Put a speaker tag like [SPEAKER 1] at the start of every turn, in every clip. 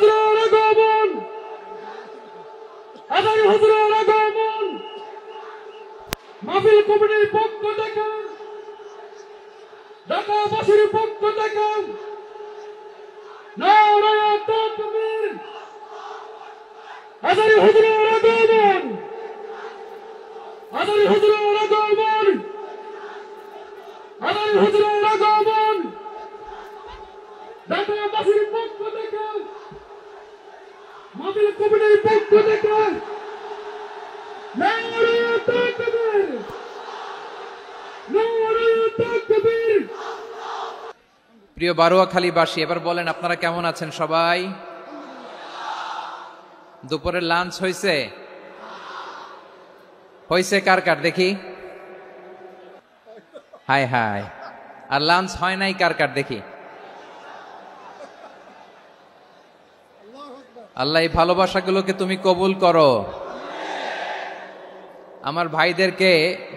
[SPEAKER 1] হাজরার আগমন, আদানি হুজুরের আগমন, মাহফিল কমিটির পক্ষ থেকে, ঢাকাবাসীর পক্ষ থেকে নারায়ে তাকবীর। আদানি হুজুরের আগমন, আদানি হুজুরের আগমন, আদানি হুজুরের আগমন, ঢাকাবাসীর পক্ষ থেকে, মাহফিল কমিটির পক্ষ থেকে নারায়ে তাকবীর, নারায়ে তাকবীর।
[SPEAKER 2] প্রিয় বারোয়াখালীবাসী, এবার বলেন আপনারা কেমন আছেন সবাই? দুপুরের লাঞ্চ হয়েছে? হয়েছে কার কার দেখি? High high. আর লাঞ্চ হয় নাই কার কার দেখি? আল্লাহ এই ভালোবাসাগুলোকে তুমি কবুল করো। আমার ভাইদেরকে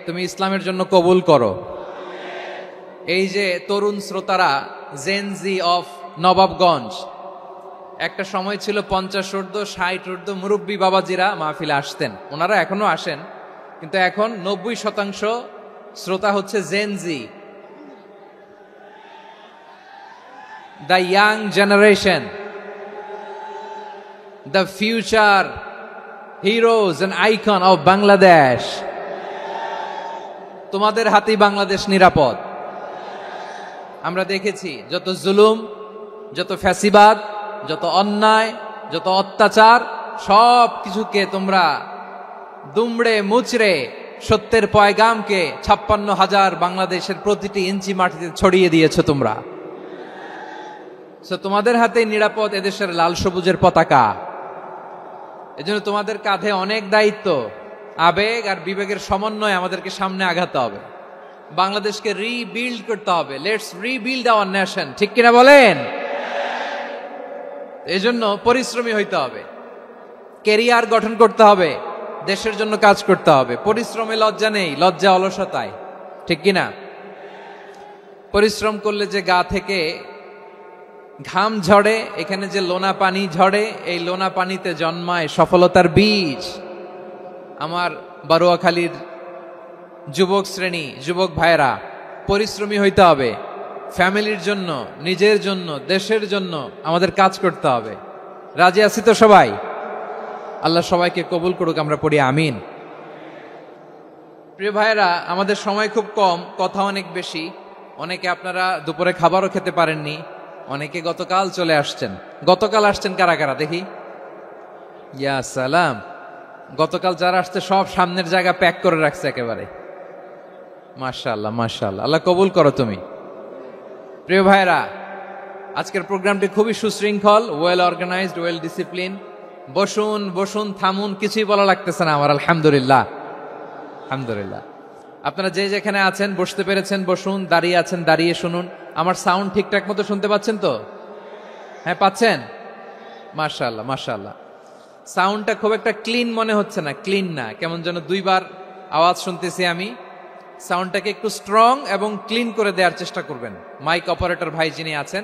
[SPEAKER 2] তুমি ইসলামের জন্য কবুল করো। এই যে তরুণ শ্রোতারা, জেনজি অফ নবাবগঞ্জ, একটা সময় ছিল 50 ঊর্ধ্ব 60 ঊর্ধ্ব মুরব্বী বাবাজিরা মাহফিলে আসতেন, ওনারা এখনো আসেন, কিন্তু এখন 90% শ্রোতা হচ্ছে Gen Z, the young generation, the future heroes and icon of Bangladesh. তোমাদের হাতেই বাংলাদেশ নিরাপদ। আমরা দেখেছি যত জুলুম, যত ফ্যাসিবাদ, যত অন্যায়, যত অত্যাচার, সব কিছুকে তোমরা দুমড়ে মুচড়ে সত্যের পয়গামকে 56,000 বাংলাদেশের প্রতিটি ইঞ্চি মাটিতে ছড়িয়ে দিয়েছো তোমরা। তোমাদের হাতে নিরাপদ এদেশের লাল সবুজের পতাকা। এজন্য তোমাদের কাঁধে অনেক দায়িত্ব। আবেগ আর বিবেকের সমন্বয়ে আমাদেরকে সামনে আগাতে হবে, বাংলাদেশকে রিবিল্ড করতে হবে। লেটস রিবিল্ড আওয়ার নেশন, ঠিক কিনা বলেন? এজন্য পরিশ্রমী হইতে হবে, ক্যারিয়ার গঠন করতে হবে, দেশের জন্য কাজ করতে হবে। পরিশ্রমে লজ্জা নেই, লজ্জা অলসতায়, ঠিক কিনা? পরিশ্রম করলে যে গা থেকে ঘাম ঝরে, এখানে যে লোনা পানি ঝরে, এই লোনা পানিতে জন্মায় সফলতার বীজ। আমার বারোয়াখালীর যুবক শ্রেণী, যুবক ভাইরা, পরিশ্রমী হইতে হবে। ফ্যামিলির জন্য, নিজের জন্য, দেশের জন্য আমাদের কাজ করতে হবে। রাজি আছি তো সবাই? আল্লাহ সবাইকে কবুল করুক, আমরা পড়ি আমিন। প্রিয় ভাইরা, আমাদের সময় খুব কম, কথা অনেক বেশি। অনেকে আপনারা দুপুরে খাবারও খেতে পারেননি, অনেকে গতকাল চলে আসছেন। গতকাল আসছেন কারা কারা দেখি? ইয়া সালাম। গতকাল যারা আসছে সব সামনের জায়গা প্যাক করে রাখছে একেবারে। মাশাআল্লাহ, মাশাআল্লাহ, আল্লাহ কবুল করো তুমি। প্রিয় ভাইরা, আজকের প্রোগ্রামটি খুবই সুশৃঙ্খল, ওয়েল অর্গানাইজড, ওয়েল ডিসিপ্লিন। বসুন বসুন, থামুন, কিছুই বলা লাগতেছে না আমার। আলহামদুলিল্লাহ, আলহামদুলিল্লাহ। আপনারা যে যেখানে আছেন বসতে পেরেছেন বসুন, দাঁড়িয়ে আছেন দাঁড়িয়ে শুনুন। আমার সাউন্ড ঠিকঠাক মতো শুনতে পাচ্ছেন তো? হ্যাঁ, পাচ্ছেন? মাশাআল্লাহ, মাশাআল্লাহ। সাউন্ডটা খুব একটা ক্লিন মনে হচ্ছে না, ক্লিন না, কেমন যেন দুইবার আওয়াজ শুনতেছি আমি। সাউন্ডটাকে একটু স্ট্রং এবং ক্লিন করে দেওয়ার চেষ্টা করবেন মাইক অপারেটর ভাই যিনি আছেন,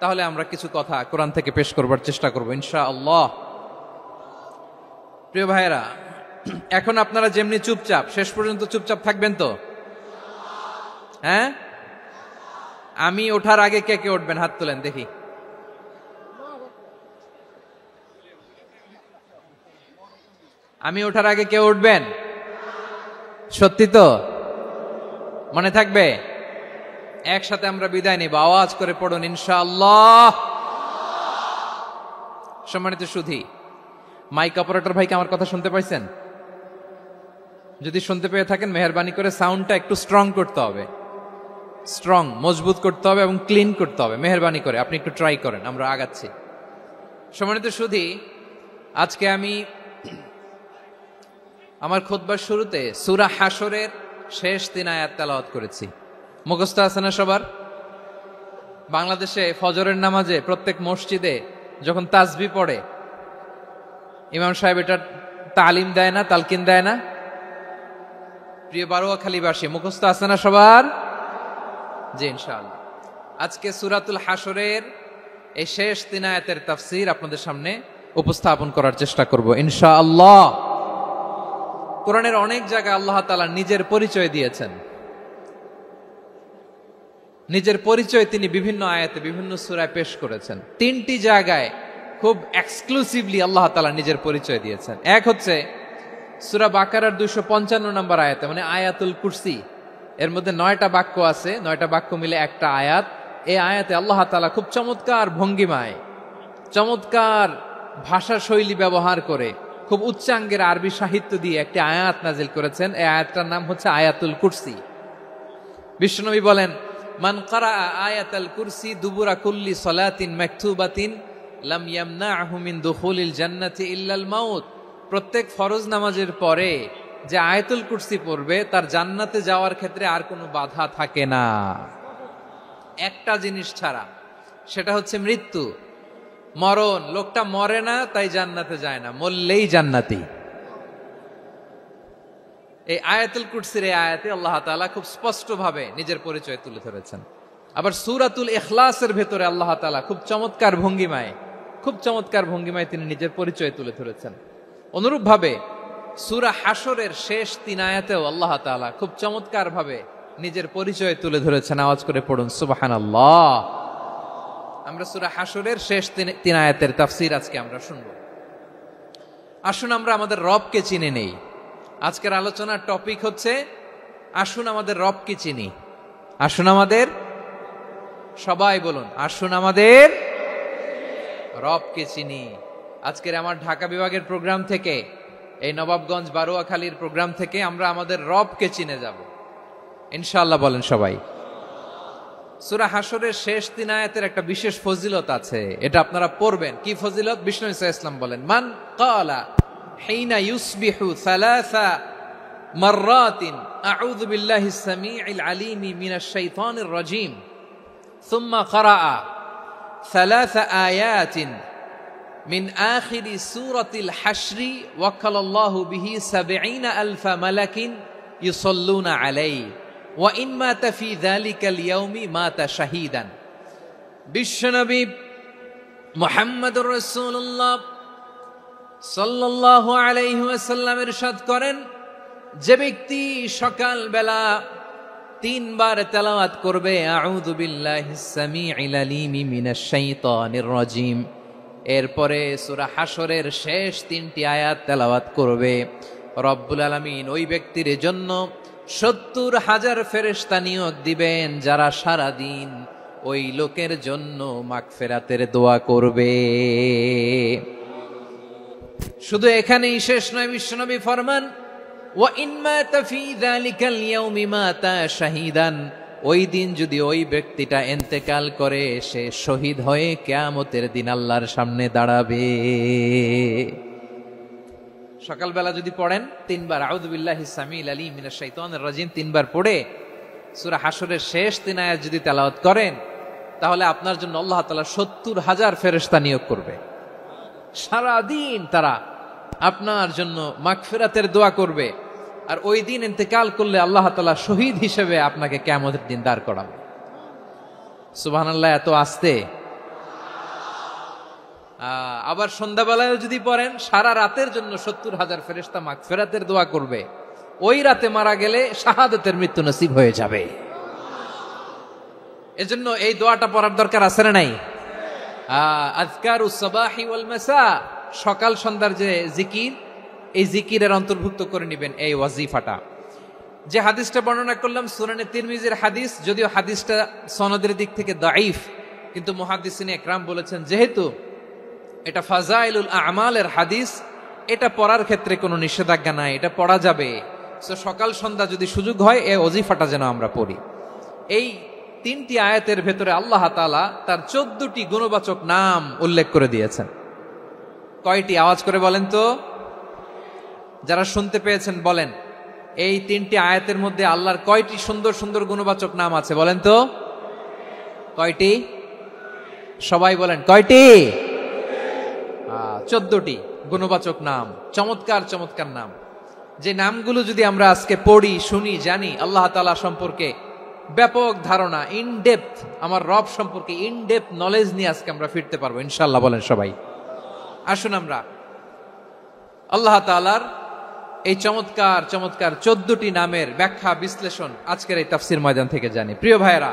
[SPEAKER 2] তাহলে আমরা কিছু কথা কোরআন থেকে পেশ করবার চেষ্টা করবো ইনশাআল্লাহ। প্রিয় ভাইয়েরা, এখন আপনারা যেমনি চুপচাপ, শেষ পর্যন্ত চুপচাপ থাকবেন তো? হ্যাঁ, আমি ওঠার আগে কে কে উঠবেন? হাত তোলেন দেখি। আমি ওঠার আগে কেউ উঠবেন? সত্যি তো? মনে থাকবে? একসাথে আমরা বিদায় নিব, আওয়াজ করে পড়ুন ইনশাআল্লাহ। সম্মানিত সুধী, মাইক অপারেটর ভাইকে আমার কথা শুনতে পাইছেন? যদি শুনতে পেয়ে থাকেন, মেহেরবানি করে সাউন্ডটা একটু স্ট্রং করতে হবে, স্ট্রং, মজবুত করতে হবে এবং ক্লিন করতে হবে। মেহেরবানি করে আপনি একটু ট্রাই করেন, আমরা আগাচ্ছি। সম্মানিত সুধী, আজকে আমি আমার খুতবার শুরুতে সূরা হাশরের শেষ 3 আয়াত তেলাওয়াত করেছি। মুখস্থ আছে না সবার? বাংলাদেশে ফজরের নামাজে প্রত্যেক মসজিদে যখন তাসবিহ পড়ে, ইমাম সাহেব এটা তালিম দেয় না, তালকিন দেয় না? প্রিয় বারোয়াখালীবাসী, মুখস্থ আছে না সবার? জি ইনশাআল্লাহ। আজকে সূরাতুল হাশরের এই শেষ 3 আয়াতের তাফসীর আপনাদের সামনে উপস্থাপন করার চেষ্টা করব ইনশাআল্লাহ। কোরআনের অনেক জায়গায় আল্লাহ তাআলা নিজের পরিচয় দিয়েছেন। নিজের পরিচয় তিনি বিভিন্ন আয়াতে বিভিন্ন সূরায় পেশ করেছেন। 3টি জায়গায় খুব এক্সক্লুসিভলি আল্লাহ তাআলা নিজের পরিচয় দিয়েছেন। এক হচ্ছে সূরা বাকারার 255 নম্বর আয়াতে, মানে আয়াতুল কুরসি। এর মধ্যে 9টা বাক্য আছে, 9টা বাক্য মিলে একটা আয়াত। এই আয়াতে আল্লাহ তাআলা খুব চমৎকার ভঙ্গিমায়, চমৎকার ভাষা শৈলী ব্যবহার করে, খুব উচ্চাঙ্গের আরবি সাহিত্য দিয়ে একটি আয়াত নাজিল করেছেন। এই আয়াতটার নাম হচ্ছে আয়াতুল কুরসি। বিশ্বনবী বলেন, মান ক্বারাআ আয়াতাল কুরসি দুবুরা কুল্লি সালাতিন মাকতুবাতিন লাম ইয়ামনাহু মিন দুখুলিল জান্নাতি ইল্লাল মাউত। প্রত্যেক ফরজ নামাজের পরে যে আয়াতুল কুরসি পড়বে তার জান্নাতে যাওয়ার ক্ষেত্রে আর কোনো বাধা থাকে না, একটা জিনিস ছাড়া, সেটা হচ্ছে মৃত্যু, মরণ। লোকটা মরে না তাই জান্নাতে যায় না, মরলেই জান্নাতি। এই আয়াতুল কুরসির এই আয়াতে আল্লাহ তাআলা খুব স্পষ্টভাবে নিজের পরিচয় তুলে ধরেছেন। আবার সূরাতুল ইখলাসের ভেতরে আল্লাহ তাআলা খুব চমৎকার ভঙ্গিমায় তিনি নিজের পরিচয় তুলে ধরেছেন। অনুরূপভাবে সূরা হাশরের শেষ 3 আয়াতেও আল্লাহ তাআলা খুব চমৎকার ভাবে নিজের পরিচয় তুলে ধরেছেন। আওয়াজ করে পড়ুন সুবহানাল্লাহ। আমরা সূরা হাশরের শেষ 3 আয়াতের তাফসীর আজকে আমরা শুনব। আসুন আমরা আমাদের রবকে চিনে নেই। আজকের আলোচনার টপিক হচ্ছে আসুন আমাদের রবকে চিনি। আসুন আমাদের, সবাই বলুন, আসুন আমাদের রবকে চিনি। আজকের আমার ঢাকা বিভাগের প্রোগ্রাম থেকে, এই নবাবগঞ্জ বারুয়াখালীর প্রোগ্রাম থেকে আমরা আমাদের রবকে চিনে যাব ইনশাআল্লাহ। বলেন সবাই। সূরা হাশরের শেষ 3 আয়াতের একটা বিশেষ ফজিলত আছে, এটা আপনারা পড়বেন। কি ফজিলত? বিষ্ণু ঈসা ইসলাম বলেন, মান ক্বালা হিনা ইউসবিহু সালাসা মাররাতিন আউযু বিল্লাহিস সামিউল আলীম মিনাশ শাইতানির রাজীম সুম্মা ক্বারাআ সালাসা আয়াতিন মিন আখিরি সূরাতিল হাশরি ওয়াক্কালাল্লাহু বিহি ৭০,০০০ মালাকিন ইউসাল্লুনা আলাইহি ওয়া ইন মাতা ফি যালিকাল ইয়াউমি মাতা শাহীদান। বিশ্বনবী মুহাম্মদুর রাসূলুল্লাহ সাল্লাল্লাহু আলাইহি ওয়াসাল্লাম ইরশাদ করেন, যে ব্যক্তি সকাল বেলা 3 বার তেলাওয়াত করবে আউযু বিল্লাহিস সামিউল আলীম মিনাশ শাইতানির রাজীম, এরপরে সূরা হাশরের শেষ 3টি আয়াত তেলাওয়াত করবে, রব্বুল আলামিন ওই ব্যক্তির জন্য ৭০,০০০ ফেরেশতা নিয়োগ দিবেন যারা সারা দিন ওই লোকের জন্য মাগফিরাতের দোয়া করবে। শুধু এখানেই শেষ নয়, বিশ্বনবী ফরমান, ওয়া ইন মাতা ফি যালিকাল ইয়াউমি মাতা শাহীদান, ওই দিন যদি ওই ব্যক্তিটা ইন্তেকাল করে সে শহীদ হয়ে কিয়ামতের দিন আল্লাহর সামনে দাঁড়াবে। সকালবেলা যদি পড়েন 3 বার আউযু বিল্লাহিস সামিউল আলীম মিনাশ শাইতানির রাজীম 3 বার পড়ে সূরা হাশরের শেষ 3 আয়াত যদি তেলাওয়াত করেন, তাহলে আপনার জন্য আল্লাহ তাআলা ৭০,০০০ ফেরেশতা নিয়োগ করবে। সারা দিন তারা আপনার জন্য মাগফিরাতের দোয়া করবে। আর ওই দিন ইন্তেকাল করলে আল্লাহ তাআলা শহীদ হিসেবে আপনাকে কিয়ামতের দিন দাঁড় করাবে। সুবহানাল্লাহ। এত আস্তে। আবার সন্ধ্যাবেলায় যদি পড়েন, সারা রাতের জন্য ৭০,০০০ ফেরেশতা মাগফিরাতের দোয়া করবে। ওই রাতে মারা গেলে শাহাদাতের মৃত্যু নসিব হয়ে যাবে। এজন্য এই দোয়াটা পড়ার দরকার আছে না নাই? আযকারুস সাবাহি ওয়াল মাসা, সকাল সন্ধ্যার যে জিকির, এই জিকিরের অন্তর্ভুক্ত করে নেবেন এই ওয়াজিফাটা। যে হাদিসটা বর্ণনা করলাম সুনানে তিরমিজির হাদিস, যদিও হাদিসটা সনদের দিক থেকে দাঈফ, কিন্তু মুহাদ্দিসিনে ইকরাম বলেছেন যেহেতু এটা ফাজাইলুল আমালের হাদিস, এটা পড়ার ক্ষেত্রে কোনো নিষেধাজ্ঞা নাই, এটা পড়া যাবে। সো সকাল সন্ধ্যা যদি সুযোগ হয় এই ওয়াজিফাটা যেন আমরা পড়ি। এই 3টি আয়াতের ভেতরে আল্লাহ তাআলা তার 14টি গুণবাচক নাম উল্লেখ করে দিয়েছেন। কয়টি? আওয়াজ করে বলেন তো, যারা শুনতে পেয়েছেন বলেন, এই 3টি আয়াতের মধ্যে আল্লাহর কয়টি সুন্দর সুন্দর গুণবাচক নাম আছে বলেন তো? কয়টি? সবাই বলেন কয়টি? 14টি গুণবাচক নাম, চমৎকার চমৎকার নাম। যে নামগুলো যদি আমরা আজকে পড়ি, শুনি, জানি, আল্লাহ তাআলা সম্পর্কে ব্যাপক ধারণা, ইন ডেপথ আমার রব সম্পর্কে ইন ডেপথ নলেজ নিয়ে আজকে আমরা ফিরতে পারবো ইনশাআল্লাহ। বলেন সবাই। আসুন আমরা আল্লাহ তাআলার এই চমৎকার চমৎকার 14টি নামের ব্যাখ্যা বিশ্লেষণ আজকের এই তাফসীর ময়দান থেকে জানি। প্রিয় ভাইয়েরা,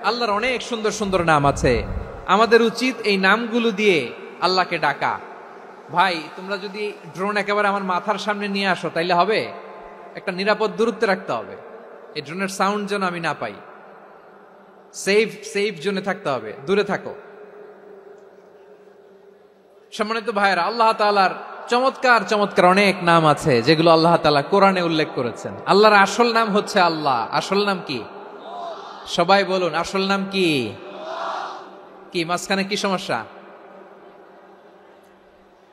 [SPEAKER 2] আল্লাহর অনেক সুন্দর সুন্দর নাম আছে। আমাদের উচিত এই নামগুলো দিয়ে আল্লাহকে ডাকা। ভাই, তোমরা যদি ড্রোন একেবারে আমার মাথার সামনে নিয়ে আসো তাইলে হবে? একটা নিরাপদ দূরত্বে রাখতে হবে। এই ড্রোনের সাউন্ড যেন আমি না পাই। সেফ জোনে থাকতে হবে, দূরে থাকো। সম্মানিত ভাইয়েরা, আল্লাহ তাআলার চমৎকার চমৎকার অনেক নাম আছে যেগুলো আল্লাহ তাআলা কোরআনে উল্লেখ করেছেন। আল্লাহর আসল নাম হচ্ছে আল্লাহ। আসল নাম কি? সবাই বলুন, আসল নাম কি? কি মাঝখানে কি সমস্যা?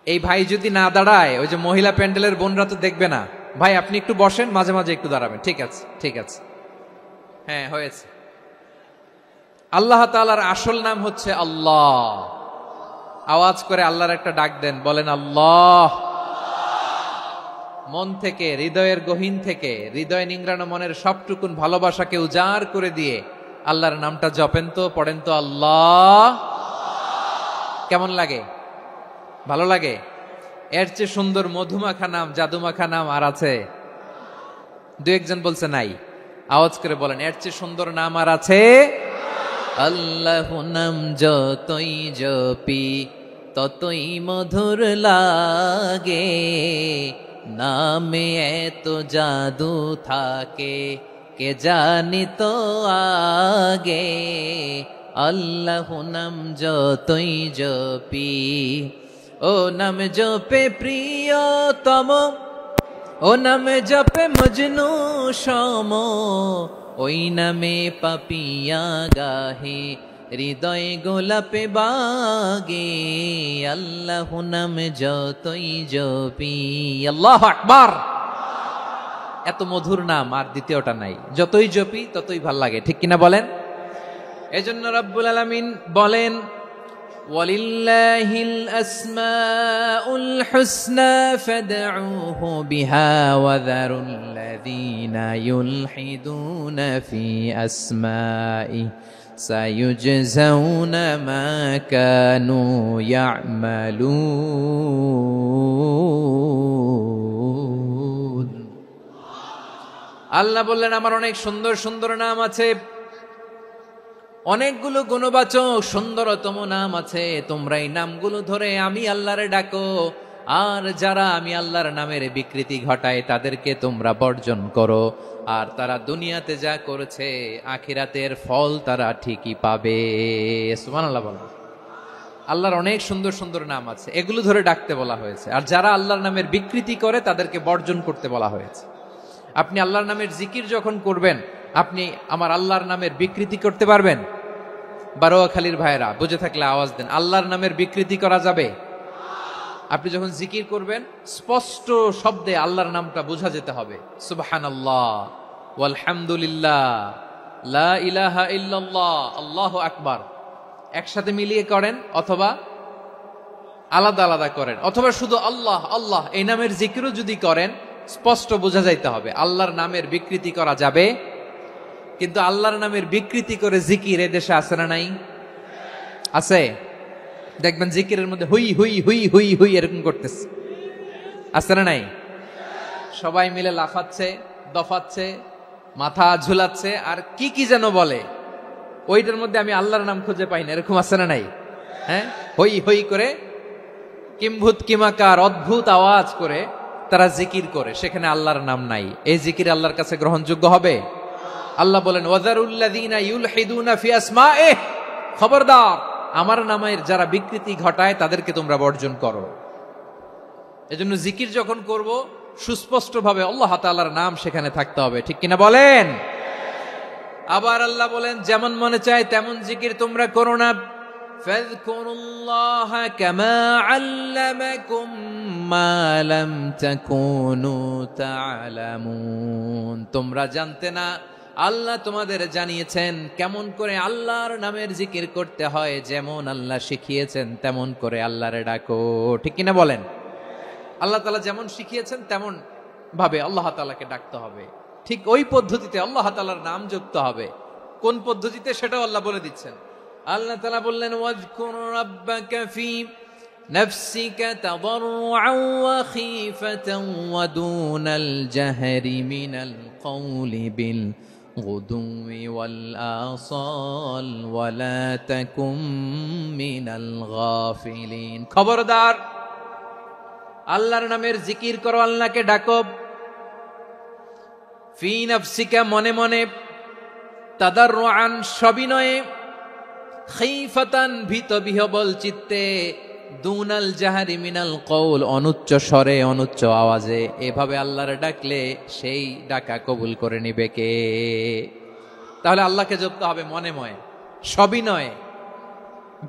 [SPEAKER 2] এই ভাই যদি না দাঁড়ায়, ওই যে মহিলা প্যান্ডেলের বোনরা তো দেখবে না। ভাই আপনি একটু বসেন, মাঝে মাঝে একটু দাঁড়াবেন। ঠিক আছে, ঠিক আছে, হ্যাঁ হয়েছে। আল্লাহ তাআলার আসল নাম হচ্ছে আল্লাহ। আওয়াজ করে আল্লাহর একটা ডাক দেন, বলেন আল্লাহ। মন থেকে, হৃদয়ের গহীন থেকে, হৃদয় নিংড়ানো মনের সবটুকুন ভালোবাসাকে উজাড় করে দিয়ে আল্লাহর নামটা জপেন তো, পড়েন তো আল্লাহ। কেমন লাগে? ভালো লাগে? এর চেয়ে সুন্দর মধুমাখা নাম, জাদুমাখা নাম আর আছে? দু একজন বলছে নাই। আওয়াজ করে বলেন, এর চেয়ে সুন্দর নাম আর আছে? আল্লাহ নাম যতই জপি ততই মধুর লাগে, নামে এত জাদু থাকে কে জানি তো আগে। আল্লাহ নাম যতই জপি, ও নাম জপে প্রিয়তম, ও নামে জপে মজনু সম, ওই নামে পাপিয়া গাহে হৃদয় গোলাপে বাগে। আল্লাহ নাম যতই জপি। আল্লাহু আকবার। এত মধুর নাম আর দ্বিতীয়টা নাই। যতই জপি ততই ভাল লাগে, ঠিক কিনা বলেন? এজন্য রব্বুল আলামিন বলেন, ওয়ালিল্লাহিল আসমাউল হুসনা ফাদউহু বিহা ওয়া যারুল্লাযীনা ইউলহিদুনা ফি আসমাই সায়ুজজাউনা মা কানু ইয়ামালুন। আল্লাহ বললেন, আমার অনেক সুন্দর সুন্দর নাম আছে, অনেকগুলো গুণবাচক সুন্দরতম নাম আছে। তোমরা এই নামগুলো ধরে আমি আল্লাহরে ডাকো, আর যারা আমি আল্লাহর নামের বিকৃতি ঘটায় তাদেরকে তোমরা বর্জন করো। আর তারা দুনিয়াতে যা করেছে আখিরাতের ফল তারা ঠিকই পাবে। সুবহানাল্লাহ বলেন। আল্লাহর অনেক সুন্দর সুন্দর নাম আছে, এগুলো ধরে ডাকতে বলা হয়েছে। আর যারা আল্লাহর নামের বিকৃতি করে তাদেরকে বর্জন করতে বলা হয়েছে। আপনি আল্লাহর নামের জিকির যখন করবেন, আপনি আমার আল্লাহর নামের বিকৃতি করতে পারবেন? বারোয়াখালীর ভাইরা বুঝে থাকলে আওয়াজ দেন, আল্লাহর নামের বিকৃতি করা যাবে? আপনি যখন জিকির করবেন স্পষ্ট শব্দে আল্লাহর নামটা বোঝা যেতে হবে। সুবহানাল্লাহ, ওয়ালহামদুলিল্লাহ, লা ইলাহা ইল্লাল্লাহ, আল্লাহু আকবার। একসাথে মিলিয়ে করেন অথবা আলাদা আলাদা করেন, অথবা শুধু আল্লাহ আল্লাহ এই নামের জিকিরও যদি করেন স্পষ্ট বোঝা যাইতে হবে। আল্লাহর নামের বিকৃতি করা যাবে, কিন্তু আল্লাহর নামের বিকৃতি করে জিকির এদেশে আছে না নাই? আছে। দেখবেন জিকিরের মধ্যে হুই হুই হুই হুই হুই এরকম করতেছে, আছে না নাই? সবাই মিলে লাফাচ্ছে, দফাচ্ছে, মাথা ঝুলাচ্ছে, আর কি কি যেন বলে, ওইটার মধ্যে আমি আল্লাহর নাম খুঁজে পাই না, এরকম আছে না নাই? হ্যাঁ, হই হই করে কিম্ভূত কিমাকার অদ্ভুত আওয়াজ করে তারা জিকির করে, সেখানে আল্লাহর নাম নাই। এই জিকির আল্লাহর কাছে গ্রহণযোগ্য হবে? আল্লাহ বলেন, ওয়াযারুল্লাযীনা ইউলহিদুনা ফি আসমাইহি, খবরদার আমার নামের যারা বিকৃতি ঘটায় তাদেরকে তোমরা বর্জন করো। এজন্য জিকির যখন করব সুস্পষ্ট ভাবে আল্লাহ তাআলার নাম সেখানে থাকতে হবে, ঠিক কিনা বলেন? আবার আল্লাহ বলেন, যেমন মনে চায় তেমন জিকির তোমরা করো না। ফাযকুরুল্লাহা কামা আল্লামাকুম মা লাম তাকুনু তা'লামুন। তোমরা জানতে না, আল্লাহ তোমাদের জানিয়েছেন কেমন করে আল্লাহর নামের জিকির করতে হয়। যেমন আল্লাহ শিখিয়েছেন তেমন করে আল্লাহরে ডাকো, ঠিক কিনা বলেন? আল্লাহ তাআলা যেমন শিখিয়েছেন তেমন ভাবে আল্লাহ তাআলাকে ডাকতে হবে, ঠিক ওই পদ্ধতিতে আল্লাহ তাআলার নাম জপতে হবে। কোন পদ্ধতিতে সেটাও আল্লাহ বলে দিচ্ছেন। আল্লাহ তাআলা বললেন ওয়াজকুর রাব্বাকা ফি নাফসিকা তাদাররুআন ওয়া খীফাতান ওয়া দুনাল জাহরি মিনাল কওলি বিল গুদুই ওয়াল আসাল ওয়া লা তাকুম মিনাল গাফিলিন। খবরদার, আল্লাহর নামের জিকির করো, আল্লাহকে ডাকো। ফি নাফসিকা, মনে মনে, তাদাররুআন, সবিনয়ে, খীফাতান, ভীত বিহবল চিত্তে, দুনাল জাহারি মিনাল কওল, অনুচ্চ স্বরে, অনুচ্চ আওয়াজে। এভাবে আল্লাহর ডাকলে সেই ডাকা কবুল করে নিবে কে? তাহলে আল্লাহকে জপতে হবে মনে মনে, সবিনয়ে,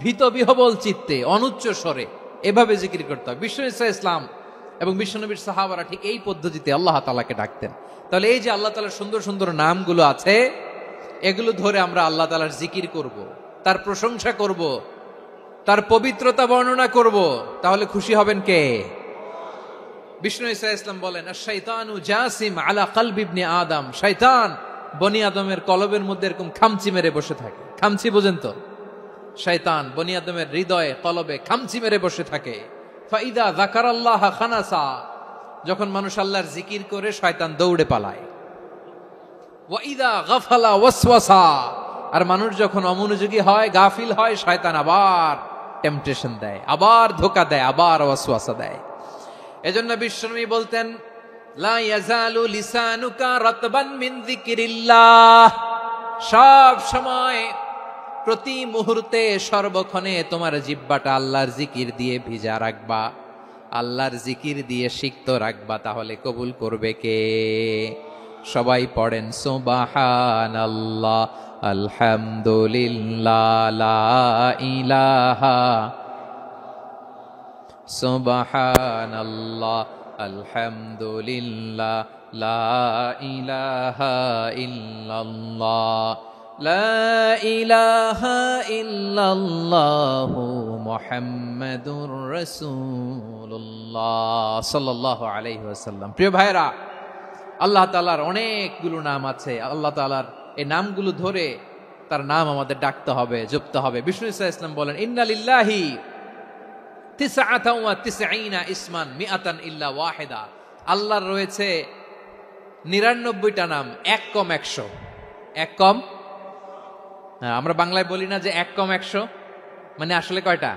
[SPEAKER 2] ভীত বিহবল চিত্তে, অনুচ্চ স্বরে, এভাবে জিকির করতে হবে। বিষ্ণু ইসলাম এবং বিশ্বনবীর সাহাবারা ঠিক এই পদ্ধতিতে আল্লাহ তাআলাকে ডাকতেন। তাহলে এই যে আল্লাহ তাআলার সুন্দর সুন্দর নামগুলো আছে, এগুলো ধরে আমরা আল্লাহ তাআলার জিকির করব, তার প্রশংসা করব, তার পবিত্রতা বর্ণনা করব, তাহলে খুশি হবেন কে? বিষ্ণু ইসলাম বলেন আশ-শাইতানু জাসিম আলা কলবি ইবনে আদম, শয়তান বনি আদমের কলবের মধ্যে এরকম খামচি মেরে বসে থাকে। খামচি বোঝেন তো? শয়তান বনি আদমের হৃদয়ে, কলবে খামচি মেরে বসে থাকে। ফাইদা যাকারাল্লাহ খানাসা, যখন মানুষ আল্লাহর জিকির করে শয়তান দৌড়ে পালায়। ওয়াইদা গাফালা ওয়াসওয়াসা, আর মানুষ যখন অমনোযোগী হয়, গাফিল হয়, শয়তান আবার টেম্পটেশন দেয়, আবার ধোঁকা দেয়, আবার ওয়াসওয়াসা দেয়। এজন্য বিশ্বনবী বলতেন লা ইয়াজালু লিসানুকা রাতবান মিন যিকিরিল্লাহ, সব সময়, প্রতি মুহূর্তে, সর্বক্ষণে তোমার জিহ্বাটা আল্লাহর জিকির দিয়ে ভিজা রাখবা, আল্লাহর জিকির দিয়ে সিক্ত রাখবা, তাহলে কবুল করবে কে? সবাই পড়েন সুবহানাল্লাহ, আলহামদুলিল্লাহ, লা ইলাহা, সুবহানাল্লাহ, আলহামদুলিল্লাহ, লা ইলাহা ইল্লাল্লাহ, লা ইলাহা ইল্লাল্লাহু মুহাম্মাদুর রাসূলুল্লাহ সাল্লাল্লাহু আলাইহি ওয়াসাল্লাম। প্রিয় ভাইরা, আল্লাহ তাআলার অনেকগুলো নাম আছে। আল্লাহ তাআলার এই নামগুলো ধরে তার নাম আমাদের ডাকতে হবে, জপতে হবে। বিষ্ণু ইসলাম বলেন ইন্না লিল্লাহি 99 ইসমান মিআতান ইল্লা ওয়াহিদা, আল্লাহর রয়েছে 99টা নাম, এক কম 100। এক কম, আমরা বাংলায় বলি না যে এক কম 100, মানে আসলে কয়টা?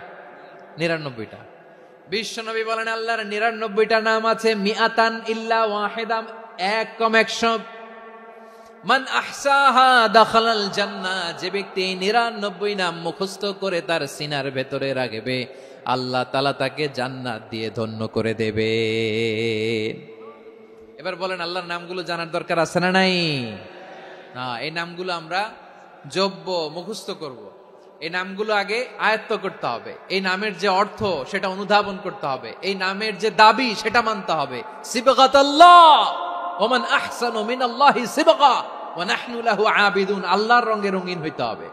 [SPEAKER 2] 99টা। বিশ্বনবী বলেন আল্লাহর 99টা নাম আছে, মিআতান ইল্লা ওয়াহিদা, এক কম 100। মান আহসাহা দাখালাল জান্নাহ, যে ব্যক্তি 99 নাম মুখস্থ করে তার সিনার ভেতরে রাখবে, আল্লাহ তাআলা তাকে জান্নাত দিয়ে ধন্য করে দেবে। এবার বলেন আল্লাহর নামগুলো জানার দরকার আছে না নাই? না, এই নামগুলো আমরা জপব, মুখস্থ করব। এই নামগুলো আগে আয়ত্ত করতে হবে। এই নামের যে অর্থ সেটা অনুধাবন করতে হবে। এই নামের যে দাবি সেটা মানতে হবে। সিবগাতাল্লাহ ওয়া মান আহসানু মিনাল্লাহি সিবগা ওয়া নাহনু লাহু আবিদুন, আল্লাহর রঙে রঙিন হইতে হবে।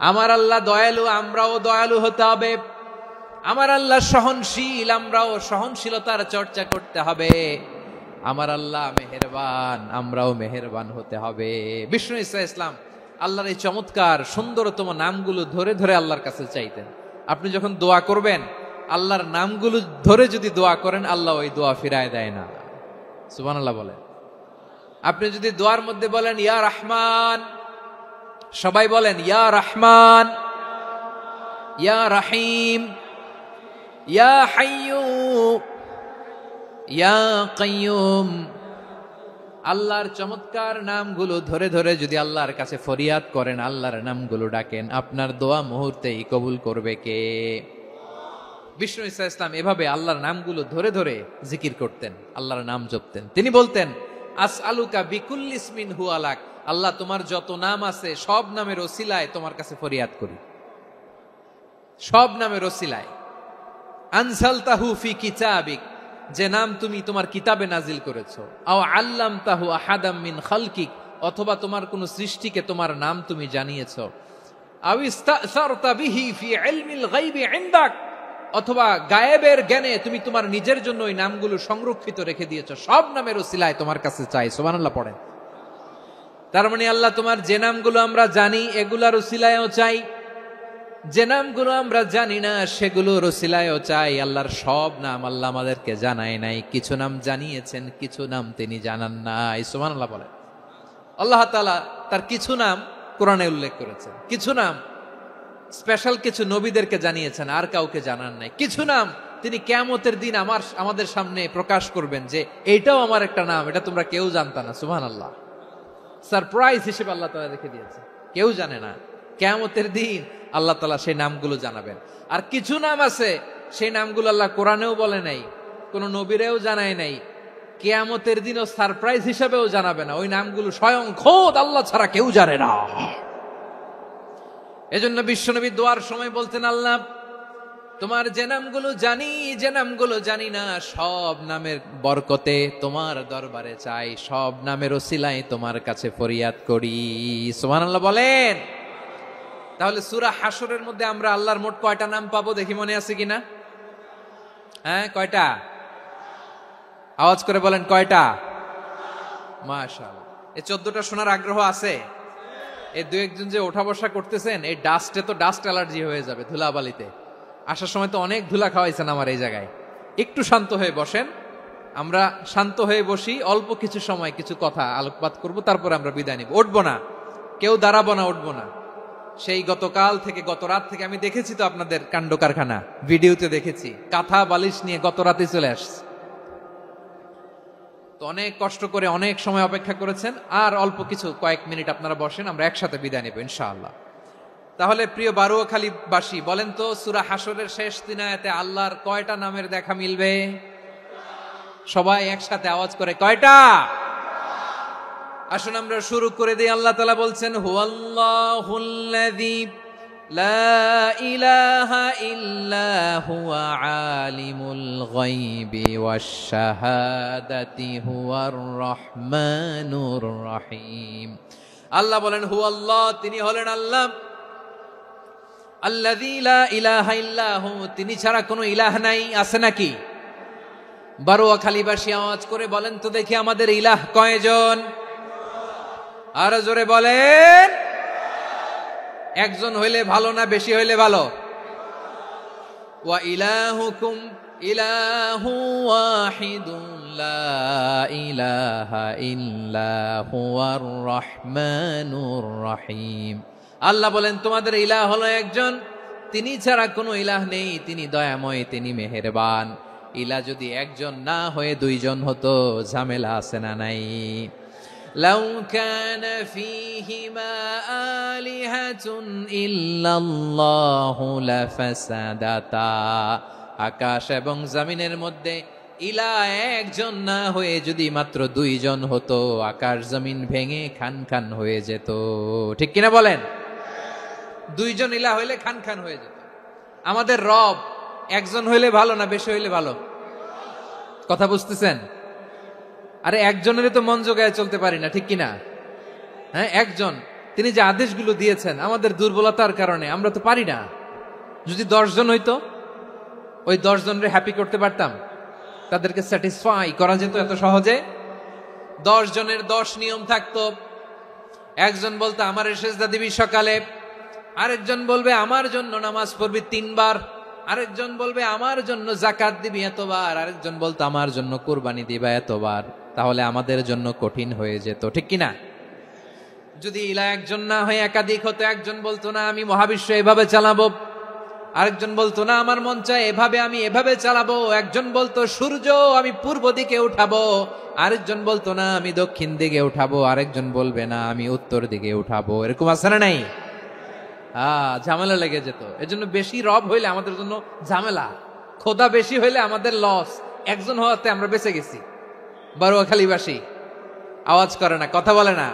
[SPEAKER 2] আমার আল্লাহ দয়ালু, আমরাও দয়ালু হতে হবে। আমার আল্লাহ সহনশীল, আমরাও সহনশীলতার চর্চা করতে হবে। আমার আল্লাহ মেহেরবান, আমরাও মেহেরবান হতে হবে। বিষ্ণু ইসলাম আল্লাহর এই চমৎকার সুন্দরতম নামগুলো ধরে ধরে আল্লাহর কাছে চাইতেন। আপনি যখন দোয়া করবেন, আল্লাহর নামগুলো ধরে যদি দোয়া করেন, আল্লাহ ওই দোয়া ফিরায় দেয় না। সুবহানাল্লাহ বলেন। আপনি যদি দোয়ার মধ্যে বলেন ইয়া রহমান, সবাই বলেন ইয়া রহমান, ইয়া রহিম, ইয়া হাইয়্যু, ইয়া কাইয়্যুম, আল্লাহর চমৎকার নামগুলো ধরে ধরে যদি আল্লাহর কাছে ফরিয়াদ করেন, আল্লাহর নামগুলো ডাকেন, আপনার দোয়া মুহূর্তেই কবুল করবে কে? বিষ্ণু ইসলাম এভাবে আল্লাহর নামগুলো ধরে ধরে জিকির করতেন, আল্লাহর নাম জপতেন। তিনি বলতেন আসআলুকা বিকুল্লি ইসমিন হুয়া লাক, আল্লাহ তোমার যত নাম আছে সব নামের ওসিলায় তোমার কাছে ফরিয়াদ করি, সব নামের ওসিলায়। আনসালতাহু ফি কিতাবিক, যে নাম তুমি তোমার কিতাবে নাজিল করেছো। আও আল্লামতাহু আহাদাম মিন খালকিক, অথবা তোমার কোন সৃষ্টিকে তোমার নাম তুমি জানিয়েছো। আও ইস্তাসারতা বিহি ফি ইলমিল গায়বি ইনদাক, অথবা গায়েবের জ্ঞানে তুমি তোমার নিজের জন্য ওই নামগুলো সংরক্ষিত রেখে দিয়েছো। সব নামের ওসিলায় তোমার কাছে চাই। সুবহানাল্লাহ পড়েন। তার মানে আল্লাহ তোমার যে নামগুলো আমরা জানি এগুলার উসিলায়ও চাই, যে নামগুলো আমরা জানি না সেগুলোর উসিলায়ও চাই। আল্লাহর সব নাম আল্লাহ আমাদেরকে জানায় নাই, কিছু নাম জানিয়েছেন, কিছু নাম তিনি জানান নাই। সুবহানাল্লাহ বলেন। আল্লাহ তাআলা তার কিছু নাম কোরআনে উল্লেখ করেছেন, কিছু নাম স্পেশাল কিছু নবীদেরকে জানিয়েছেন, আর কাউকে জানান নাই। কিছু নাম তিনি কিয়ামতের দিন আমাদের সামনে প্রকাশ করবেন যে এইটাও আমার একটা নাম, এটা তোমরা কেউ জানতা না। সুবহানাল্লাহ, সারপ্রাইজ হিসেবে আল্লাহ তাআলা রেখে দিয়েছে, কেউ জানে না। কিয়ামতের দিন আল্লাহ তাআলা সেই নামগুলো জানাবেন। আর কিছু নাম আছে সেই নামগুলো আল্লাহ কোরআনেও বলে নাই, কোন নবীরেও জানায় নাই, কিয়ামতের দিনও সারপ্রাইজ হিসেবেও জানাবে না। ওই নামগুলো স্বয়ং খোদ আল্লাহ ছাড়া কেউ জানে না। এজন্য বিশ্বনবী দোয়ার সময় বলতেন, আল্লাহ তোমার যে নামগুলো জানি, যে নামগুলো জানি না, সব নামের বরকতে তোমার দরবারে চাই, সব নামের ওসিলায় তোমার কাছে ফরিয়াদ করি। সুবহানাল্লাহ বলেন। তাহলে সূরা হাশরের মধ্যে আমরা আল্লাহর মোট কয়টা নাম পাবো দেখি, মনে আছে কিনা? হ্যাঁ, কয়টা? আওয়াজ করে বলেন, কয়টা? মাশাআল্লাহ। এই 14টা শোনার আগ্রহ আছে? এই দু একজন যে ওঠা বসা করতেছেন, এই ডাস্টে তো ডাস্ট অ্যালার্জি হয়ে যাবে, ধুলাবালিতে আসার সময় তো অনেক ধুলা খাওয়াইছেন আমার এই জায়গায়। একটু শান্ত হয়ে বসেন, আমরা শান্ত হয়ে বসি, অল্প কিছু সময় কিছু কথা আলোকপাত করব, তারপরে আমরা বিদায় নিব। উঠবো না, কেউ দাঁড়াবো না, উঠবো না। সেই গতকাল থেকে, গত রাত থেকে আমি দেখেছি তো আপনাদের কাণ্ড কারখানা, ভিডিওতে দেখেছি, কাঁথা বালিশ নিয়ে গত রাতে চলে আসছে। তো অনেক কষ্ট করে অনেক সময় অপেক্ষা করেছেন, আর অল্প কিছু কয়েক মিনিট আপনারা বসেন, আমরা একসাথে বিদায় নেব ইনশাআল্লাহ। তাহলে প্রিয় বারুয়াখালীবাসী, বলেন তো সূরা হাশরের শেষ 3 আয়াতে আল্লাহর কয়টা নামের দেখা মিলবে? সবাই একসাথে আওয়াজ করে, কয়টা? আসুন আমরা শুরু করে দিই। আল্লাহ তাআলা বলছেন, হুয়াল্লাহুল্লাযী লা ইলাহা ইল্লা হুয়া আলিমুল গায়বি ওয়াশ শাহাদাতি হুয়ার রহমানুর রহিম। আল্লাহ বলেন, হুয়াল্লাহ, তিনি হলেন আল্লাহ, আল্লাযী লা ইলাহা ইল্লা হু, তিনি ছাড়া কোনো ইলাহ নাই। আছে নাকি? বারুয়াখালীবাসী আওয়াজ করে বলেন তো দেখি, আমাদের ইলাহ কয়জন? আর জোরে বলেন। একজন হইলে ভালো না বেশি হইলে ভালো? ওয়া ইলাহুকুম ইলাহু ওয়াহিদুন লা ইলাহা ইল্লা হুয়ার রহমানুর রহিম। আল্লাহ বলেন, তোমাদের ইলাহ হলো একজন, তিনি ছাড়া কোনো ইলাহ নেই, তিনি দয়াময়, তিনি মেহেরবান। ইলাহ যদি একজন না হয়ে দুইজন হতো, ঝামেলা আছে না নাই? লাউ কানা ফীহিমা আলিহাতুন ইল্লাল্লাহু লাফাসাদাতা। আকাশ এবং জমিনের মধ্যে ইলাহ একজন না হয়ে যদি মাত্র দুইজন হতো, আকাশ জমিন ভেঙে খান খান হয়ে যেত। ঠিক কিনা বলেন? দুইজন ইলাহ হইলে খান খান হয়ে যেত। আমাদের রব একজন হইলে ভালো না বেশি হইলে ভালো? কথা বুঝতেছেন? আরে একজনের তো মন জোগায় চলতে পারি না, ঠিক কিনা? হ্যাঁ, একজন, তিনি যে আদেশগুলো দিয়েছেন আমাদের দুর্বলতার কারণে আমরা তো পারি না। যদি 10 জন হইতো, ওই 10 জনের হ্যাপি করতে পারতাম, তাদেরকে স্যাটিসফাই করা যেত এত সহজে। 10 জনের 10 নিয়ম থাকতো। একজন বলতো আমার সেজদা দিবি সকালে, আরেকজন বলবে আমার জন্য নামাজ পড়বি 3 বার, আরেকজন বলবে আমার জন্য যাকাত দিবি এতবার, আরেকজন বলতো আমার জন্য কুরবানি দিবা এতবার। তাহলে আমাদের জন্য কঠিন হয়ে যেত, ঠিক কিনা? যদি ইলাহ একজন না হয়ে একাধিক হতো, একজন বলতো না আমি মহাবিশ্ব এভাবে চালাবো, আরেকজন বলতো না আমার মন চায় এভাবে, আমি এভাবে চালাবো, একজন বলতো সূর্য আমি পূর্ব দিকে উঠাবো, আরেকজন বলতো না আমি দক্ষিণ দিকে উঠাবো, আরেকজন বলবে না আমি উত্তর দিকে উঠাবো। এরকম আছে না নাই? ঝামেলা লেগে যেত। এজন্য বেশি রব হইলে আমাদের জন্য ঝামেলা, খোদা বেশি হইলে আমাদের লস। একজন হওয়াতে আমরা বেঁচে গেছি। বারুয়াখালীবাসী আওয়াজ করে না, কথা বলে না।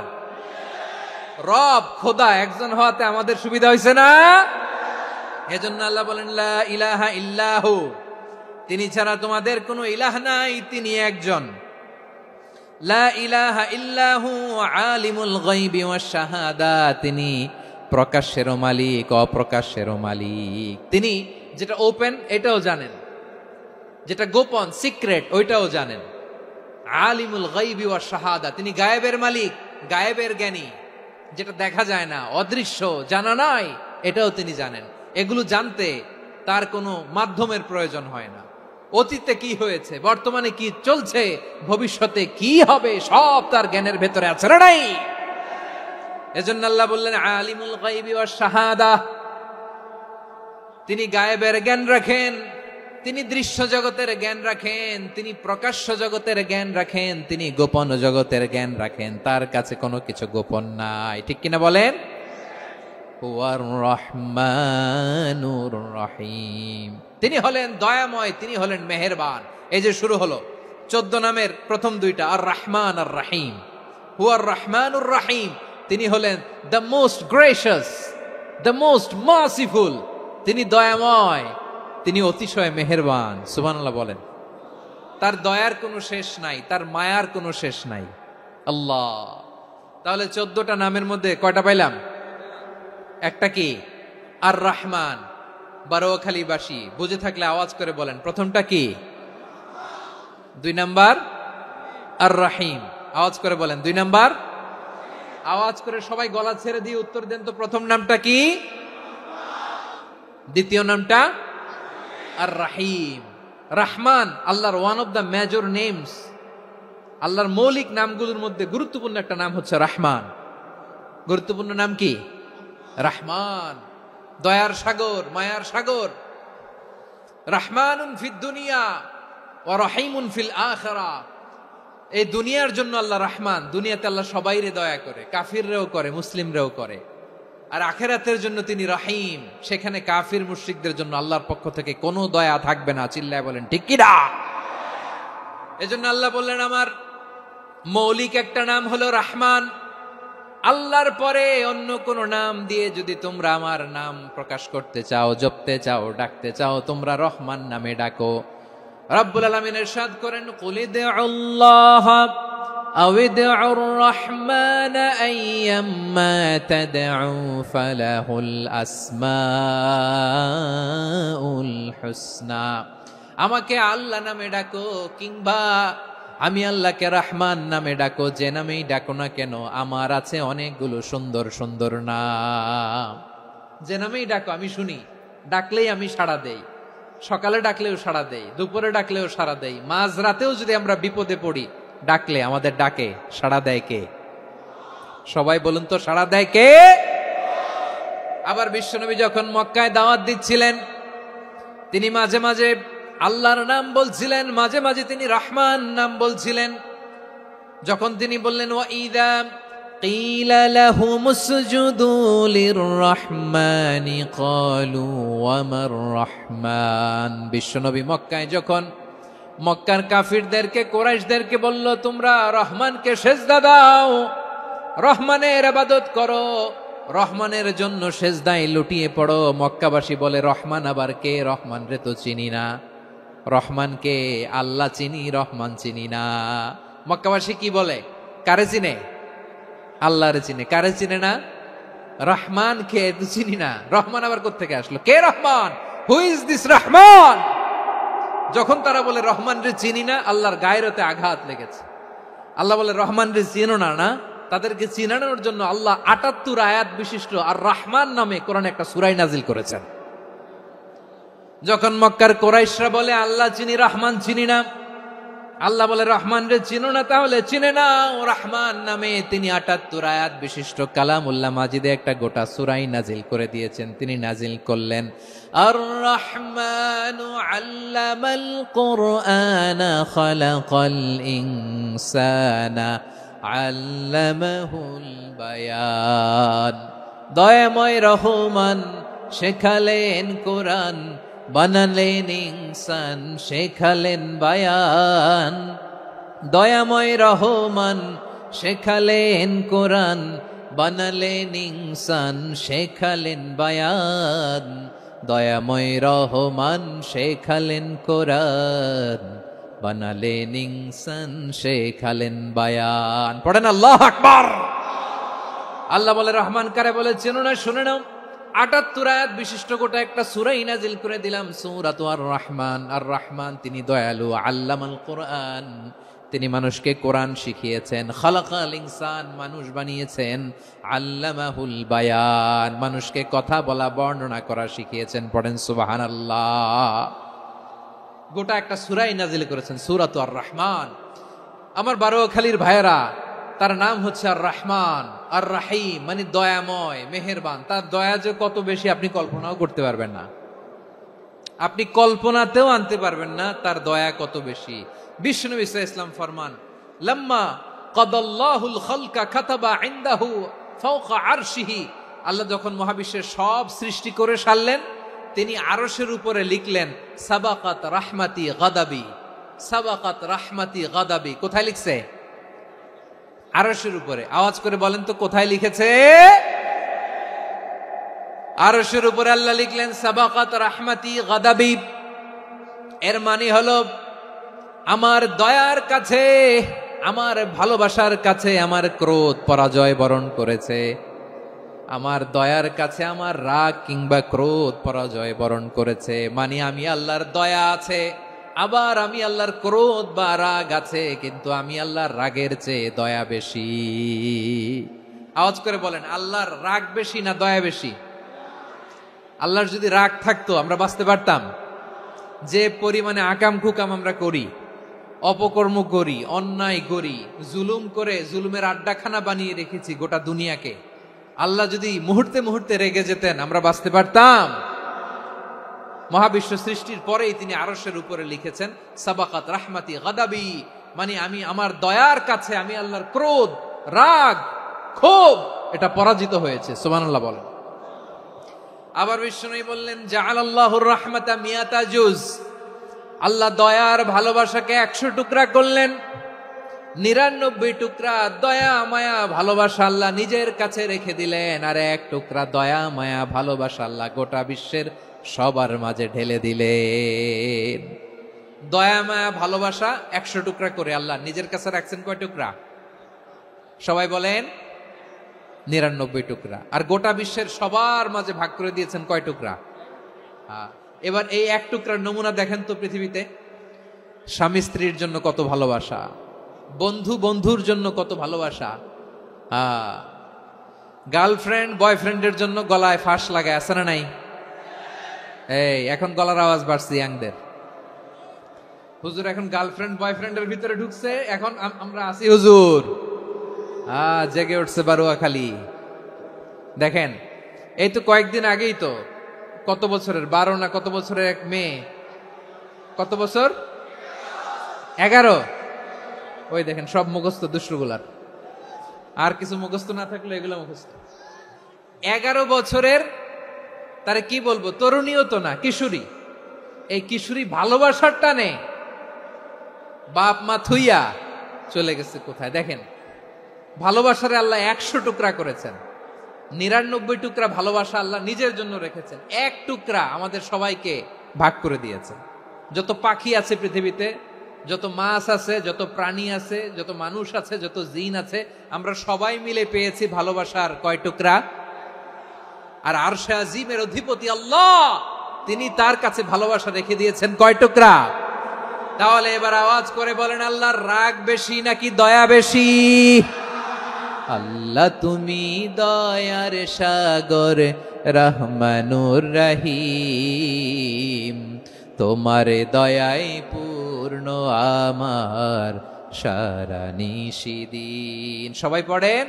[SPEAKER 2] রব খোদা একজন হওয়াতে আমাদের সুবিধা হয়েছে না? এজন্য আল্লাহ বলেন লা ইলাহা ইল্লাহু, তিনি ছাড়া তোমাদের কোনো ইলাহ নাই, তিনি একজন। লা ইলাহা ইল্লাহু আলিমুল গায়বি ওয়াশ শাহাদা, তিনি প্রকাশ্যেরও মালিক অপ্রকাশ্যেরও মালিক। তিনি যেটা ওপেন এটাও জানেন, যেটা গোপন সিক্রেট ওইটাও জানেন। আলিমুল গায়বি ওয়াশ শাহাদা, তিনি গায়েবের মালিক, গায়েবের জ্ঞানী, যেটা দেখা যায় না, অদৃশ্য, জানা নাই, এটাও তিনি জানেন। এগুলো জানতে তার কোনো মাধ্যমের প্রয়োজন হয় না। অতীতে কি হয়েছে, বর্তমানে কি চলছে, ভবিষ্যতে কি হবে, সব তার জ্ঞানের ভেতরে আছে না নাই? এজন্য আল্লাহ বললেন আলিমুল গায়বি ওয়াশ শাহাদাহ, তিনি গায়েবের জ্ঞান রাখেন, তিনি দৃশ্য জগতের জ্ঞান রাখেন, তিনি প্রকাশ্য জগতের জ্ঞান রাখেন, তিনি গোপন জগতের জ্ঞান রাখেন। তার কাছে কোনো কিছু গোপন নাই, ঠিক কিনা বলেন? হুয়ার রহমানুর রহিম, তিনি হলেন দয়াময়, তিনি হলেন মেহেরবান। এই যে শুরু হলো 14 নামের প্রথম দুইটা, আর রহমান আর রহিম। হুয়ার রহমানুর রহিম, তিনি হলেন the most gracious, the most merciful, তিনি দয়াময়, তিনি অতিশয় মেহেরবান। সুবহানাল্লাহ বলেন। তার দয়ার কোনো শেষ নাই, তার মায়ার কোনো শেষ নাই। আল্লাহ, তাহলে 14টা নামের মধ্যে কয়টা পাইলাম? একটা কি? আর রহমান। বারোয়াখালীবাসী বুঝে থাকলে আওয়াজ করে বলেন, প্রথমটা কি? 2 নাম্বার আর রহিম। আওয়াজ করে বলেন 2 নাম্বার। আওয়াজ করে সবাই গলা ছেড়ে দিয়ে উত্তর দেন তো, প্রথম নামটা কি? দ্বিতীয় নামটা? আর রহিম। রহমান আল্লাহর one of the major names, আল্লাহর মৌলিক নামগুলোর মধ্যে গুরুত্বপূর্ণ একটা নাম হচ্ছে রহমান। গুরুত্বপূর্ণ নাম কি? রহমান, দয়ার সাগর, মায়ার সাগর। রহমানুন ফিদ দুনিয়া ওয়া রহিমুন ফিল আখিরাহ। এই দুনিয়ার জন্য আল্লাহ রহমান, দুনিয়াতে আল্লাহ সবাইরে দয়া করে, কাফিররেও করে, মুসলিমরেও করে। আর আখিরাতের জন্য তিনি রহিম, সেখানে কাফির মুশরিকদের জন্য আল্লাহর পক্ষ থেকে কোনো দয়া থাকবে না। চিল্লায় বলেন ঠিক কি না? এজন্য আল্লাহ বললেন আমার মৌলিক একটা নাম হলো রহমান। আল্লাহর পরে অন্য কোন নাম দিয়ে যদি তোমরা আমার নাম প্রকাশ করতে চাও, জপতে চাও, ডাকতে চাও, তোমরা রহমান নামে ডাকো। রব্বুল আলামিন ইরশাদ করেন, কুলিদুল্লাহ আউদিউর রহমান আইয়াম্মা তাদউ ফালাহুল আসমাউল হুসনা। আমাকে আল্লাহ নামে ডাকো, কিংবা আমি আল্লাহকে রহমান নামে ডাকো, যে নামেই ডাকো না কেন আমার আছে অনেকগুলো সুন্দর সুন্দর নাম। যে নামেই ডাকো আমি শুনি, ডাকলেই আমি সাড়া দেই। সকালে ডাকলেও সাড়া দেই, দুপুরে ডাকলেও সাড়া দেই, মাঝ রাতেও যদি আমরা বিপদে পড়ি, ডাকলে আমাদের ডাকে সাড়া দেয় কে? সবাই বলুন তো, সাড়া দেয় কে? আবার বিশ্বনবী যখন মক্কায় দাওয়াত দিচ্ছিলেন, তিনি মাঝে মাঝে আল্লাহর নাম বলছিলেন, মাঝে মাঝে তিনি রহমান নাম বলছিলেন। যখন তিনি বললেন ওয়াইদা কিলা লাহুমুসজুদু লিররহমানি ক্বালু ওয়ামার রহমান। বিশ্বনবী মক্কায় যখন মক্কার কাফিরদেরকে, কুরাইশদেরকে বলল তোমরা রহমানকে সেজদা দাও, রহমানের ইবাদত করো, রহমানের জন্য সেজদায় লুটিয়ে পড়ো, মক্কাবাসী বলে রহমান আবার কে? রহমান রে তো চিনি না। রহমানকে আল্লাহ চিনি, রহমান চিনি না। মক্কাবাসী কি বলে? কারে চিনে? আল্লাহরে চিনে। কারে চিনে না? রহমান কে তো চিনি না। রহমান আবার কোত্থেকে আসলো? কে Rahman? Who is this Rahman? যখন তারা বলে রহমান রে চিনি না, আল্লাহর গায়রতে আঘাত লেগেছে। আল্লাহ বলে রহমান রে চিনো না, না? তাদেরকে চিনানোর জন্য আল্লাহ ৭৮ আয়াত বিশিষ্ট আর রহমান নামে কোরআনে একটা সূরা নাজিল করেছেন। যখন মক্কার কুরাইশরা বলে আল্লাহ চিনি, রহমান চিনি না, আল্লাহ বলে রহমান রে চিনো না, তাহলে চিনে নাও রহমান নামে। তিনি ৭৮ আয়াত বিশিষ্ট কালামুল্লাহ মাজিদে একটা গোটা সূরা নাজিল করে দিয়েছেন। তিনি নাজিল করলেন, আর রহমানু আল্লামাল কুরআনা খালাকাল ইনসানা আল্লামাহুল বায়ান। দয়াময় রহমান শেখালেন কোরআন, বানালেন ইনসান, শেখালেন বায়ান। দয়াময় রহমান শেখালেন কোরআন, বানালেন ইনসান, শেখালেন বায়ান। দয়াময় রহমান শেখালেন কোরআন, বানালেন ইনসান, শেখালেন বায়ান। পড়েন আল্লাহু আকবার। আল্লাহ বলে রহমান কারে বলে চেনো না? শুনে নাও, ৭৮ আয়াত বিশিষ্ট গোটা একটা সূরা নাজিল করে দিলাম, সূরাতু আর রহমান। আর রহমান তিনি দয়ালু, আল্লামাল কোরআন, তিনি মানুষকে কোরআন শিখিয়েছেন। খালাকাল ইনসান, মানুষ বানিয়েছেন। আল্লামাহুল বায়ান, মানুষকে কথা বলা বর্ণনা করা শিখিয়েছেন। পড়েন সুবহানাল্লাহ। গোটা একটা সূরাই নাজিল করেছেন, সূরাতু আর রহমান। আমার বারোখালীর ভাইয়েরা, তার নাম হচ্ছে আর রহমান আর রাহিম, মানে দয়াময়, মেহেরবান। তার দয়া যে কত বেশি আপনি কল্পনাও করতে পারবেন না, আপনি কল্পনাতেও আনতে পারবেন না তার দয়া কত বেশি। বিশ্বনবী সাল্লাল্লাহু আলাইহি ওয়াসাল্লাম ফরমান, লাম্মা কাদাল্লাহুল খালকা কাতাবা ইনদাহু ফাওকা আরশিহি, আল্লাহ যখন মহাবিশ্বের সব সৃষ্টি করে সারলেন, তিনি আরশের উপরে লিখলেন সাবাকাত রাহমাতি গাদাবি, সাবাকাত রাহমাতি গাদাবি। কোথায় লিখছে? আরশের উপরে। আওয়াজ করে বলেন তো কোথায় লিখেছে? আরশের উপরে আল্লাহ লিখলেন সাবাকাত রাহমাতি গাদাবি। এর মানে হলো আমার দয়ার কাছে, আমার ভালোবাসার কাছে আমার ক্রোধ পরাজয় বরণ করেছে। আমার দয়ার কাছে আমার রাগ কিংবা ক্রোধ পরাজয় বরণ করেছে। মানে আমি আল্লাহর দয়া আছে, আবার আমি আল্লাহর ক্রোধ বা রাগ আছে, কিন্তু আমি আল্লাহর রাগের চেয়ে দয়া বেশি। আওয়াজ করে বলেন, আল্লাহর রাগ বেশি না দয়া বেশি? আল্লাহর যদি রাগ থাকতো আমরা বাঁচতে পারতাম? যে পরিমাণে আকাম কুকাম আমরা করি, অপকর্ম করি, অন্যায় করি, জুলুম করে জুলুমের আড্ডাখানা বানিয়ে রেখেছি গোটা দুনিয়াকে, আল্লাহ যদি মুহূর্তে মুহূর্তে রেগে যেতেন আমরা বাঁচতে পারতাম? মহাবিশ্ব সৃষ্টির পরেই তিনি আরশের উপরে লিখেছেন সাবাকাত রাহমাতি গাদাবি, মানে আমি আমার দয়ার কাছে আমি আল্লাহর ক্রোধ, রাগ, ক্ষোভ এটা পরাজিত হয়েছে। সুবহানাল্লাহ বলেন। আবার বিষ্ণু বললেন জাআলাল্লাহুর রাহমাতা মিয়াতা জুজ, আল্লাহ দয়ার ভালোবাসাকে 100 টুকরা করলেন। 99 টুকরা দয়া মায়া ভালোবাসা আল্লাহ নিজের কাছে রেখে দিলেন, আর 1 টুকরা দয়া মায়া ভালোবাসা আল্লাহ গোটা বিশ্বের সবার মাঝে ঢেলে দিলেন। দয়া মায়া ভালোবাসা 100 টুকরা করে আল্লাহ নিজের কাছে রাখছেন। কয় টুকরা? সবাই বলেন 99 টুকরা। আর গোটা বিশ্বের সবার মাঝে ভাগ করে দিয়েছেন কয় টুকরা? এবার এই 1 টুকরার নমুনা দেখেন তো পৃথিবীতে। স্বামী স্ত্রীর জন্য কত ভালোবাসা, বন্ধু বন্ধুর জন্য কত ভালোবাসা, গার্লফ্রেন্ড বয়ফ্রেন্ডের জন্য গলায় ফাঁস লাগায়, আছে না নাই? এই এখন গলার আওয়াজ বাড়ছে ইয়াংদের। হুজুর এখন গার্লফ্রেন্ড বয়ফ্রেন্ডের ভিতরে ঢুকছে, এখন আমরা আছি হুজুর। জেগে উঠছে বারোয়াখালী। দেখেন এই তো কয়েকদিন আগেই তো, কত বছরের 12 না কত বছরের এক মেয়ে, কত বছর? 11। ওই দেখেন সব মুখস্থ দুষ্টগুলার, আর কিছু মুখস্থ না থাকলে এগুলো মুখস্থ। 11 বছরের, তারে কি বলবো, তরুণীও তো না, কিশোরী। এই কিশোরী ভালোবাসার টানে বাপ মা থুইয়া চলে গেছে কোথায়? দেখেন ভালোবাসারে আল্লাহ 100 টুকরা করেছেন, 99 টুকরা ভালোবাসা আল্লাহ নিজের জন্য রেখেছেন, 1 টুকরা আমাদের সবাইকে ভাগ করে দিয়েছেন। যত পাখি আছে পৃথিবীতে, যত মাছ আছে, যত প্রাণী আছে, যত মানুষ আছে, যত জিন আছে, আমরা সবাই মিলে পেয়েছি ভালোবাসার কয় টুকরা? আর আরশে আজিমের অধিপতি আল্লাহ, তিনি তার কাছে ভালোবাসা রেখে দিয়েছেন কয় টুকরা? তাহলে এবার আওয়াজ করে বলেন, আল্লাহর রাগ বেশি নাকি দয়া বেশি? আল্লাহ তুমি দয়ার সাগর রহমানুর রহিম, তোমার দয়ায় পূর্ণ আমার সারা নিশিদিন। সবাই পড়েন,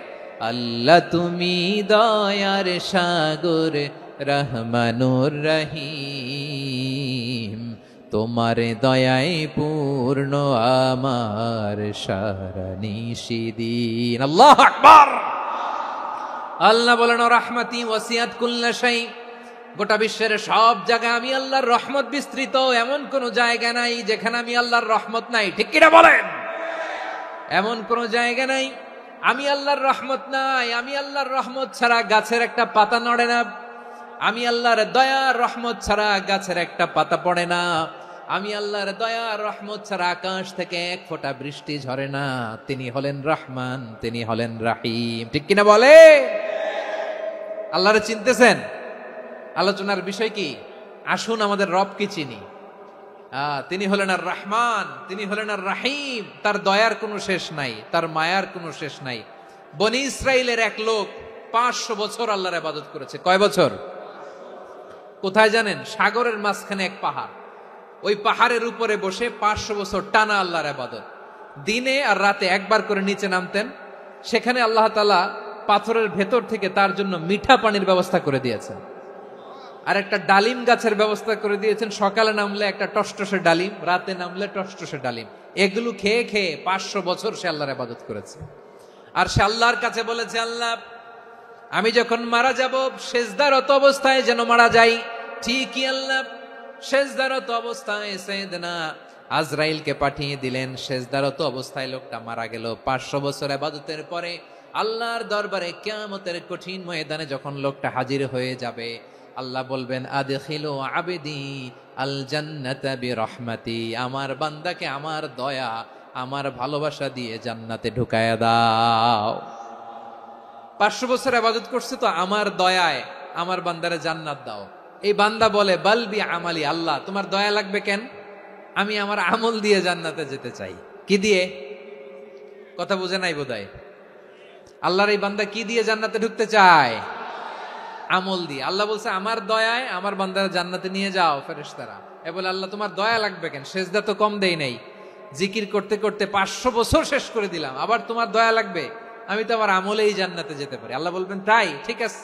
[SPEAKER 2] আল্লাহ তুমি দয়ার সাগর রহমানুর রহিম, তোমার দয়ায় পূর্ণ আমার সারা নিশিদিন। আল্লাহু আকবার। আল্লাহ বলেন রাহমাতি ওয়াসিয়াত কুল্লা শাই, গোটা বিশ্বের সব জায়গায় আমি আল্লাহর রহমত বিস্তৃত, এমন কোন জায়গা নাই যেখানে আমি আল্লাহর রহমত নাই। ঠিক কিনা বলেন? এমন কোন জায়গা নাই আমি আল্লাহর রহমত নাই। আমি আল্লাহর রহমত ছাড়া গাছের একটা পাতা নড়ে না, আমি আল্লাহর দয়ার রহমত ছাড়া গাছের একটা পাতা পড়ে না, আমি আল্লাহর দয়ার রহমত ছাড়া আকাশ থেকে 1 ফোঁটা বৃষ্টি ঝরে না। তিনি হলেন রহমান, তিনি হলেন রাহিম। ঠিক কিনা বলে? আল্লাহরে চিনতেছেন? আলোচনার বিষয় কি? আসুন আমাদের রব কি চিনি। তিনি হলেন আর রহমান, তিনি হলেন আর রাহিম। তার দয়ার কোনো শেষ নাই, তার মায়ার কোনো শেষ নাই। বনি ইসরাইলের এক লোক 500 বছর আল্লাহর ইবাদত করেছে। কয় বছর? কোথায় জানেন? সাগরের মাঝখানে এক পাহাড়, ওই পাহাড়ের উপরে বসে 500 বছর টানা আল্লাহর ইবাদত। দিনে আর রাতে একবার করে নিচে নামতেন। সেখানে আল্লাহ তাআলা পাথরের ভেতর থেকে তার জন্য মিঠা পানির ব্যবস্থা করে দিয়েছেন, আর একটা ডালিম গাছের ব্যবস্থা করে দিয়েছেন। সকালে নামলে একটা টসটসে ডালিম, রাতে নামলে টসটসে ডালিম। এগুলো খেয়ে খেয়ে 500 বছর সে আল্লাহর ইবাদত করেছে। আর সে আল্লাহর কাছে বলেছে, আল্লাহ আমি যখন মারা যাব সেজদারত অবস্থায় যেন মারা যাই। ঠিকই আল্লাহ সেজদারত অবস্থায় সাইয়েদনা আজরাইলকে পাঠিয়ে দিলেন। সেজদারত অবস্থায় লোকটা মারা গেল। 500 বছর ইবাদতের পরে আল্লাহর দরবারে কিয়ামতের কঠিন ময়দানে যখন লোকটা হাজির হয়ে যাবে, আল্লাহ বলবেন, আদখিলু আবদি আল জান্নাতা বিরহমাতি, আমার বান্দাকে আমার দয়া, আমার ভালোবাসা দিয়ে জান্নাতে ঢুকায়া দাও। 500 বছর ইবাদত করছে তো আমার দয়ায় আমার বান্দারে জান্নাত দাও। এই বান্দা বলে, বালবি আমালি, আল্লাহ তোমার দয়া লাগবে কেন? আমি আমার আমল দিয়ে জান্নাতে যেতে চাই। কি দিয়ে? কথা বুঝে নাই বোধহয়। আল্লাহর এই বান্দা কি দিয়ে জান্নাতে ঢুকতে চায়? আমল দিয়ে। আল্লাহ বলছে, আমার দয়ায় আমার বান্দারা জান্নাতে নিয়ে যাও ফেরেশতারা। এ বলে, আল্লাহ তোমার দয়া লাগবে কেন? সেজদা তো কম দেই নাই, জিকির করতে করতে 500 বছর শেষ করে দিলাম, আবার তোমার দয়া লাগবে? আমি তো আমার আমলেই জান্নাতে যেতে পারি। আল্লাহ বলবেন, তাই ঠিক আছে,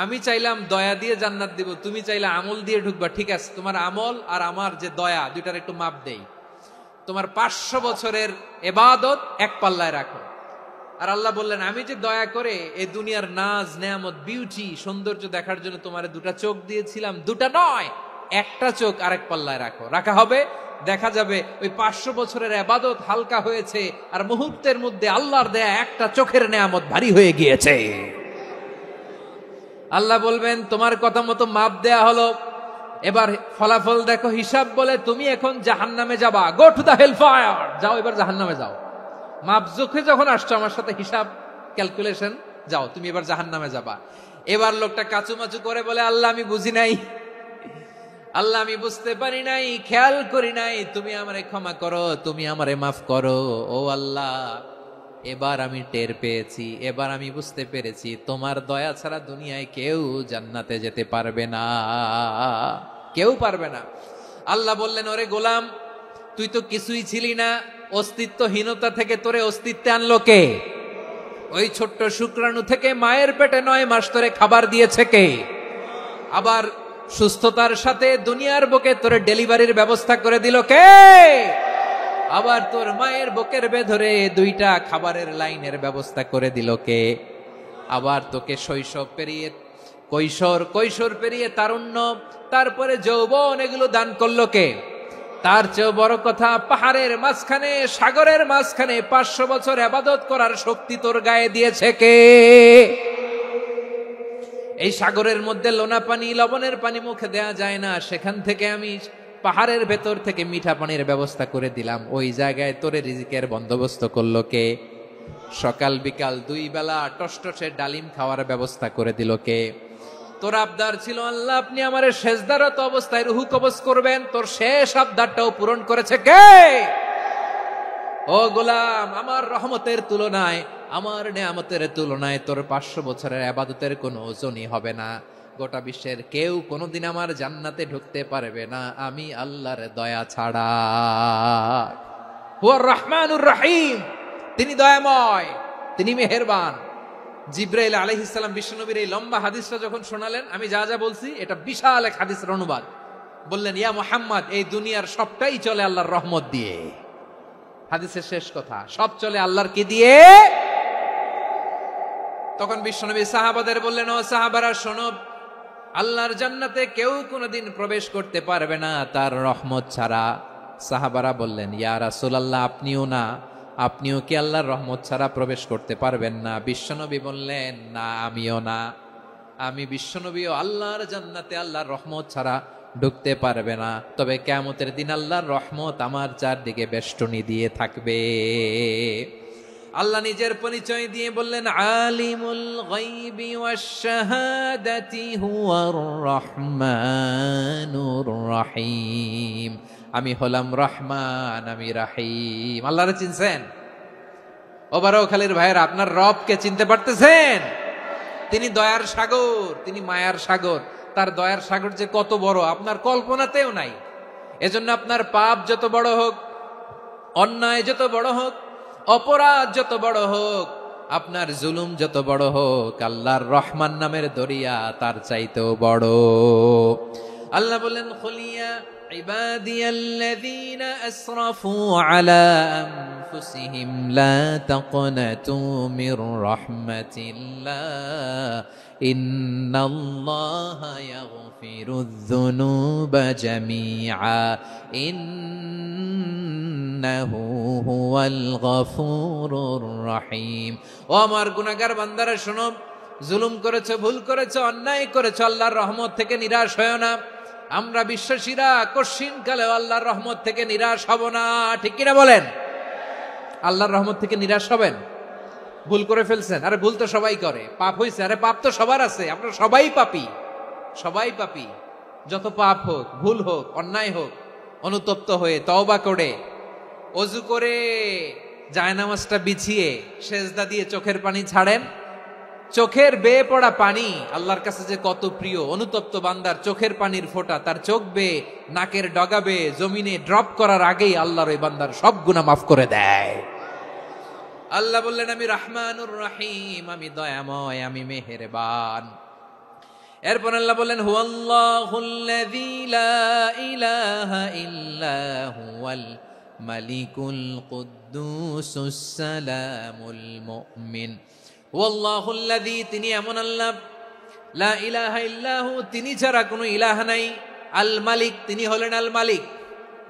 [SPEAKER 2] আমি চাইলাম দয়া দিয়ে জান্নাত দিব, তুমি চাইলে আমল দিয়ে ঢুকবা। ঠিক আছে, তোমার আমল আর আমার যে দয়া, দুইটার একটু মাপ দেই। তোমার 500 বছরের ইবাদত এক পাল্লায় রাখো। আর আল্লাহ বললেন, আমি যে দয়া করে এই দুনিয়ার নাজ নেয়ামত বিউটি সৌন্দর্য দেখার জন্য তোমারে 2টা চোখ দিয়েছিলাম, 2টা নয়, একটা চোখ আরেক পাল্লায় রাখো। রাখা হবে, দেখা যাবে ওই 500 বছরের ইবাদত হালকা হয়েছে, আর মুহূর্তের মধ্যে আল্লাহর দেয়া একটা চোখের নেয়ামত ভারী হয়ে গিয়েছে। আল্লাহ বলবেন, তোমার কথা মতো মাপ দেয়া হলো, এবার ফলাফল দেখো, হিসাব বলে তুমি এখন জাহান্নামে যাবা। Go to the hell fire, যাও এবার জাহান্নামে যাও। মাপ জোখে যখন আসছো আমার সাথে হিসাব ক্যালকুলেশন, যাও তুমি এবার জাহান্নামে যাবা। এবার লোকটা কাচুমাচু করে বলে, আল্লাহ আমি বুঝি নাই, আল্লাহ আমি বুঝতে পারি নাই, খেয়াল করি নাই, তুমি আমারে ক্ষমা করো, তুমি আমারে মাফ করো। ও আল্লাহ, এবার আমি টের পেয়েছি, এবার আমি বুঝতে পেরেছি, তোমার দয়া ছাড়া দুনিয়ায় কেউ জান্নাতে যেতে পারবে না, কেউ পারবে না। আল্লাহ বললেন, ওরে গোলাম, তুই তো কিছুই ছিলি না, অস্তিত্বহীনতা থেকে তোরে অস্তিত্বে আনলো কে? ওই ছোট্ট শুক্রাণু থেকে মায়ের পেটে 9 মাস ধরে খাবার দিয়েছে কে? আবার সুস্থতার সাথে দুনিয়ার বুকে তোরে ডেলিভারির ব্যবস্থা করে দিল কে? আবার তোর মায়ের বুকের ভেতরে 2টা খাবারের লাইনের ব্যবস্থা করে দিল কে? আবার তোকে শৈশব পেরিয়ে কৈশোর পেরিয়ে তারুণ্য, তারপরে যৌবন, এগুলো দান করলো কে? তার চেয়েও বড় কথা, পাহাড়ের মাঝখানে, সাগরের মাঝখানে 500 বছর ইবাদত করার শক্তি তোর গায়ে দিয়েছে কে? এই সাগরের মধ্যে লোনা পানি, লবণের পানি মুখে দেয়া যায় না, সেখান থেকে আমি পাহাড়ের ভেতর থেকে মিঠা পানির ব্যবস্থা করে দিলাম। ওই জায়গায় তোরে রিজিকের বন্দোবস্ত করলো কে? সকাল বিকাল 2 বেলা টসটসে ডালিম খাওয়ার ব্যবস্থা করে দিল কে? তোর আবদার ছিল, আল্লাহ আপনি আমারে সেজদারত অবস্থায় রুহু কবজ করবেন, তোর শেষ আবদারটাও পূরণ করেছে কে? ও গোলাম, আমার রহমতের তুলনায়, আমার নেয়ামতের তুলনায় তোর 500 বছরের ইবাদতের কোনো ওজনই হবে না। গোটা বিশ্বের কেউ কোনোদিন আমার জান্নাতে ঢুকতে পারবে না আমি আল্লাহর দয়া ছাড়া। হুয়ার রহমানুর রহিম, তিনি দয়াময়, তিনি মেহেরবান। জিব্রাইল আলাইহিস সালাম বিশ্বনবীর এই লম্বা হাদিসটা যখন শোনালেন, আমি যা যা বলছি এটা বিশাল এক হাদিসের অনুবাদ। বললেন, ইয়া মুহাম্মদ, এই দুনিয়ার সবটাই চলে আল্লাহর রহমত দিয়ে। হাদিসের শেষ কথা, সব চলে আল্লাহর কি দিয়ে? তখন বিশ্বনবী সাহাবাদের বললেন, ও সাহাবারা শোনো, আল্লাহর জান্নাতে কেউ কোনোদিন প্রবেশ করতে পারবে না তার রহমত ছাড়া। সাহাবারা বললেন, ইয়া রাসূলুল্লাহ, আপনিও না, আপনিও কি আল্লাহর রহমত ছাড়া প্রবেশ করতে পারবেন না? বিশ্বনবী বললেন, না আমিও না, আমি বিশ্বনবীও আল্লাহর জান্নাতে আল্লাহর রহমত ছাড়া ঢুকতে পারবে না। তবে কিয়ামতের দিন আল্লাহর রহমত আমার চারদিকে বেষ্টনী দিয়ে থাকবে। আল্লাহ নিজের পরিচয় দিয়ে বললেন, আলিমুল গায়বি ওয়াশ শাহাদাতি হুয়ার রহমানুর রহিম। আমি হলাম রহমান, আমি রাহিম। আল্লাহরে চিনছেন? বারোখালীর ভাইয়েরা, আপনার রবকে চিনতে পারতেছেন? তিনি দয়ার সাগর, তিনি মায়ার সাগর। তার দয়ার সাগর যে কত বড় আপনার কল্পনাতেও নাই। এজন্য আপনার পাপ যত বড় হোক, অন্যায় যত বড় হোক, অপরাধ যত বড় হোক, আপনার জুলুম যত বড় হোক, আল্লাহর রহমান নামের দরিয়া তার চাইতেও বড়। আল্লাহ বলেন, খুলিয়া ইবাদিয়াল্লাযীনা আসরাফু আলা আনফুসিহিম লা তাকনাতু মির রাহমাতিল্লাহ ইন্নাল্লাহা ইয়াগফিরুয যুনুবা জামিআ ইন্নাহু হুয়াল গফুরুর রহিম। ও আমার গুনাহগার বান্দারা শোনো, জুলুম করেছো, ভুল করেছো, অন্যায় করেছো, আল্লাহর রহমত থেকে নিরাশ হয়ো না। আমরা বিশ্বাসীরা কশিনকালে আল্লাহর রহমত থেকে নিরাশ হব না, ঠিক কিনা বলেন? আল্লাহর রহমত থেকে নিরাশ হবেন? ভুল করে ফেলছেন, আরে ভুল তো সবাই করে। পাপ হয়েছে, আরে পাপ তো সবার আছে, আমরা সবাই পাপী, সবাই পাপী। যত পাপ হোক, ভুল হোক, অন্যায় হোক, অনুতপ্ত হয়ে তওবা করে, ওযু করে, জায়নামাজটা বিছিয়ে সেজদা দিয়ে চোখের পানি ছাড়েন। চোখের বেয়ে পড়া পানি আল্লাহর কাছে যে কত প্রিয়। অনুতপ্ত বান্দার চোখের পানির ফোঁটা তার চোখ বেয়ে, নাকের ডগা বেয়ে জমিনে ড্রপ করার আগেই আল্লাহর ওই বান্দার সব গুনাহ মাফ করে দেয়। আল্লাহ বললেন, আমি রহমানুর রহিম, আমি দয়াময়, আমি মেহেরবান। এরপর আল্লাহ বললেন, হুয়াল্লাহুল্লাযী লা ইলাহা ইল্লা হুয়াল মালিকুল কুদ্দুসুস সালামুল মুমিন। হুয়াল্লাহুল্লাযী, তিনি এমন আল্লাহ, লা ইলাহা ইল্লাহু, তিনি ছাড়া কোনো ইলাহ নাই। আল মালিক, তিনি হলেন আল মালিক।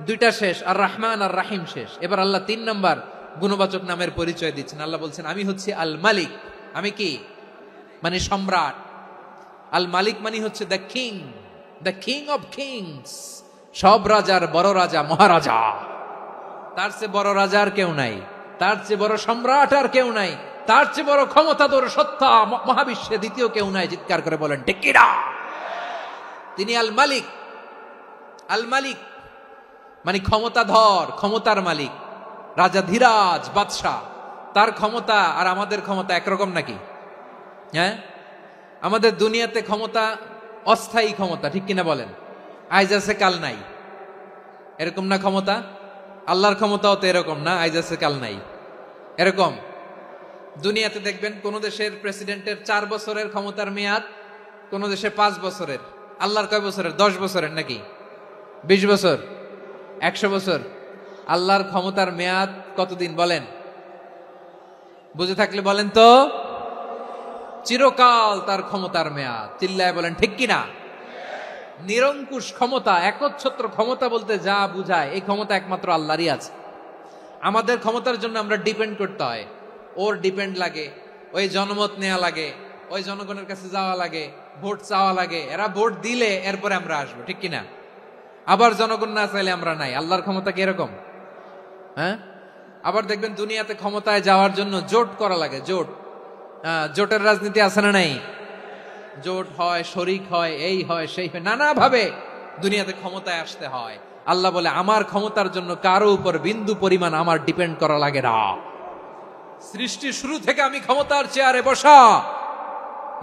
[SPEAKER 2] দুইটা শেষ, আর রহমান আর রাহিম শেষ। এবার আল্লাহ 3 নাম্বার গুণবাচক নামের পরিচয় দিচ্ছেন। আল্লাহ বলছেন, আমি হচ্ছে আল মালিক। আমি কি? মানে সম্রাট। আল মালিক মানে হচ্ছে the king, the king of kings. সব রাজার বড় রাজা, মহারাজা। তার চেয়ে বড় রাজা আর কেউ নাই, তার চেয়ে বড় সম্রাট আর কেউ নাই, তার চেয়ে বড় ক্ষমতাধর সত্তা মহাবিশ্বে দ্বিতীয় কেউ নাই। চিৎকার করে বলেন ঠিক কিনা? তিনি আল মালিক। আল মালিক মানে ক্ষমতাধর, ক্ষমতার মালিক, রাজা ধীরাজ বাদশাহ। তার ক্ষমতা আর আমাদের ক্ষমতা একরকম নাকি? হ্যাঁ, আমাদের দুনিয়াতে ক্ষমতা অস্থায়ী ক্ষমতা, ঠিক কিনা বলেন? আইজ আছে কাল নাই, এরকম না ক্ষমতা? আল্লাহর ক্ষমতাও তো এরকম না, আইজ আছে কাল নাই এরকম। দুনিয়াতে দেখবেন কোন দেশের প্রেসিডেন্টের 4 বছরের ক্ষমতার মেয়াদ, কোন দেশে 5 বছরের। আল্লাহর কয় বছরের? 10 বছরের নাকি 20 বছর, 100 বছর। আল্লাহর ক্ষমতার মেয়াদ কতদিন বলেন? বুঝে থাকলে বলেন তো। চিরকাল তার ক্ষমতার মেয়াদ। চিল্লায় বলেন ঠিক কিনা? নিরঙ্কুশ ক্ষমতা, একচ্ছত্র ক্ষমতা বলতে যা বুঝায়, এই ক্ষমতা একমাত্র আল্লাহরই আছে। আমাদের ক্ষমতার জন্য আমরা ডিপেন্ড করতে হয়, ওর ডিপেন্ড লাগে, ওই জনমত নেওয়া লাগে, ওই জনগণের কাছে যাওয়া লাগে, ভোট চাওয়া লাগে। এরা ভোট দিলে এরপরে আমরা আসবো, ঠিক কিনা? আবার জনগণ না চাইলে আমরা নাই। আল্লাহর ক্ষমতা কি এরকম? হ্যাঁ। আবার দেখবেন দুনিয়াতে ক্ষমতায় যাওয়ার জন্য জোট করা লাগে। জোট, জোটের রাজনীতি আছে না নাই? জোট হয়, শরিক হয়, এই হয়, সেই হয়, নানাভাবে দুনিয়াতে ক্ষমতায় আসতে হয়। আল্লাহ বলে, আমার ক্ষমতার জন্য কারো উপর বিন্দু পরিমাণ আমার ডিপেন্ড করা লাগে না। সৃষ্টির শুরু থেকে আমি ক্ষমতার চেয়ারে বসা,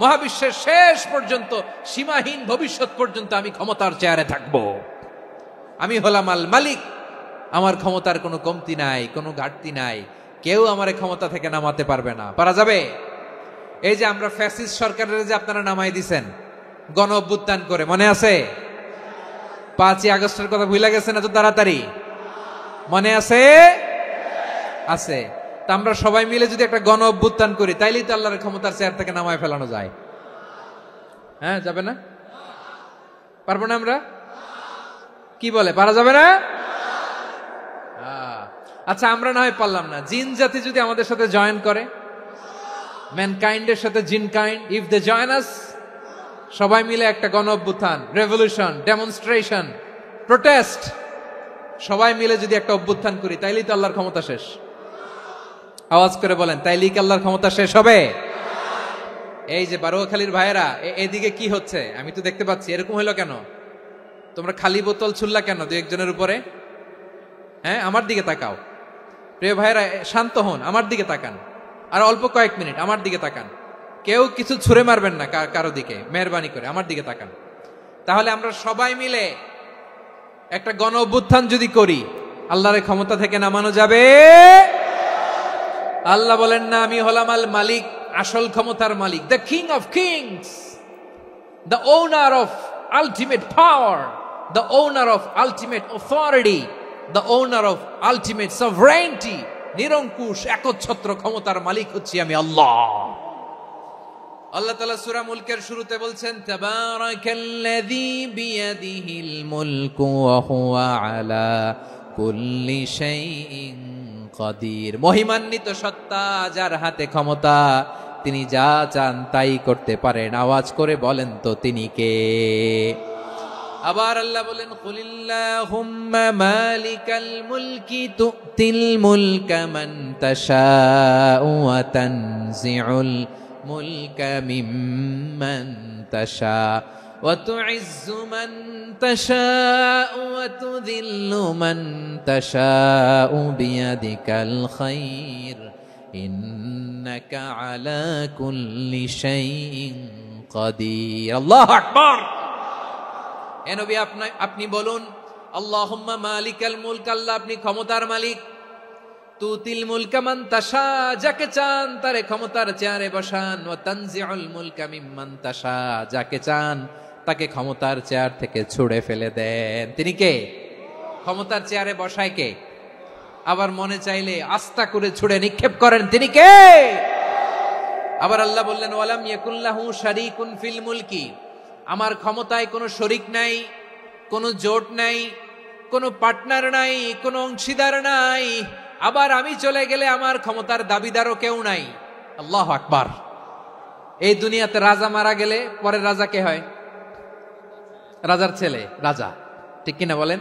[SPEAKER 2] মহাবিশ্বের শেষ পর্যন্ত, সীমাহীন ভবিষ্যৎ পর্যন্ত আমি ক্ষমতার চেয়ারে থাকবো। আমি হলাম আল মালিক। আমার ক্ষমতার কোনো কমতি নাই, কোনো ঘাটতি নাই। কেউ আমার ক্ষমতা থেকে নামাতে পারবে না। পারা যাবে? এই যে আমরা ফ্যাসিস্ট সরকারের যে আপনারা নামাই দিছেন গণ অভ্যুত্থান করে, মনে আছে? 5ই আগস্টের কথা ভুলে গেছেন এত তাড়াতাড়ি? মনে আছে? আছে। তা আমরা সবাই মিলে যদি একটা গণ অভ্যুত্থান করি, তাইলেই তো আল্লাহর ক্ষমতার চেয়ার থেকে নামায় ফেলানো যায়। হ্যাঁ, যাবে না? পারবো না আমরা? কি বলে, পারা যাবে না? আচ্ছা, আমরা না হয় পারলাম না, জিন জাতি যদি আমাদের সাথে জয়েন করে, ম্যানকাইন্ডের সাথে জিনকাইন্ড, ইফ দে জয়েন আস, সবাই মিলে একটা গণ অভ্যুত্থান, রেভলিউশন, ডেমনস্ট্রেশন, প্রোটেস্ট, সবাই মিলে যদি একটা অভ্যুত্থান করি, তাইলেই তো আল্লাহর ক্ষমতা শেষ। আওয়াজ করে বলেন, তাইলেই কি আল্লাহর ক্ষমতা শেষ হবে? এই যে বারোয়াখালীর ভাইয়েরা, এদিকে কি হচ্ছে আমি তো দেখতে পাচ্ছি। এরকম হলো কেন? তোমরা খালি বোতল ছুড়লা কেন 2-1 জনের উপরে? হ্যাঁ, আমার দিকে তাকাও। প্রিয় ভাইরা, শান্ত হন, আমার দিকে তাকান। আর অল্প কয়েক মিনিট আমার দিকে তাকান। কেউ কিছু ছুঁড়ে মারবেন না কারো দিকে, মেহরবানি করে আমার দিকে তাকান। তাহলে আমরা সবাই মিলে একটা গণ অভ্যুত্থান যদি করি, আল্লাহর ক্ষমতা থেকে নামানো যাবে। আল্লাহ বলেন না, আমি হলাম আল মালিক, আসল ক্ষমতার মালিক, the king of kings, the owner of ultimate power, the owner of ultimate authority, the owner of ultimate sovereignty. নিরঙ্কুশ একচ্ছত্র ক্ষমতার মালিক হচ্ছি আমি আল্লাহ। আল্লাহ তাআলা সূরা মুলকের শুরুতে বলছেন, তাবারাকাল্লাযী বিয়াদিহিল মুলকু ওয়া হুয়া আলা কুল্লি শাইইন কাদির। মহিমান্বিত সত্তা, যার হাতে ক্ষমতা, তিনি যা চান তাই করতে পারেন। আওয়াজ করে বলেন তো তিনি কে? আবার আল্লাহ বলেন, কুলিল্লাহুম্মা মালিকাল মুলকি তুতিল মুলকা মান তাশাউ ওয়া তানজিউল মুলকা মিম্মান তাশা ওয়া তুইজ্জু মান তাশাউ ওয়া তুযিল্লু মান তাশাউ বিয়াদিকাল খায়র ইন্নাকা আলা কুল্লি শাইইন কাদির। আল্লাহু আকবার। এ নবী, আপনি বলুন, আল্লাহুম্মা মালিকাল মুলক, আল্লাহ আপনি ক্ষমতার মালিক। তুতিল মুলকা মান তাশা, যাকে চান তারে ক্ষমতার চেয়ারে বসান। ওয়া তানজিউল মুলকা মিম্মান তাশা, যাকে চান তাকে ক্ষমতার চেয়ার থেকে ছুঁড়ে ফেলে দেন। তিনি কে? ক্ষমতার চেয়ারে বসায় কে? আবার মনে চাইলে আস্থা করে ছুঁড়ে নিক্ষেপ করেন, তিনি কে? আবার আল্লাহ বললেন, ওয়ালাম ইয়াকুল্লাহু শারীকুন ফিল মুলকি, আমার ক্ষমতায় কোনো শরিক নাই, কোনো জোট নাই, কোনো পার্টনার নাই, কোনো অংশীদার নাই। আবার আমি চলে গেলে আমার ক্ষমতার দাবিদারও কেউ নাই। আল্লাহু আকবার। এই দুনিয়াতে রাজা মারা গেলে পরের রাজা কে হয়? রাজার ছেলে রাজা, ঠিক কিনা বলেন?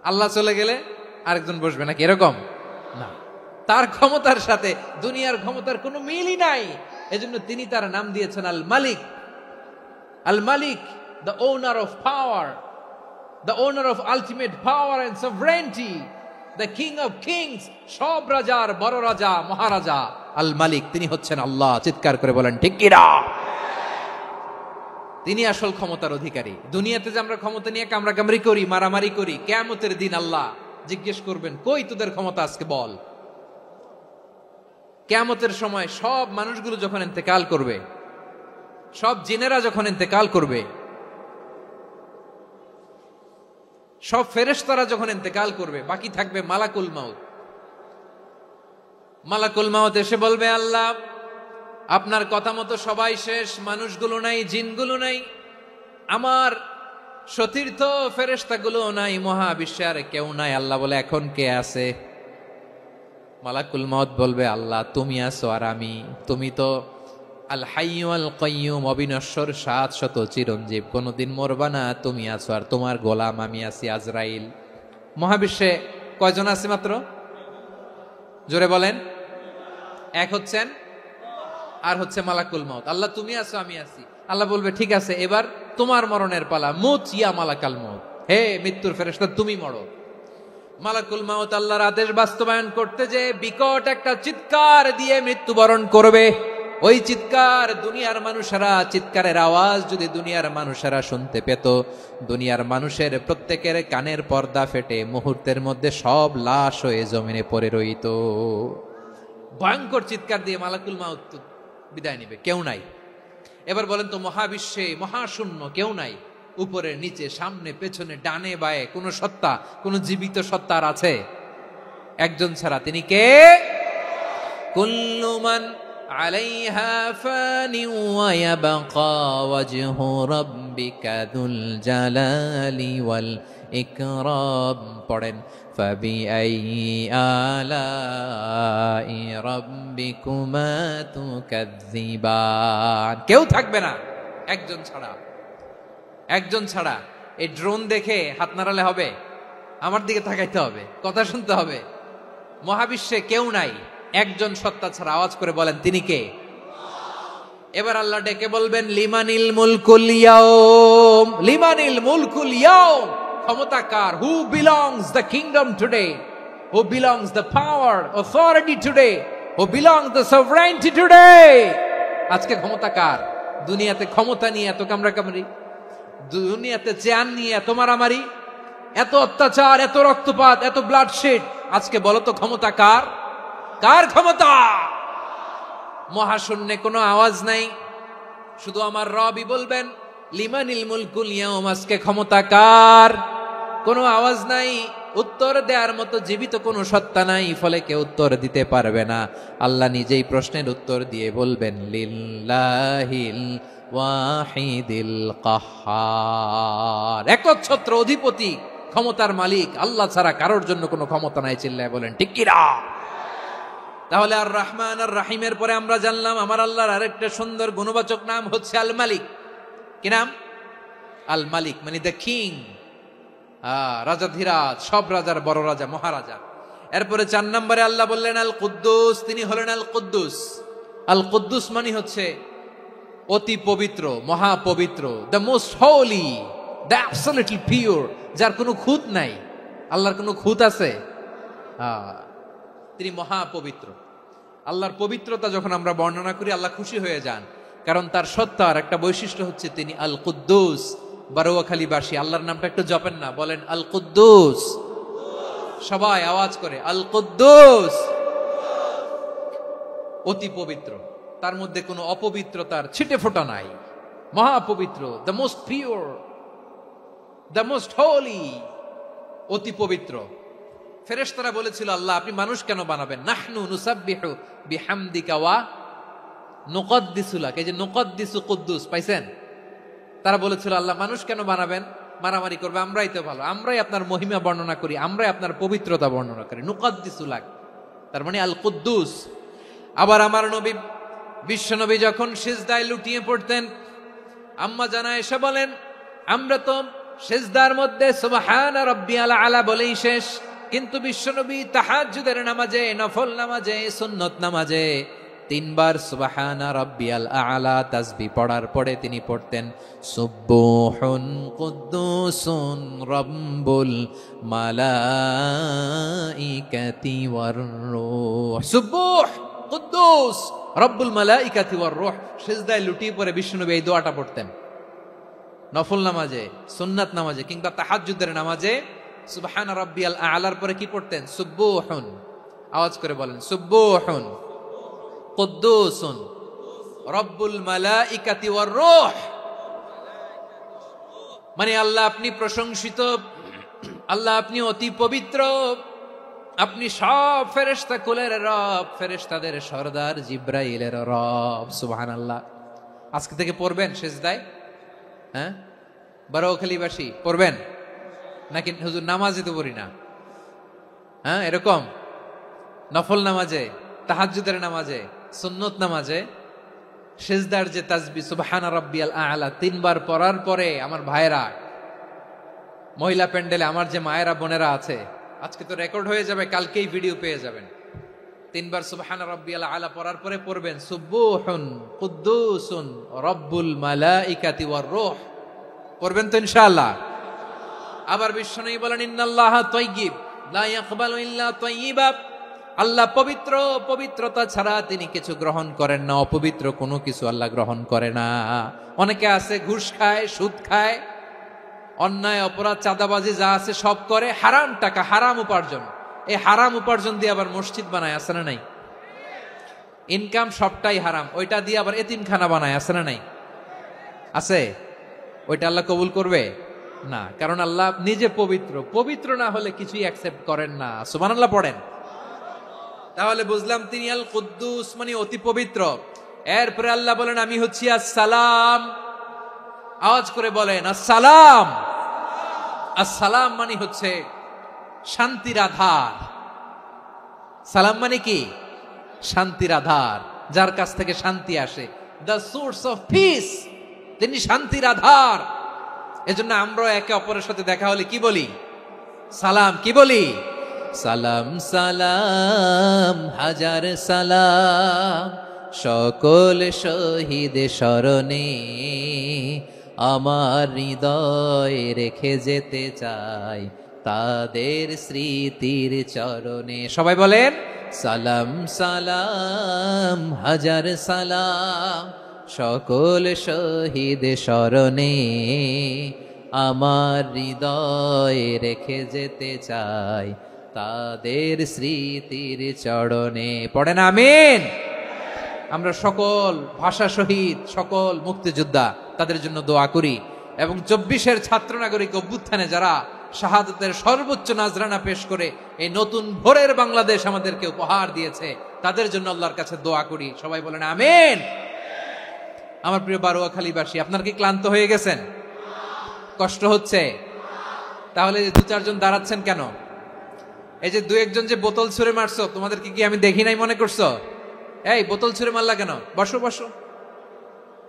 [SPEAKER 2] আল্লাহ চলে গেলে আরেকজন বসবে নাকি? এরকম না, তার ক্ষমতার সাথে দুনিয়ার ক্ষমতার কোনো মিলই নাই। এজন্য তিনি তার নাম দিয়েছেন আল মালিক। আল মালিক, the owner of power, the owner of ultimate power and sovereignty, the king of kings, সব রাজার বড় রাজা, মহারাজা আল মালিক, তিনি হচ্ছেন আল্লাহ। চিৎকার করে বলেন ঠিক কি না? তিনি আসল ক্ষমতার অধিকারী। দুনিয়াতে যে আমরা ক্ষমতা নিয়ে কামড়াকামড়ি করি, মারামারি করি, কিয়ামতের দিন আল্লাহ জিজ্ঞেস করবেন, কই তোদের ক্ষমতা আজকে বল। কিয়ামতের সময় সব মানুষগুলো যখন ইন্তেকাল করবে, সব জিনেরা যখন ইন্তেকাল করবে, সব ফেরেশতারা যখন ইন্তেকাল করবে, বাকি থাকবে মালাকুল মাউত। মালাকুল মাউত এসে বলবে, আল্লাহ আপনার কথা মতো সবাই শেষ, মানুষগুলো নাই, জিনগুলো নাই, আমার সতীর্থ ফেরেশতাগুলো নাই, মহাবিশ্বে আর কেউ নাই। আল্লাহ বলে, এখন কে আছে? মালাকুল মাউত বলবে, আল্লাহ তুমি আছো আর আমি। তুমি তো আল হাইয়্যু আল কাইয়্যুম, অবিনশ্বর, শাশ্বত, চিরঞ্জীব, কোনদিন মরবা না, তুমি আছো আর তোমার গোলাম আমি আছি আজরাইল। মহাবিশ্বে কয়জন আছে মাত্র? জোরে বলেন। এক হচ্ছেন আর হচ্ছে মালাকুল মাউত। আল্লাহ তুমি আছো আমি আছি। আল্লাহ বলবে, ঠিক আছে, এবার তোমার মরণের পালা, মুত ইয়া মালাকাল মাউত, হে মৃত্যুর ফেরেশতা তুমি মরো। মালাকুল মাউত আল্লাহর আদেশ বাস্তবায়ন করতে যে বিকট একটা চিৎকার দিয়ে মৃত্যুবরণ করবে। ওই চিৎকার দুনিয়ার মানুষেরা, চিৎকারের আওয়াজ যদি দুনিয়ার মানুষেরা শুনতে পেত, দুনিয়ার মানুষের প্রত্যেকের কানের পর্দা ফেটে মুহূর্তের মধ্যে সব লাশ হয়ে জমিনে পড়ে রইত। ভয়ঙ্কর চিৎকার দিয়ে মালাকুল মাউত বিদায় নিবে, কেউ নাই। এবার বলেন তো, মহাবিশ্বে মহাশূন্য, কেউ নাই, উপরে নিচে সামনে পেছনে ডানে বায়ে কোন সত্তা, কোন জীবিত সত্তার আছে? একজন ছাড়া, তিনি কে? কুল্লু মান আলাইহা ফানি ওয়া ইয়াবকা ওয়াজহু রাব্বিকা যুল জালালি ওয়াল ইকরাম। পড়েন, ফাবিআইয়ি আলাই রাব্বিকুমা তুকাযযিবান। কেউ থাকবে না একজন ছাড়া, একজন ছাড়া। এই ড্রোন দেখে হাত নাড়ালে হবে? আমার দিকে তাকাইতে হবে, কথা শুনতে হবে। মহাবিশ্বে কেউ নাই, একজন সত্তা ছাড়া। আওয়াজ করে বলেন, তিনি কে? এবার আল্লাহ ডেকে বলবেন, লিমানিল মুলকুল ইয়াউম, লিমানিল মুলকুল ইয়াউম, ক্ষমতা কার? Who belongs the kingdom today? Who belongs the power authority today? Who belongs the sovereignty today? আজকে ক্ষমতা কার? দুনিয়াতে ক্ষমতা নিয়ে এত কামড়াকামড়ি, দুনিয়াতে চেয়ার নিয়ে এত মারামারি, এত অত্যাচার, এত রক্তপাত, এত ব্লাডশেড। আজকে বলো তো ক্ষমতা কার? কার ক্ষমতা? মহাশূন্যে কোনো আওয়াজ নাই, শুধু আমার রবই বলবেন লিমানিল মুলকুল ইয়াউম। আজকে ক্ষমতা কার? কোনো আওয়াজ নাই, উত্তর দেওয়ার মতো জীবিত কোনো সত্তা নাই, ফলে কেউ উত্তর দিতে পারবে না। আল্লাহ নিজেই প্রশ্নের উত্তর দিয়ে বলবেন লিল্লাহিল ওয়াহিদিল কাহ্হার। একচ্ছত্র অধিপতি, ক্ষমতার মালিক আল্লাহ ছাড়া কারোর জন্য কোনো ক্ষমতা নাই। চিল্লায় বলেন ঠিক কি না? তাহলে আর রহমান আর রাহিমের পরে আমরা জানলাম আমার আল্লাহর আরেকটা সুন্দর গুণবাচক নাম হচ্ছে আল মালিক। কি নাম? আল মালিক, মানে দ্য কিং, রাজাধিরাজ, সব রাজার বড় রাজা, মহারাজা। এরপরে 4 নম্বরে আল্লাহ বললেন আল কুদ্দুস, তিনি হলেন আল কুদ্দুস। আল কুদ্দুস মানে হচ্ছে অতি পবিত্র, মহাপবিত্র, the most holy, the absolutely pure, যার কোনো খুঁত নাই। আল্লাহর কোনো খুঁত আছে? তিনি মহাপবিত্র। আল্লাহর পবিত্রতা যখন আমরা বর্ণনা করি আল্লাহ খুশি হয়ে যান, কারণ তার সত্তার একটা বৈশিষ্ট্য হচ্ছে তিনি আল কুদ্দুস। বারোয়াখালীবাসী আল্লাহর নামটা একটু জপেন না, বলেন আল কুদ্দুস, সবাই আওয়াজ করে আল কুদ্দুস। অতি পবিত্র, তার মধ্যে কোনো অপবিত্রতার ছিটে ফোঁটা নাই, মহাপবিত্র, the most pure, the most holy, অতি পবিত্র। ফেরেশতারা বলেছিল আল্লাহ আপনি মানুষ কেন বানাবেন? নাহনু নুসাব্বিহু বিহামদিকা ওয়া নুকদ্দিসু লাক। এই যে নুকদ্দিসু কুদ্দুস পাইছেন? তারা বলেছিল আল্লাহ মানুষ কেন বানাবেন? মারামারি করবে, আমরাই তো ভালো, আমরাই আপনার মহিমা বর্ণনা করি, আমরাই আপনার পবিত্রতা বর্ণনা করি। নুকদ্দিসু লাক, তার মানে আল কুদ্দুস। আবার আমার নবী, বিশ্ব নবী যখন সিজদায় লুটিয়ে পড়তেন, আম্মা জানা এসে বলেন আমরা তো সিজদার মধ্যে সুবহান রাব্বিয়াল আলা বলেই শেষ, কিন্তু বিশ্বনবী তাহাজ্জুদের নামাজে, নফল নামাজে, সুন্নত নামাজে 3 বার সুবহানা রাব্বিয়াল আলা তাসবিহ পড়ার পরে তিনি পড়তেন সুবহুন কুদ্দুসুন রাব্বুল মালাইকাতি ওয়ার রূহ। সুবহ কুদ্দুস রব্বুল মালাইকাতি ওয়ার রূহ। সিজদায় লুটিয়ে পড়ে বিশ্বনবী এই দোয়াটা পড়তেন নফল নামাজে, সুন্নাত নামাজে কিংবা তাহাজ্জুদের নামাজে। সুবহান রাব্বিয়াল আলার পরে কি পড়তেন? সুবহুন, আওয়াজ করে বলেন সুবহুন কুদ্দুসুন রব্বুল মালাইকাতি ওয়ার রূহ। মানে আল্লাহ আপনি প্রশংসিত, আল্লাহ আপনি অতি পবিত্র, আপনি সব ফেরেশতা কুলের রব, ফেরেশতাদের সরদার জিব্রাইলের রব। সুবহানাল্লাহ। আজকে থেকে পড়বেন সিজদায়? হ্যাঁ, বারোখালীবাসী পড়বেন নাকি? হুজুর নামাজে তো পড়ি না। হ্যাঁ, এরকম নফল নামাজে, তাহাজ্জুদের নামাজে, সুন্নত নামাজে সিজদার যে তাসবিহ সুবহানা রাব্বিয়াল আলা 3 বার পড়ার পরে আমার ভাইরা, মহিলা প্যান্ডেলে আমার যে মায়েরা বোনেরা আছে, আজকে তো রেকর্ড হয়ে যাবে, কালকেই ভিডিও পেয়ে যাবেন। 3 বার সুবহানা রাব্বিয়াল আলা পড়ার পরে পড়বেন সুবহুন কুদ্দুসুন রব্বুল মালাইকাতি ওয়ার রূহ। পড়বেন তো ইনশাআল্লাহ? আবার বিশ্বনবী বলেন ইন্নাল্লাহা তাইয়্যিব লা ইয়াকবালু ইল্লা তাইয়্যিবা। আল্লাহ পবিত্র, পবিত্রতা ছাড়া তিনি কিছু গ্রহণ করেন না, অপবিত্র কোনো কিছু আল্লাহ গ্রহণ করে না। অনেকে আছে ঘুষ খায়, সুদ খায়, অন্যায় অপরাধ চাঁদাবাজি যা আছে সব করে, হারাম টাকা, হারাম উপার্জন। এই হারাম উপার্জন দিয়ে আবার মসজিদ বানায়, আছে না নাই? ইনকাম সবটাই হারাম, ওইটা দিয়ে আবার এতিমখানা বানায়, আছে না নাই? আছে। ওইটা আল্লাহ কবুল করবে না, কারণ আল্লাহ নিজে পবিত্র। পবিত্র না হলে কিছুই অ্যাকসেপ্ট করেন না। সুবহানাল্লাহ পড়েন। তাহলে বুঝলাম তিনি আল কুদ্দুস মানে অতি পবিত্র। এরপরে আল্লাহ বলেন আমি হচ্ছি আসসালাম। আওয়াজ করে বলেন আসসালাম। আসসালাম মানে হচ্ছে শান্তির আধার। সালাম মানে কি? শান্তির আধার, যার কাছ থেকে শান্তি আসে। দ্য সোর্স অফ পিস, তিনি শান্তির আধার। এজন্য আমরা একে অপরের সাথে দেখা হলে কি বলি? সালাম। কি বলি? সালাম সালাম হাজার সালাম সকল শহীদ স্মরণে আমার হৃদয়ে রেখে যেতে চাই তাদের স্মৃতির চরণে। সবাই বলেন সালাম সালাম হাজার সালাম সকল শহীদ স্মরণে, আমার হৃদয়ে রেখে যেতে চাই তাদের স্মৃতির চরণে। পড়েন আমিন। আমরা সকল ভাষা শহীদ, সকল মুক্তিযোদ্ধা তাদের জন্য দোয়া করি, এবং 24-এর ছাত্র নাগরিক অভ্যুত্থানে যারা শাহাদাতের সর্বোচ্চ নাজরানা পেশ করে এই নতুন ভোরের বাংলাদেশ আমাদেরকে উপহার দিয়েছে, তাদের জন্য আল্লাহর কাছে দোয়া করি। সবাই বলেন আমিন। আমার প্রিয় বারোয়াখালীবাসী, আপনারা কি ক্লান্ত হয়ে গেছেন? কষ্ট হচ্ছে? তাহলে 2-4 জন দাঁড়াচ্ছেন কেন? এই যে 2-1 জন যে বোতল ছুঁড়ে মারছো, তোমাদেরকে কি আমি দেখি নাই মনে করছো? এই বোতল ছুঁড়ে মারলা কেন? বসো বসো।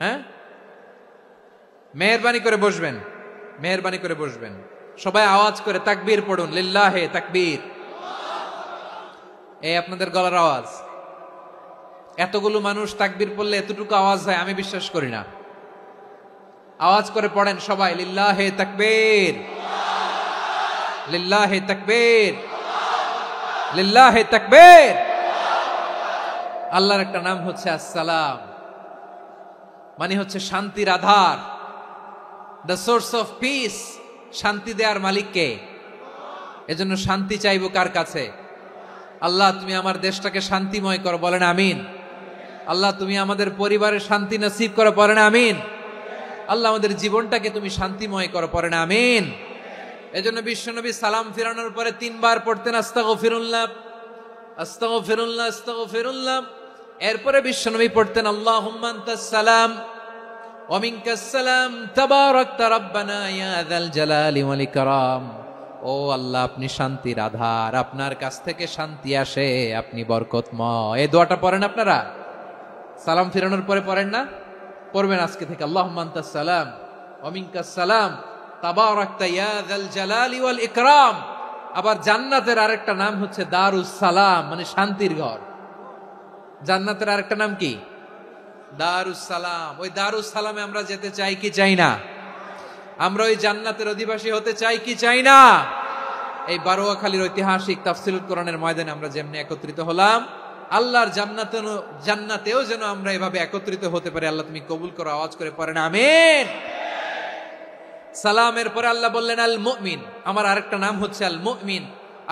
[SPEAKER 2] হ্যাঁ, মেহেরবানি করে বসবেন, মেহেরবানি করে বসবেন। সবাই আওয়াজ করে তাকবীর পড়ুন, লিল্লাহে তাকবীর। এই আপনাদের গলার আওয়াজ। এতগুলো মানুষ তাকবীর পড়লে এতটুকু আওয়াজ হয় আমি বিশ্বাস করি না। আওয়াজ করে পড়েন সবাই, লিল্লাহে তাকবীর, লিল্লাহে তাকবীর, লিল্লাহে তাকবীর। আল্লাহর একটা নাম হচ্ছে আসসালাম, মানে হচ্ছে শান্তির আধার, দ্য সোর্স অফ পিস। শান্তি দেওয়ার মালিককে। এজন্য শান্তি চাইবো কার কাছে? আল্লাহ তুমি আমার দেশটাকে শান্তিময় করো, বলেন আমিন। আল্লাহ তুমি আমাদের পরিবারের শান্তি নসিব করো, বলেন আমিন। আল্লাহ আমাদের জীবনটাকে তুমি শান্তিময় করো, পড়েন আমিন। এজন্য বিশ্বনবী সালাম ফিরানোর পরে 3 বার পড়তেন আস্তাগফিরুল্লাহ, আস্তাগফিরুল্লাহ, আস্তাগফিরুল্লাহ। এরপরে বিশ্বনবী পড়তেন আল্লাহুম্মা আনতাস সালাম ওয়া মিনকাস সালাম তাবারাকতা রাব্বানা ইয়া যাল জালালি ওয়াল ইকরাম। ও আল্লাহ, আপনি শান্তির আধার, আপনার কাছ থেকে শান্তি আসে, আপনি বরকতময়। এই দোয়াটা পড়েন আপনারা সালাম ফিরানোর পরে, পড়েন না? পড়বেন আজকে থেকে, আল্লাহুম্মা আনতাস সালাম ওয়া মিনকাস সালাম তাবারাকতা ইয়া যাল জালালি ওয়াল ইকরাম। আবার জান্নাতের আরেকটা নাম হচ্ছে দারুস সালাম, মানে শান্তির ঘর। জান্নাতের আরেকটা নাম কি? দারুস সালাম। ওই দারুস সালামে আমরা যেতে চাই কি চাই না? আমরা ওই জান্নাতের অধিবাসী হতে চাই কি চাই না? এই বারোয়াখালীর ঐতিহাসিক তাফসীরুল কোরআনের ময়দানে আমরা যেমনি একত্রিত হলাম, আল্লাহর জান্নাতেও যেন আমরা এভাবে একত্রিত হতে পারি। আল্লাহ তুমি কবুল করো। আওয়াজ করে পড়েন আমিন। সালামের পরে আল্লাহ বললেন আল মুমিন। আমার আরেকটা নাম হচ্ছে আল মুমিন।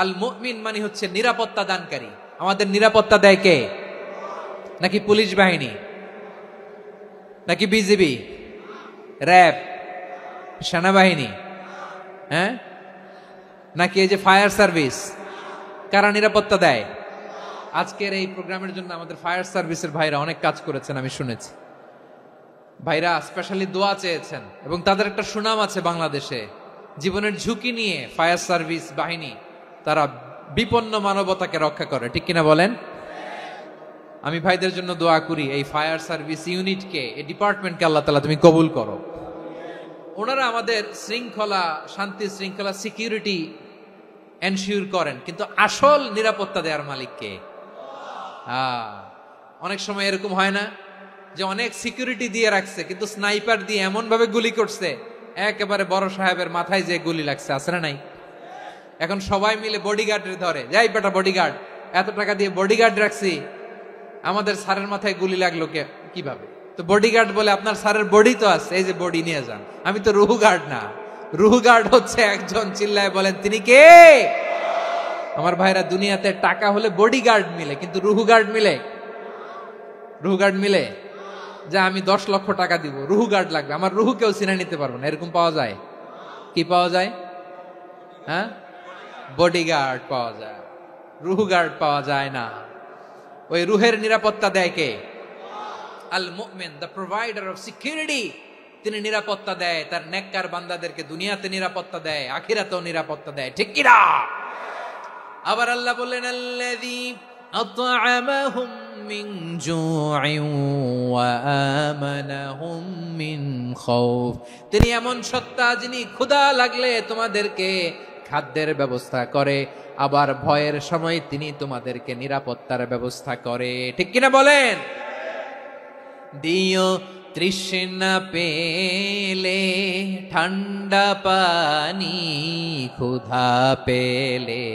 [SPEAKER 2] আল মুমিন মানে হচ্ছে নিরাপত্তা দানকারী। আমাদের নিরাপত্তা দেয় কে? নাকি পুলিশ বাহিনী, নাকি বিজিবি, র্যাব, সেনাবাহিনী, হ্যাঁ, নাকি এই যে ফায়ার সার্ভিস? কারা নিরাপত্তা দেয়? আজকের এই প্রোগ্রামের জন্য আমাদের ফায়ার সার্ভিসের ভাইরা অনেক কাজ করেছেন, আমি শুনেছি। ভাইরা স্পেশালি দোয়া চেয়েছেন, এবং তাদের একটা সুনাম আছে বাংলাদেশে। জীবনের ঝুঁকি নিয়ে ফায়ার সার্ভিস বাহিনী তারা বিপন্ন মানবতাকে রক্ষা করে, ঠিক কিনা বলেন? আমি ভাইদের জন্য দোয়া করি, এই ফায়ার সার্ভিস ইউনিটকে, এই ডিপার্টমেন্টকে আল্লাহ তাআলা তুমি কবুল করো। ওনারা আমাদের শৃঙ্খলা, শান্তি শৃঙ্খলা, সিকিউরিটি এনশিওর করেন, কিন্তু আসল নিরাপত্তা দেওয়ার মালিককে। অনেক সময় এরকম হয় না যে অনেক সিকিউরিটি দিয়ে রাখছে, কিন্তু স্নাইপার দিয়ে এমন ভাবে গুলি করছে একেবারে বড় সাহেবের মাথায় যে গুলি লাগছে, আছে না নাই? এখন সবাই মিলে বডিগার্ডের ধরে, যাই বেটা বডিগার্ড, এত টাকা দিয়ে বডিগার্ড রাখছি, আমাদের স্যারের মাথায় গুলি লাগলো কিভাবে? তো বডিগার্ড বলে আপনার স্যারের বডি তো আছে, এই যে বডি নিয়ে যান। আমি তো রুহু গার্ড না। রুহু গার্ড হচ্ছে একজন, চিল্লায় বলেন তিনি কে? আমার ভাইরা, দুনিয়াতে টাকা হলে বডিগার্ড মিলে, কিন্তু রুহু গার্ড মিলে? রুহু গার্ড মিলে? যে আমি 10 লক্ষ টাকা দিব, রুহু গার্ড লাগবে, আমার রুহু কেউ চিনে নিতে পারবো না, এরকম পাওয়া যায়? কি পাওয়া যায়? হ্যাঁ, বডিগার্ড পাওয়া যায়, রুহু গার্ড পাওয়া যায় না। ওই রুহের নিরাপত্তা দেয় কে? আল মুমিন, দ্য প্রোভাইডার অফ সিকিউরিটি। তিনি নিরাপত্তা দেয় তার নেককার বান্দাদেরকে, দুনিয়াতে নিরাপত্তা দেয়, আখিরাতেও নিরাপত্তা দেয়, ঠিক কি না? আবার আল্লাহ বললেন আল্লাযী আত'আমাহুম মিন জু'ইন ওয়া আমানাহুম মিন খাউফ। তিনি এমন সত্তা যিনি ক্ষুধা লাগলে তোমাদেরকে খাদ্যের ব্যবস্থা করে, আবার ভয়ের সময় তিনি তোমাদেরকে নিরাপত্তার ব্যবস্থা করে, ঠিক কিনা বলেন? দিও তৃষ্ণা পেলে ঠান্ডা পানি, ক্ষুধা পেলে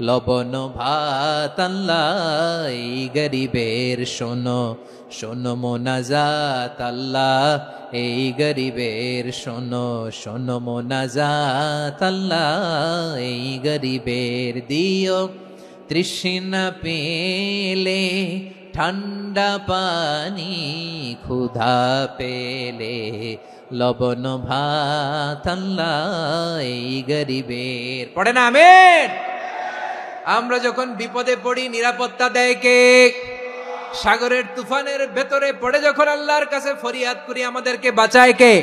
[SPEAKER 2] লবণ ভাত, আল্লাহ এই গরিবের শোনো শোনো মোনাজাত, আল্লাহ এই গরিবের শোনো শোনো মোনাজাত, আল্লাহ এই গরিবের দিও তৃষ্ণা পেলে ঠান্ডা পানি, ক্ষুধা পেলে লবণ ভাত, আল্লাহ এই গরিবের। পড়ে না আমিন। আমরা যখন বিপদে পড়ি নিরাপত্তা দেয় কে? সাগরের তুফানের ভেতরে পড়ে যখন আল্লাহর কাছে ফরিয়াদ করি আমাদেরকে বাঁচায় কে?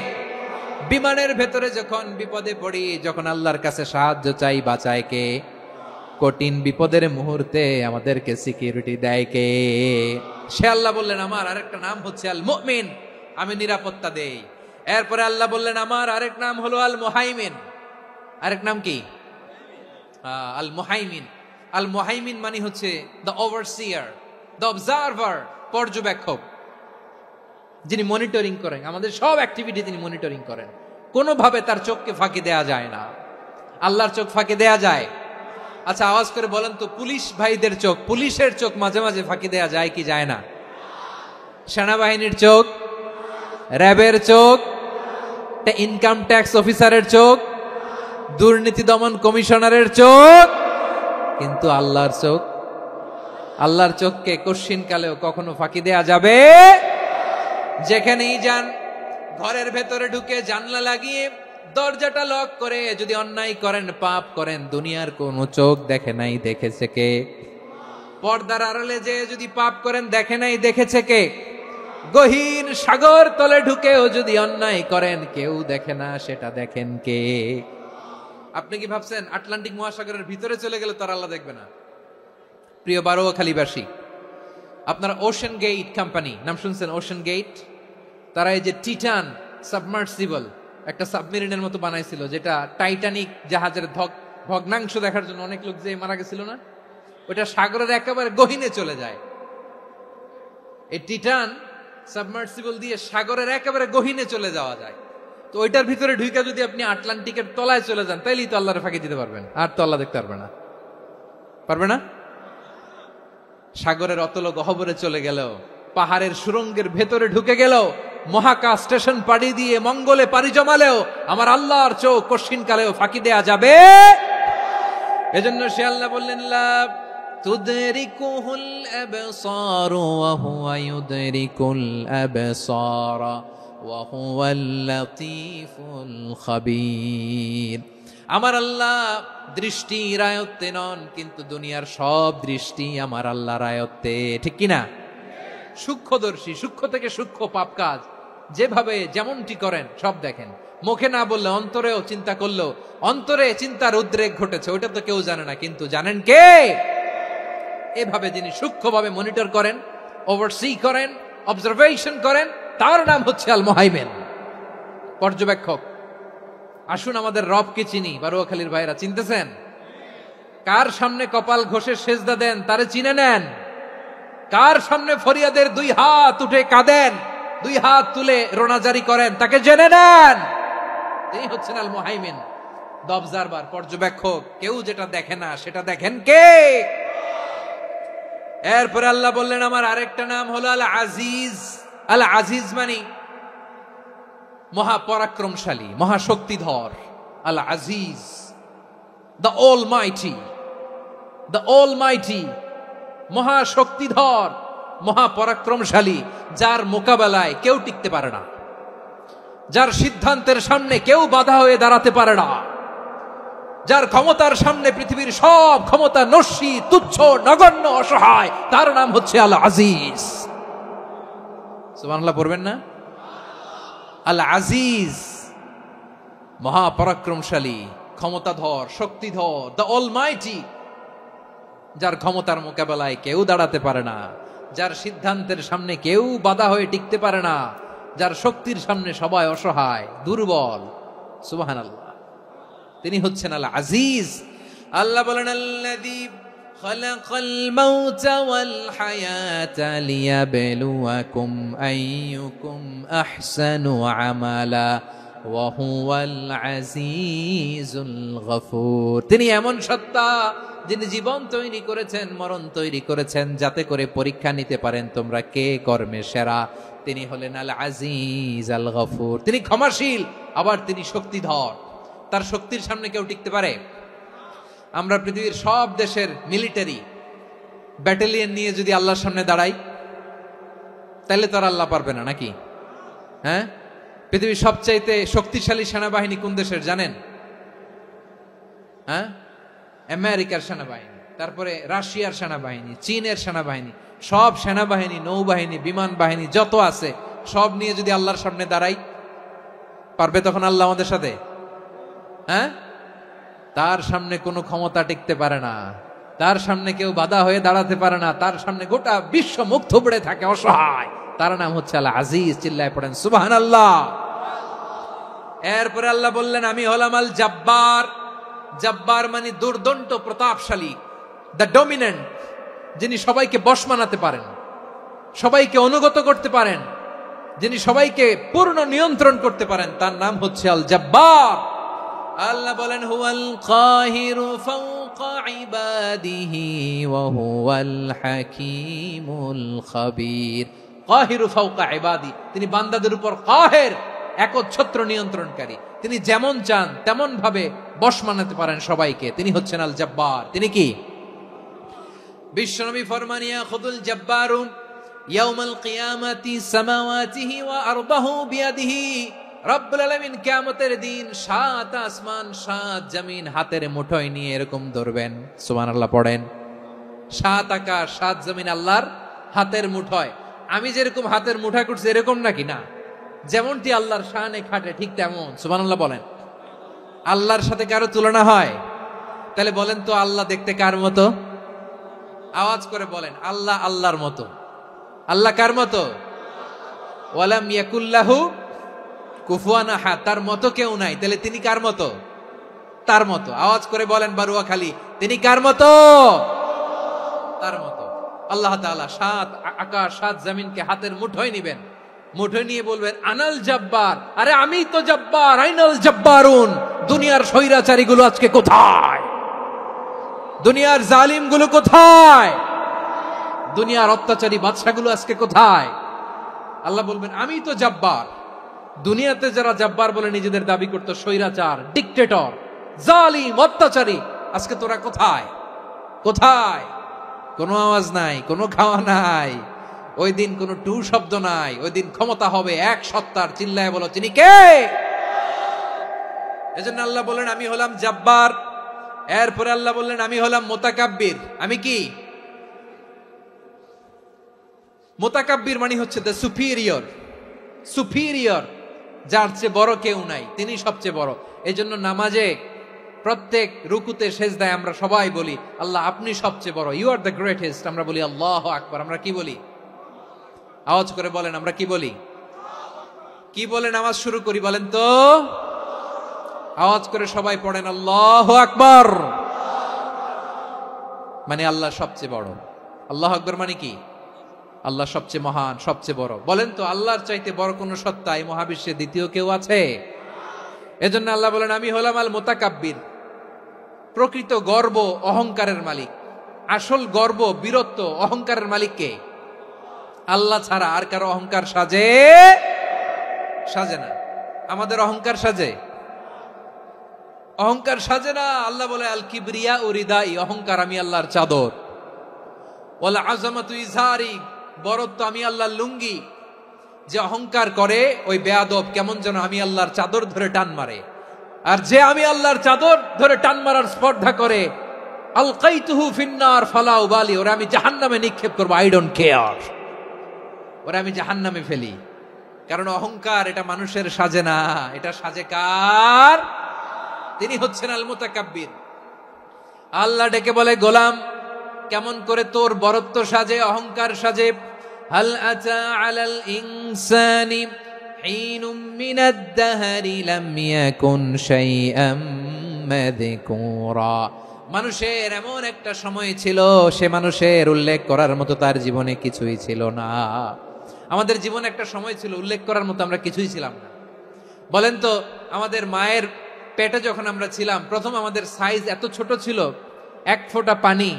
[SPEAKER 2] বিমানের ভেতরে যখন বিপদে পড়ি, যখন আল্লাহর কাছে সাহায্য চাই বাঁচায় কে? কঠিন বিপদের মুহূর্তে আমাদেরকে সিকিউরিটি দেয় কে? সে আল্লাহ বললেন আমার আরেকটা নাম হচ্ছে আল মুমিন, আমি নিরাপত্তা দেই। এরপরে আল্লাহ বললেন আমার আরেক নাম হলো আল মুহাইমিন। আরেক নাম কি? আল মুহাইমিন। আল মুহাইমিন মানে হচ্ছে দ্য ওভারসিয়ার, দ্য অবজারভার, পর্যবেক্ষক, যিনি মনিটরিং করেন আমাদের সব অ্যাক্টিভিটি, তিনি মনিটরিং করেন। কোনোভাবে তার চোখকে ফাঁকি দেয়া যায় না। আল্লাহর চোখ ফাঁকি দেয়া যায়? আচ্ছা আওয়াজ করে বলেন তো, পুলিশ ভাইদের চোখ, পুলিশের চোখ মাঝে মাঝে ফাঁকি দেয়া যায় কি যায় না? সেনাবাহিনীর চোখ, র্যাবের চোখ, ইনকাম ট্যাক্স অফিসারের চোখ, দুর্নীতি দমন কমিশনারের চোখ, কিন্তু আল্লাহর চোখ, আল্লাহর চোখকে কশ্চিন কালেও কখনো ফাঁকি দেয়া যাবে? যেখানেই যান, ঘরের ভেতরে ঢুকে জানলা লাগিয়ে দরজাটা লক করে যদি অন্যায় করেন, পাপ করেন, দুনিয়ার কোন চোখ দেখে নাই দেখেছে কে? পর্দার আড়ালে যে যদি পাপ করেন, দেখে নাই দেখেছে কে? গহীন সাগর তলে ঢুকেও যদি অন্যায় করেন, কেউ দেখে না, সেটা দেখেন কে? আপনি কি ভাবছেন আটলান্টিক মহাসাগরের ভিতরে চলে গেলে তার আল্লাহ দেখবে না? প্রিয় বারোয়াখালীবাসী, আপনারা ওশেন গেট কোম্পানি নাম শুনছেন? ওশেন গেট, তারা এই যে টিটান সাবমার্সিবল একটা সাবমেরিনের মতো বানাইছিল, যেটা টাইটানিক জাহাজের ভগ্নাংশ দেখার জন্য অনেক লোক যে মারা গেছিল না, ওটা সাগরের একেবারে গহীনে চলে যায়। এই টিটান সাবমার্সিবল দিয়ে সাগরের একেবারে গহীনে চলে যাওয়া যায়। তো ওইটার ভিতরে ঢুকে যদি আপনি আটলান্টিকের তলায় চলে যান, তাইলেই তো আল্লাহর ফাঁকি দিতে পারবেন, আর তো আল্লাহ দেখতে পারবে না। পারবে না? সাগরের অতল গহ্বরে চলে গেল, পাহাড়ের সুরঙ্গের ভেতরে ঢুকে গেল, মহাকাশ স্টেশন পাড়ি দিয়ে মঙ্গলে পাড়ি জমালেও আমার আল্লাহর চোখ কশিন কালেও ফাঁকি দেয়া যাবে? এজন্য সে আল্লাহ বললেন লা তুদরিকুহুল আবসার ওয়া হুয়া ইউদরিকুল আবসার ওয়া হুয়াল লাতীফুল খাবীর। আমার আল্লাহ দৃষ্টির আয়ত্তে নন, কিন্তু দুনিয়ার সব দৃষ্টি আমার আল্লাহর আয়ত্তে, ঠিক কিনা? সূক্ষ্মদর্শী, সূক্ষ্ম থেকে সূক্ষ্ম পাপ কাজ যেভাবে যেমনটি করেন সব দেখেন। মুখে না বললে অন্তরেও চিন্তা করলেও অন্তরে চিন্তার উদ্রেক ঘটেছে, ওইটা তো কেউ জানে না, কিন্তু জানেন কে? এভাবে যিনি সূক্ষ্মভাবে মনিটর করেন, ওভারসি করেন, অবজারভেশন করেন, তার নাম হচ্ছে আল মুহাইমিন, পর্যবেক্ষক। আসুন আমাদের রবকে চিনি। বারোয়াখালীর ভাইরা চিনতেছেন? কার সামনে কপাল ঘষে সেজদা দেন তারে চিনে নেন। কার সামনে ফরিয়াদের দুই হাত উঠে কাঁদেন, দুই হাত তুলে রোনাজারি করেন, তাকে জেনে নেন। এই হচ্ছেন আল মুহাইমিন, দ্য অবজারভার, পর্যবেক্ষক। কেউ যেটা দেখে না সেটা দেখেন কে? এরপরে আল্লাহ বললেন আমার আরেকটা নাম হলো আল আজিজ। আল আজিজ মানে মহাপরাক্রমশালী, মহাশক্তিধর। আল আজিজ, দ্য অলমাইটি, দ্য অলমাইটি, মহাশক্তিধর, মহাপরাক্রমশালী, যার মোকাবেলায় কেউ টিকতে পারে না, যার সিদ্ধান্তের সামনে কেউ বাধা হয়ে দাঁড়াতে পারে না, যার ক্ষমতার সামনে পৃথিবীর সব ক্ষমতা নস্যি, তুচ্ছ, নগণ্য, অসহায়, তার নাম হচ্ছে আল আজিজ। সুবহানাল্লাহ পড়বেন না? আল আজিজ, মহাপরাক্রমশালী, ক্ষমতাধর, শক্তিধর, দ্য অলমাইটি, যার ক্ষমতার মোকাবেলায় কেউ দাঁড়াতে পারে না, যার সিদ্ধান্তের সামনে কেউ বাধা হয়ে টিকতে পারে না, যার শক্তির সামনে সবাই অসহায়, দুর্বল। সুবহানাল্লাহ, তিনি হচ্ছেন আল আজিজ। আল্লাহ বলেন আল্লাযী খালাকাল মাউতা ওয়াল হায়াতা লিয়াবলুয়াকুম আইয়ুকুম আহসানু আমালা ওয়া হুয়াল আজিজুল গফুর। তিনি এমন সত্তা যিনি জীবন তৈরি করেছেন, মরণ তৈরি করেছেন, যাতে করে পরীক্ষা নিতে পারেন তোমরা কে কর্মে সেরা। তিনি হলেন আল আজিজ আল গফুর। তিনি ক্ষমাশীল, আবার তিনি শক্তিধর। তার শক্তির সামনে কেউ টিকতে পারে? আমরা পৃথিবীর সব দেশের মিলিটারি ব্যাটালিয়ন নিয়ে যদি আল্লাহর সামনে দাঁড়াই, তাহলে তো আর আল্লাহ পারবে না নাকি? হ্যাঁ, পৃথিবীর সবচাইতে শক্তিশালী সেনাবাহিনী কোন দেশের জানেন? হ্যাঁ, আমেরিকার সেনাবাহিনী, তারপরে রাশিয়ার সেনাবাহিনী, চীনের সেনাবাহিনী, সব সেনাবাহিনী, নৌবাহিনী, বিমান বাহিনী যত আছে সব নিয়ে যদি আল্লাহর সামনে দাঁড়াই, পারবে তখন আল্লাহ আমাদের সাথে? হ্যাঁ, তার সামনে কোনো ক্ষমতা টিকতে পারে না, তার সামনে কেউ বাধা হয়ে দাঁড়াতে পারে না, তার সামনে গোটা বিশ্ব মুখ থুবড়ে থাকে অসহায়। তার নাম হচ্ছে আল আজিজ। চিল্লায় পড়েন সুবহানাল্লাহ। এরপরে আল্লাহ বললেন আমি হলাম আল জব্বার। জব্বার মানে দুর্দন্ত প্রতাপশালী, দ্য ডমিনেন্ট, যিনি সবাইকে বশ মানাতে পারেন, সবাইকে অনুগত করতে পারেন, যিনি সবাইকে পূর্ণ নিয়ন্ত্রণ করতে পারেন, তার নাম হচ্ছে আল জব্বার। আল্লাহ বলেন হুয়াল কাহিরু ফাওকা ইবাদিহি ওয়া হুয়াল হাকীমুল খাবীর। কাহিরু ফাওকা ইবাদি, তিনি বান্দাদের উপর কাহের, একচ্ছত্র নিয়ন্ত্রণকারী। তিনি যেমন চান তেমন ভাবে বশ মানাতে পারেন সবাইকে। তিনি হচ্ছেন আল জব্বার। তিনি কি? বিশ্বনবী ফরমান ইয়াখুদুল জব্বারু ইয়াউমাল কিয়ামাতি সামাওয়াতিহি ওয়া আরদাহু বিয়াদিহি। রব্বুল আলামিন কিয়ামতের দিন 7 আসমান 7 জমিন হাতের মুঠোয় নিয়ে এরকম ধরবেন। সুবহানাল্লাহ পড়েন। 7 আকাশ 7 জমিন আল্লাহর হাতের মুঠোয়। আমি যেরকম হাতের মুঠা করছি এরকম নাকি? না, যেমনটি আল্লাহর শানে খাটে ঠিক তেমন। সুবহানাল্লাহ বলেন। আল্লাহর সাথে কারো তুলনা হয়? তাহলে বলেন তো আল্লাহ দেখতে কার মতো? আওয়াজ করে বলেন আল্লাহ আল্লাহর মতো। আল্লাহ কার মতো? ওয়ালাম ইয়াকুল্লাহু কুফুয়ান আহাদ, তার মতো কেউ নাই। তাহলে তিনি কার মতো? তার মতো। আওয়াজ করে বলেন বারুয়াখালী, তিনি কার মতো? তার মতো। আল্লাহ তাআলা 7 আকাশ 7 জমিনকে হাতের মুঠোয় নিবেন, মুঠোয় নিয়ে বলবেন আনাল জব্বার। আরে আমি তো জব্বার, আইনাল জব্বারুন। দুনিয়ার স্বৈরাচারী গুলো আজকে কোথায়? দুনিয়ার জালিম গুলো কোথায়? দুনিয়ার অত্যাচারী বাদশাগুলো আজকে কোথায়? আল্লাহ বলবেন আমি তো জব্বার। দুনিয়াতে যারা জব্বার বলে নিজেদের দাবি করতো, স্বৈরাচার, ডিক্টেটর, জালিম, অত্যাচারী, আজকে তোরা কোথায়? কোথায়? কোনো আওয়াজ নাই, কোনো খাওয়া নাই, ওই দিন কোনো টু শব্দ নাই। ওই দিন ক্ষমতা হবে এক সত্তার। চিল্লায় বলো তিনি কে? এজন্য আল্লাহ বললেন আমি হলাম জব্বার। এরপরে আল্লাহ বললেন আমি হলাম মুতাকাব্বির। আমি কি? মুতাকাব্বির মানে হচ্ছে দ্য সুপিরিয়র। সুপিরিয়র, যার চেয়ে বড় কেউ নাই, তিনি সবচেয়ে বড়। এজন্য নামাজে প্রত্যেক রুকুতে সেজদায় আমরা সবাই বলি আল্লাহ আপনি সবচেয়ে বড়, ইউ আর দ্য গ্রেটেস্ট। আমরা বলি আল্লাহু আকবার। আমরা কি বলি? আওয়াজ করে বলেন আমরা কি বলি? কি বলে নামাজ শুরু করি বলেন তো? আওয়াজ করে সবাই পড়েন আল্লাহু আকবার। মানে আল্লাহ সবচেয়ে বড়। আল্লাহু আকবার মানে কি? আল্লাহ সবচেয়ে মহান, সবচেয়ে বড়। বলেন তো আল্লাহর চাইতে বড় কোন সত্তা এই মহাবিশ্বে দ্বিতীয় কেউ আছে? এজন্য আল্লাহ বলেন আমি হলাম আল মুতাকাব্বির। প্রকৃত গর্ব অহংকারের মালিক। আসল গর্ব, বীরত্ব, অহংকারের মালিক কে? আল্লাহ ছাড়া আর কারো অহংকার সাজে? সাজে না। আমাদের অহংকার সাজে? অহংকার সাজে না। আল্লাহ বলে আল কিবরিয়া উরিদাই, অহংকার আমি আল্লাহর চাদর। ওয়ালা আযামাতু ইজহারি, বড়ত্ব আমি আল্লাহর লুঙ্গি। যে অহংকার করে ওই বেয়াদব কেমন যেন আমি আল্লাহর চাদর ধরে টান মারে। আর যে আমি আল্লাহর চাদর ধরে টান মারার স্পর্ধা করে, আলকাইতুহু ফিন্নার ফালা উবালি, ওরা আমি জাহান্নামে নিক্ষেপ করবো, আই ডোন্ট কেয়ার, ওরা আমি জাহান্নামে ফেলি। কারণ অহংকার এটা মানুষের সাজে না, এটা সাজে কার? তিনি হচ্ছেন আল মুতাকাব্বির। আল্লাহ ডেকে বলে গোলাম কেমন করে তোর বরত্ব সাজে, অহংকার সাজে? হাল আতা আলাল ইনসানি হিনুম মিনাদ দাহরি লাম ইয়াকুন শাইআম মাযকুরা। মানুষের এমন একটা সময় ছিল, সে মানুষের উল্লেখ করার মতো তার জীবনে কিছুই ছিল না। আমাদের জীবনে একটা সময় ছিল উল্লেখ করার মতো আমরা কিছুই ছিলাম না। বলেন তো, আমাদের মায়ের পেটে যখন আমরা ছিলাম, প্রথম আমাদের সাইজ এত ছোট ছিল, এক ফোঁটা পানি,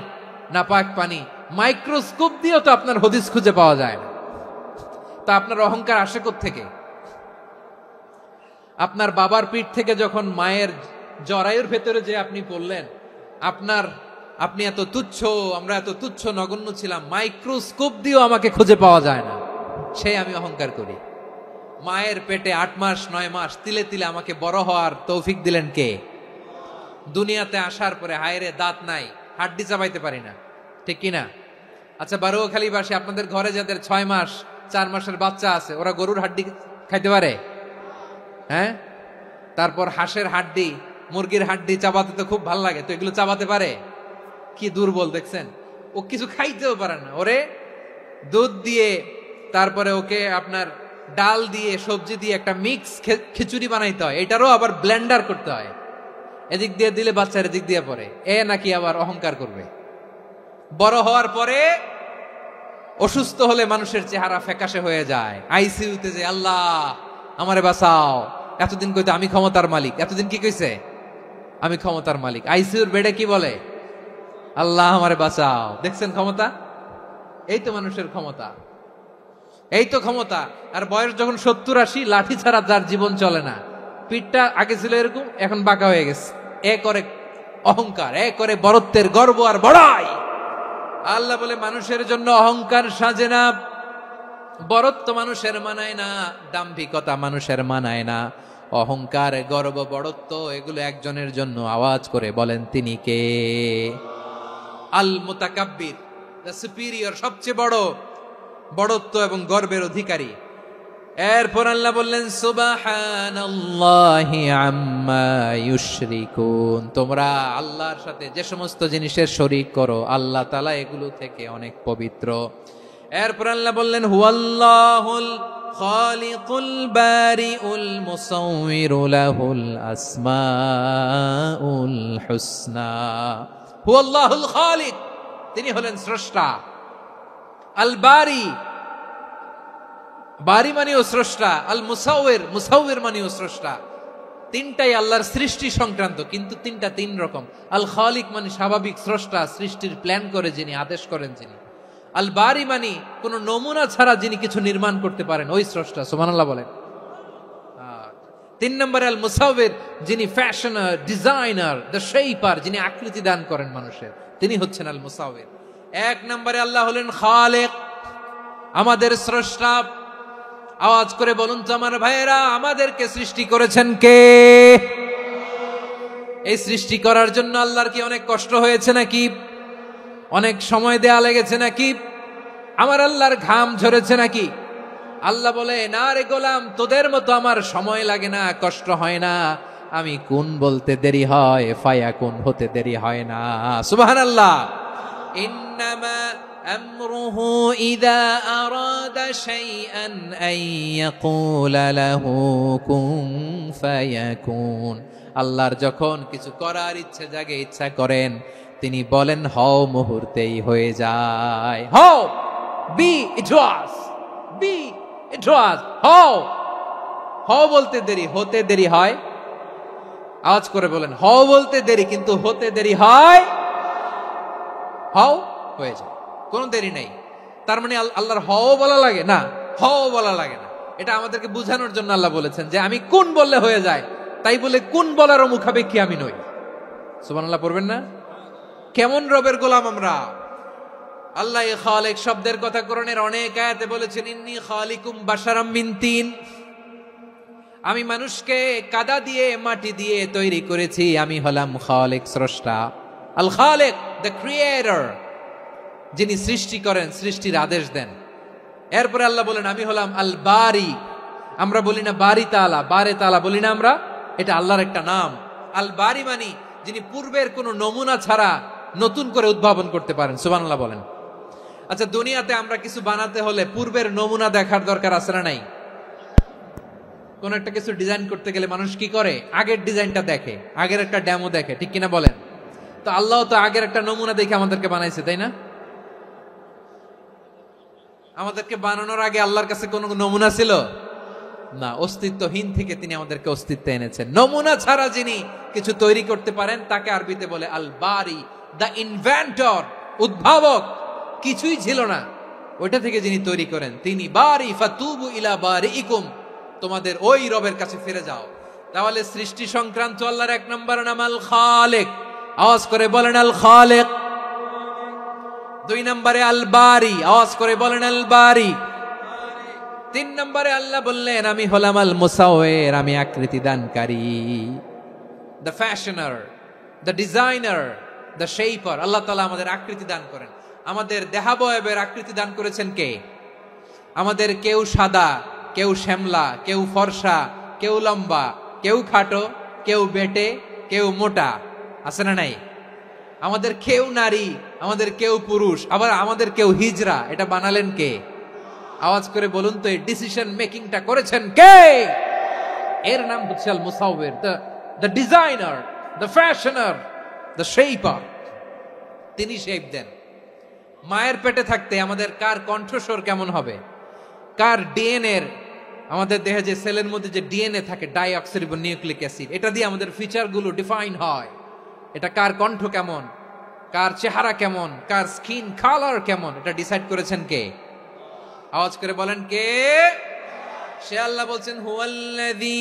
[SPEAKER 2] নাপাক পানি, মাইক্রোস্কোপ দিয়েও তো আপনার হদিস খুঁজে পাওয়া যায় না। তা আপনার অহংকার আসে কোত্থেকে? আপনার বাবার পিঠ থেকে যখন মায়ের জরায়ুর ভেতরে যে আপনি পড়লেন, আপনি এত তুচ্ছ, আমরা এত তুচ্ছ নগণ্য ছিলাম, মাইক্রোস্কোপ দিয়েও আমাকে খুঁজে পাওয়া যায় না, সেই আমি অহংকার করি। মায়ের পেটে 8 মাস 9 মাস তিলে তিলে আমাকে বড় হওয়ার তৌফিক দিলেন কে? দুনিয়াতে আসার পরে হায়রে দাঁত নাই, হাড্ডি চাবাইতে পারি না, ঠিক কিনা? আচ্ছা, বারুয়াখালীবাসী, আপনাদের ঘরে যাদের 6 মাস 4 মাসের বাচ্চা আছে, ওরা গরুর হাড্ডি খাইতে পারে? হ্যাঁ। তারপর হাঁসের হাড্ডি, মুরগির হাড্ডি চাবাতে তো খুব ভাল লাগে, তো এগুলো চাবাতে পারে? কি দুর্বল দেখছেন, ও কিছু খাইতেও পারে না। ওরে দুধ দিয়ে, তারপরে ওকে আপনার ডাল দিয়ে, সবজি দিয়ে একটা মিক্স খিচুড়ি বানাইতে হয়, এটারও আবার ব্লেন্ডার করতে হয়। এদিক দিয়ে দিলে বাচ্চার এদিক দিয়ে পড়ে, এ নাকি আবার অহংকার করবে। বড় হওয়ার পরে অসুস্থ হলে মানুষের চেহারা ফ্যাকাশে হয়ে যায়, আইসিইউতে যে আল্লাহ আমারে বাঁচাও, এতদিন কইতে আমি ক্ষমতার মালিক, এতদিন কি কইছে? আমি ক্ষমতার মালিক। আইসিইউর বেডে কি বলে? আল্লাহ আমারে বাঁচাও। দেখছেন ক্ষমতা? এই তো মানুষের ক্ষমতা, এই তো ক্ষমতা। আর বয়স যখন 70-80, লাঠি ছাড়া যার জীবন চলে না। পিঠটা আগে ছিল এরকম, এখন বাঁকা হয়ে গেছে। এ করে অহংকার, এ করে বড়ত্বের গর্ব আর বড়াই। আল্লাহ বলে মানুষের জন্য অহংকার সাজে না, বড়ত্ব মানুষের মানায় না, দাম্ভিকতা মানুষের মানায় না, অহংকার, গর্ব, বড়ত্ব এগুলো একজনের জন্য। আওয়াজ করে বলেন তিনি কে? আল মুতাকাব্বির, দ্য সুপিরিয়র, সবচেয়ে বড়, বড়ত্ব এবং গর্বের অধিকারী। এরপর আল্লাহ বললেন সুবহানাল্লাহি আম্মা ইউশরিকুন, তোমরা আল্লাহর সাথে যে সমস্ত জিনিসের শরীক করো, আল্লাহ তাআলা এগুলো থেকে অনেক পবিত্র। এরপর আল্লাহ বললেন হুয়াল্লাহুল খালিকুল বারিউল মুসাউবিরু লাহুল আসমাউল হুসনা। হুয়াল্লাহুল খালিক, তিনি হলেন স্রষ্টা। আল বারি, বারি মানেও স্রষ্টা। আল মুসাউবির, মুসাউবির মানেও স্রষ্টা। তিনটাই আল্লাহর সৃষ্টি সংক্রান্ত, কিন্তু তিনটা তিন রকম। আল খালিক মানে স্বাভাবিক স্রষ্টা, সৃষ্টির প্ল্যান করে যিনি, আদেশ করেন যিনি। আল বারি মানে কোন নমুনা ছাড়া যিনি কিছু নির্মাণ করতে পারেন, ওই স্রষ্টা। সুবহানাল্লাহ বলেন। 3 নম্বরে আল মুসাউবির, যিনি ফ্যাশনার, ডিজাইনার, দ্য শেপার, যিনি আকৃতি দান করেন মানুষের, তিনি হচ্ছেন আল মুসাউবির। 1 নম্বরে আল্লাহ হলেন খালেক, আমাদের স্রষ্টা। আওয়াজ করে বলুন তো আমার ভাইয়েরা, আমাদেরকে সৃষ্টি করেছেন কে? এই সৃষ্টি করার জন্য আল্লাহর কি অনেক কষ্ট হয়েছে নাকি? অনেক সময় দেয়া লেগেছে নাকি? আমার আল্লাহর ঘাম ঝরেছে নাকি? আল্লাহ বলে, না রে গোলাম, তোদের মতো আমার সময় লাগে না, কষ্ট হয় না। আমি কোন বলতে দেরি হয়, ফায়াকুন হতে দেরি হয় না। সুবহানাল্লাহ। ইন্নামা আমরুহু ইযা আরাদা শাইআন আন ইয়াকুলা লাহু কুন ফায়াকুন। আল্লাহর যখন কিছু করার ইচ্ছে জাগে, ইচ্ছা করেন, তিনি বলেন হও, মুহূর্তেই হয়ে যায়। হও, বি ইট ওয়াজ, বি ইট ওয়াজ। হও, হও বলতে দেরি, হতে দেরি হয়। আওয়াজ করে বলেন, হও বলতে দেরি, কিন্তু হতে দেরি হয়। হও, হয়ে যায়, কোনো দেরি নেই। তার মানে আল্লাহর হও বলা লাগে না, হও বলা লাগে না। এটা আমাদেরকে বোঝানোর জন্য আল্লাহ বলেছেন যে আমি কোন বললে হয়ে যায়, তাই বলে কোন বলারও মুখাপেক্ষী আমি নই। সুবহানাল্লাহ পড়বেন না? কেমন রবের গোলাম আমরা। আল্লাহ খালিক শব্দের কথা কোরআনের অনেক আয়াতে বলেছেন, ইন্নী খালিকুম বাশারাম মিন তিন, আমি মানুষকে কাদা দিয়ে, মাটি দিয়ে তৈরি করেছি। আমি হলাম খালিক, স্রষ্টা। আল খালিক, দ্য ক্রিয়েটর, যিনি সৃষ্টি করেন, সৃষ্টির আদেশ দেন। এরপরে আল্লাহ বলেন আমি হলাম আল বারি। আমরা বলি না বারি তাআলা, বারে তাআলা বলি না আমরা, এটা আল্লাহর একটা নাম। আল বারি মানি যিনি পূর্বের কোনো নমুনা ছাড়া নতুন করে উদ্ভাবন করতে পারেন। সুবহানাল্লাহ বলেন। আচ্ছা, দুনিয়াতে আমরা কিছু বানাতে হলে পূর্বের নমুনা দেখার দরকার আছে না নাই? কোন একটা কিছু ডিজাইন করতে গেলে মানুষ কি করে? আগের ডিজাইনটা দেখে, আগের একটা ডেমো দেখে, ঠিক কিনা বলেন? তো আল্লাহ তো আগের একটা নমুনা দেখে আমাদেরকে বানাইছে, তাই না? আমাদেরকে বানানোর আগে আল্লাহর কাছে কোনো নমুনা ছিল না। অস্তিত্বহীন থেকে তিনি আমাদেরকে অস্তিত্বে এনেছেন। নমুনা ছাড়া যিনি কিছু তৈরি করতে পারেন তাকে আরবিতে বলে আল বারি, দ্য ইনভেন্টর, উদ্ভাবক। কিছুই ছিল না, ওইটা থেকে যিনি তৈরি করেন তিনি বারি। ফাতুবু ইলা বারিইকুম, তোমাদের ওই রবের কাছে ফিরে যাও। তাহলে সৃষ্টি সংক্রান্ত আল্লাহর এক নম্বর নাম আল খালেক। আওয়াজ করে বলেন আল খালেক। দুই নম্বরে আল বারি, আওয়াজ করে বলেন আল বারি। তিন নম্বরে আল্লাহ বললেন আমি হলাম আল মুসাওয়ির, আমি আকৃতি দানকারী, the fashioner, the designer, the shaper. Allah তাআলা আমাদের আকৃতি দান করেন। আমাদের দেহাবয়বের আকৃতি দান করেছেন কে? আমাদের কেউ সাদা, কেউ শ্যামলা, কেউ ফর্সা, কেউ লম্বা, কেউ খাটো, কেউ বেটে, কেউ মোটা, আছে না নাই? আমাদের কেউ নারী, আমাদের কেউ পুরুষ, আবার আমাদের কেউ হিজড়া। এটা বানালেন কে? আওয়াজ করে বলুন তো, এই ডিসিশন মেকিংটা করেছেন কে? এর নাম হচ্ছে আল মুসাওয়ির, the designer, the fashioner, the shaper. তিনি শেপ দেন। মায়ের পেটে থাকতে আমাদের কার কণ্ঠস্বর কেমন হবে, কার ডিএনএ, আমাদের দেহে যে সেলের মধ্যে যে ডিএনএ থাকে, ডাইঅক্সিরিবো নিউক্লিক অ্যাসিড, এটা দিয়ে আমাদের ফিচারগুলো ডিফাইন হয়। এটা কার কণ্ঠ কেমন, কার চেহারা কেমন, কার স্কিন কালার কেমন, এটা ডিসাইড করেছেন কে? আওয়াজ করে বলেন কে? সে আল্লাহ বলছেন হুয়াল্লাযী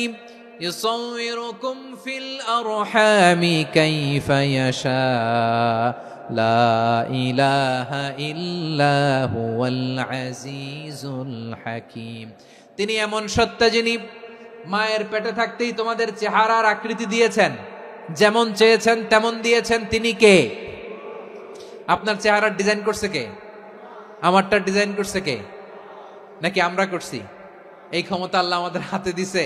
[SPEAKER 2] ইউসাউয়িরুকুম ফিল আরহামি কাইফা ইয়াশা লা ইলাহা ইল্লা হুয়াল আজিজুল হাকীম। তিনি এমন সত্তা যিনি মায়ের পেটে থাকতেই তোমাদের চেহারার আকৃতি দিয়েছেন, যেমন চেয়েছেন তেমন দিয়েছেন। তিনি কে? আপনার চেহারার ডিজাইন করছে কে? আমারটা ডিজাইন করছে কে? নাকি আমরা করছি? এই ক্ষমতা আল্লাহ আমাদের হাতে দিছে,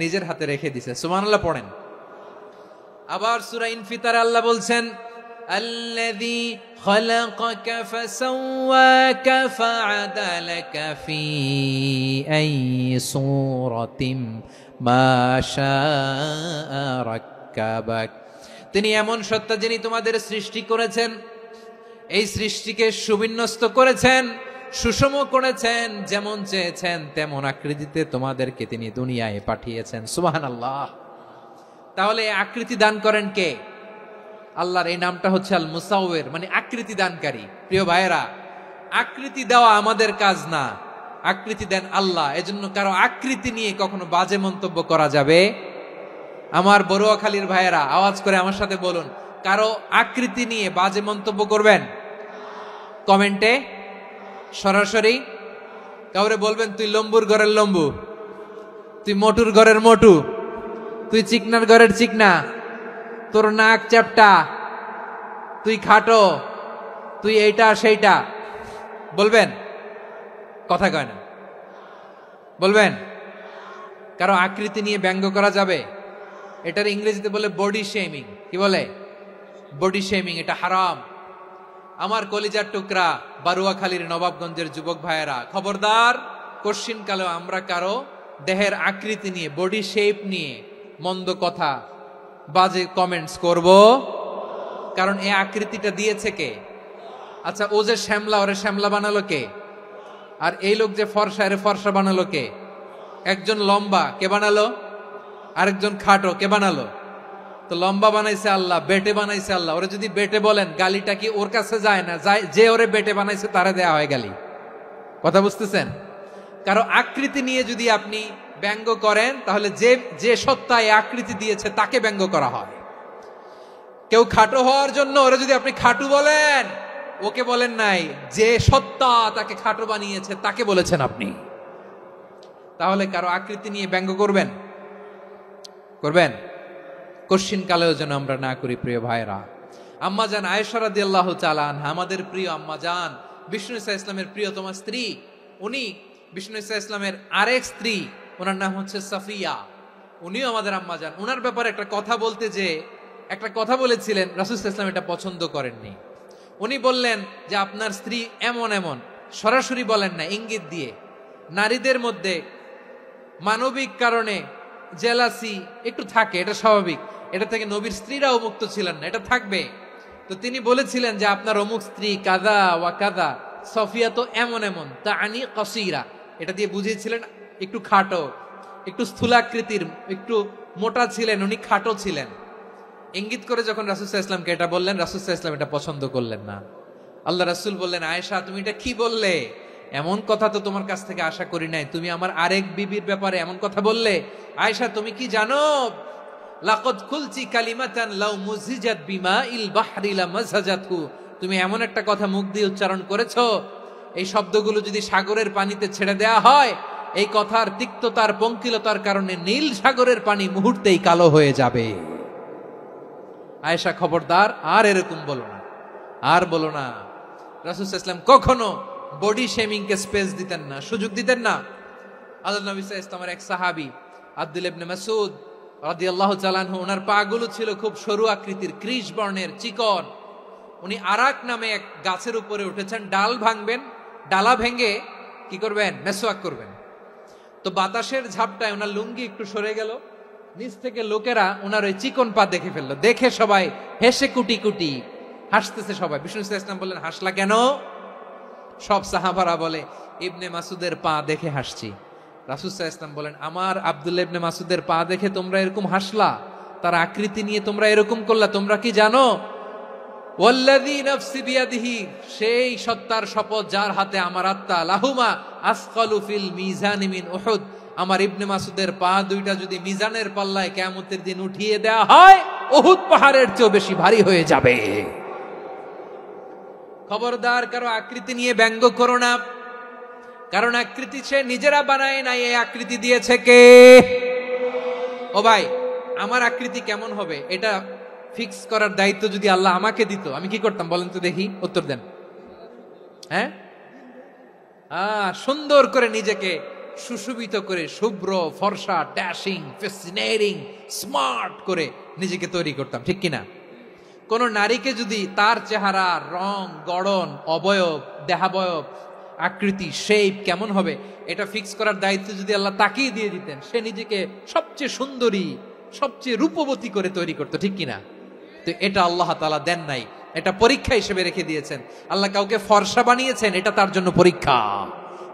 [SPEAKER 2] নিজের হাতে রেখে দিছে। সুবহানাল্লাহ পড়েন। আবার সূরা ইনফিতারে আল্লাহ বলছেন আল্লাযী খালাকাকা ফাসাওয়াকা ফাআদালাকা ফি আইয়ি সূরাতিন মা শাআ রাক্কাবাক। তিনি এমন সত্তা যিনি তোমাদের সৃষ্টি করেছেন, এই সৃষ্টিকে সুবিন্যস্ত করেছেন, সুষম করেছেন, যেমন চেয়েছেন তেমন আকৃতিতে তোমাদেরকে তিনি দুনিয়ায় পাঠিয়েছেন। সুবহানাল্লাহ। তাহলে আকৃতি দান করেন কে? আল্লাহর এই নামটা হচ্ছে আল মুসাওয়ির, মানে আকৃতি দানকারী। প্রিয় ভাইয়েরা, আকৃতি দেওয়া আমাদের কাজ না, আকৃতি দেন আল্লাহ। এজন্য কারো আকৃতি নিয়ে কখনো বাজে মন্তব্য করা যাবে? আমার বড়ুয়াখালীর ভাইয়েরা আওয়াজ করে আমার সাথে বলুন, কারো আকৃতি নিয়ে বাজে মন্তব্য করবেন? কমেন্টে সরাসরি কাউরে বলবেন তুই লম্বুর ঘরের লম্বু, তুই মোটুর ঘরের মোটু, তুই চিকনার ঘরের চিকনা, তোর নাক চ্যাপটা, তুই খাটো, তুই এইটা সেইটা বলবেন? কথা কয় না, বলবেন? কারো আকৃতি নিয়ে ব্যঙ্গ করা যাবে? এটার ইংরেজিতে বলে বডি শেমিং। কি বলে? Body shaming. এটা হারাম। আমার কলিজার টুকরা বারুয়াখালীর নবাবগঞ্জের যুবক ভাইয়েরা, খবরদার, কোশ্চিন কালেও আমরা কারো দেহের আকৃতি নিয়ে, বডি শেপ নিয়ে মন্দ কথা, বাজে কমেন্টস করব? কারণ এই আকৃতিটা দিয়েছে কে? আচ্ছা, ও যে শ্যামলা, ওরে শ্যামলা বানালো কে? আর এই লোক যে ফর্সা, এর ফর্সা বানালো কে? একজন লম্বা, কে বানালো? আরেকজন খাটো, কে বানালো? তো লম্বা বানাইছে আল্লাহ, বেটে বানাইছে আল্লাহ। ওরে যদি বেটে বলেন, গালিটা কি ওর কাছে যায় না? যায়। যে ওরে বেটে বানাইছে তারে দেয়া হয় গালি। কথা বুঝতেছেন? কারো আকৃতি নিয়ে যদি আপনি ব্যঙ্গ করেন, তাহলে যে সত্তা এই আকৃতি দিয়েছে তাকে ব্যঙ্গ করা হয়। কেউ খাটো হওয়ার জন্য ওরে যদি আপনি খাটু বলেন, ওকে বলেন নাই, যে সত্তা তাকে খাটো বানিয়েছে তাকে বলেছেন আপনি। তাহলে কারো আকৃতি নিয়ে ব্যঙ্গ করবেন? করবেন? কোশ্চিন কালেও যেন আমরা না করি। প্রিয় ভাইরা, আম্মাজান আয়েশা রাদিয়াল্লাহু তাআলা আনহা, আমাদের প্রিয় আম্মাজান, বিষ্ণু ইসা ইসলামের প্রিয়তমা স্ত্রী। উনি বিষ্ণু ইসা ইসলামের আরেক স্ত্রী, ওনার নাম হচ্ছে সাফিয়া। উনিও আমাদের আম্মাজান। ওনার ব্যাপারে একটা কথা বলতে যে একটা কথা বলেছিলেন, রাসূল সাল্লাল্লাহু আলাইহি ওয়াসাল্লাম এটা পছন্দ করেননি। উনি বললেন যে আপনার স্ত্রী এমন এমন, সরাসরি বলেন না, ইঙ্গিত দিয়ে। নারীদের মধ্যে মানবিক কারণে জেলাসি একটু থাকে, এটা স্বাভাবিক। এটা থেকে নবীর স্ত্রীরাও মুক্ত ছিলেন না, এটা থাকবে। তো তিনি বলেছিলেন যে আপনার অমুক স্ত্রী কাদা ওয়া কাদা, সফিয়া তো এমন এমন, তা আনি কসিরা, এটা দিয়ে বুঝিয়েছিলেন একটু খাটো, একটু স্থূলাকৃতির, একটু মোটা ছিলেন, উনি খাটো ছিলেন। ইঙ্গিত করে যখন রাসূল সাল্লাল্লাহু আলাইহি ওয়াসাল্লামকে এটা বললেন, রাসূল সাল্লাল্লাহু আলাইহি ওয়াসাল্লাম এটা পছন্দ করলেন না। আল্লাহ রাসূল বললেন, আয়েশা তুমি এটা কি বললে? এমন কথা তো তোমার কাছ থেকে আশা করি নাই, তুমি আমার আরেক বিবির ব্যাপারে এমন কথা বললে। আয়েশা তুমি কি জানো, লাকাদ কুলতি কালিমাতান লাউ মুজিজাত বিমাইল বাহরি লামাজাজাতহু, তুমি এমন একটা কথা মুখ দিয়ে উচ্চারণ করেছো, এই শব্দগুলো যদি সাগরের পানিতে ছেড়ে দেয়া হয়, এই কথার তিক্ততার পঙ্কিলতার কারণে নীল সাগরের পানি মুহূর্তেই কালো হয়ে যাবে। আয়েশা খবরদার, আর এরকম বলো না, আর বলো না। রাসূল সাল্লাল্লাহু আলাইহি ওয়াসাল্লাম কখনো বডি শেমিং কে স্পেস দিতেন না, সুযোগ দিতেন না। আল্লাহ নবী সাল্লাল্লাহু আলাইহি ওয়াসাল্লামের এক সাহাবী আব্দুল্লাহ ইবনে মাসউদ রাদিয়াল্লাহু তাআলা আনহু, ওনার পাগুলো ছিল খুব সরু আকৃতির, কৃশ বর্ণের, চিকন। উনি আরাক নামে এক গাছের উপরে উঠেছেন, ডাল ভাঙবেন, ডালা ভেঙে কি করবেন, মেসওয়াক করবেন। তো বাতাসের ঝাপটায় ওনার লুঙ্গি একটু সরে গেল, নিচ থেকে লোকেরা ওনার ওই চিকন পা দেখে ফেললো, দেখে সবাই হেসে কুটি কুটি হাসতেছে সবাই। বিষ্ণু সাল্লাল্লাহু আলাইহি ওয়াসাল্লাম বললেন, হাসলা কেন? সব সাহাবারা বলে, ইবনে মাসুদের পা দেখে হাসছি। রাসূল সাল্লাল্লাহু আলাইহি ওয়াসাল্লাম বলেন, আমার আব্দুল্লাহ ইবনে মাসুদের পা দেখে তোমরা এরকম হাসলা, তার আকৃতি নিয়ে তোমরা এরকম করলা, তোমরা কি জানো? ওয়াল্লাযী নাফসি বিয়াদিহি, সেই সত্তার শপথ যার হাতে আমার আত্মা, লাহুমা আসকালু ফিল মিজানি মিন উহুদ, আমার ইবনে মাসুদের পা দুইটা যদি মিজানের পাল্লায় কিয়ামতের দিন উঠিয়ে দেয়া হয়, উহুদ পাহাড়ের চেয়েও বেশি ভারী হয়ে যাবে। খবরদার, কারো আকৃতি নিয়ে ব্যঙ্গ করো না, কারণ আকৃতি সে নিজেরা বানায় নাই, এই আকৃতি দিয়েছে কে? ও ভাই, আমার আকৃতি কেমন হবে এটা ফিক্স করার দায়িত্ব যদি আল্লাহ আমাকে দিত, আমি কি করতাম বলেন তো দেখি, উত্তর দেন। হ্যাঁ, সুন্দর করে নিজেকে সুশোভিত করে, শুভ্র ফর্সা, ড্যাশিং, ফ্যাসিনেটিং, স্মার্ট করে নিজেকে তৈরি করতাম, ঠিক কিনা? কোন নারীকে যদি তার চেহারা, রং, গড়ন, অবয়ব, দেহাবয়ব, আকৃতি, শেপ কেমন হবে এটা ফিক্স করার দায়িত্ব যদি আল্লাহ তাকেই দিয়ে দিতেন, সে নিজেকে সবচেয়ে সুন্দরী, সবচেয়ে রূপবতী করে তৈরি করতো, ঠিক কিনা? তো এটা আল্লাহ তাআলা দেন নাই, এটা পরীক্ষা হিসেবে রেখে দিয়েছেন। আল্লাহ কাউকে ফর্সা বানিয়েছেন, এটা তার জন্য পরীক্ষা।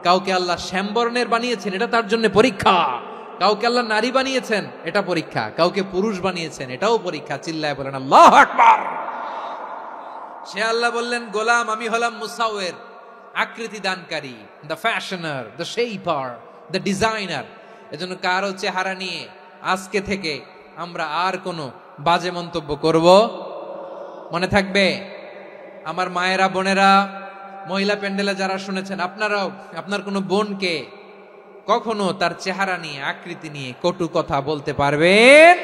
[SPEAKER 2] কাউকে আল্লাহ শ্যামবর্ণের বানিয়েছেন, এটা তার জন্য পরীক্ষা। কাউকে আল্লাহ নারী বানিয়েছেন, এটা পরীক্ষা। কাউকে পুরুষ বানিয়েছেন, এটাও পরীক্ষা। চিল্লায় বলেন আল্লাহু আকবার। সে আল্লাহ বললেন, গোলাম আমি হলাম মুসাওয়ির, আকৃতি দানকারী, the fashioner, the shaper, the designer. এজন্য কারো চেহারা নিয়ে আজকে থেকে আমরা আর কোনো বাজে মন্তব্য করব মনে থাকবে। আমার মায়েরা, বোনেরা, মহিলা প্যান্ডেলে যারা শুনেছেন, আপনারাও আপনার কোনো বোনকে কখনো তার চেহারা নিয়ে, আকৃতি নিয়ে কটু কথা বলতে পারবেন?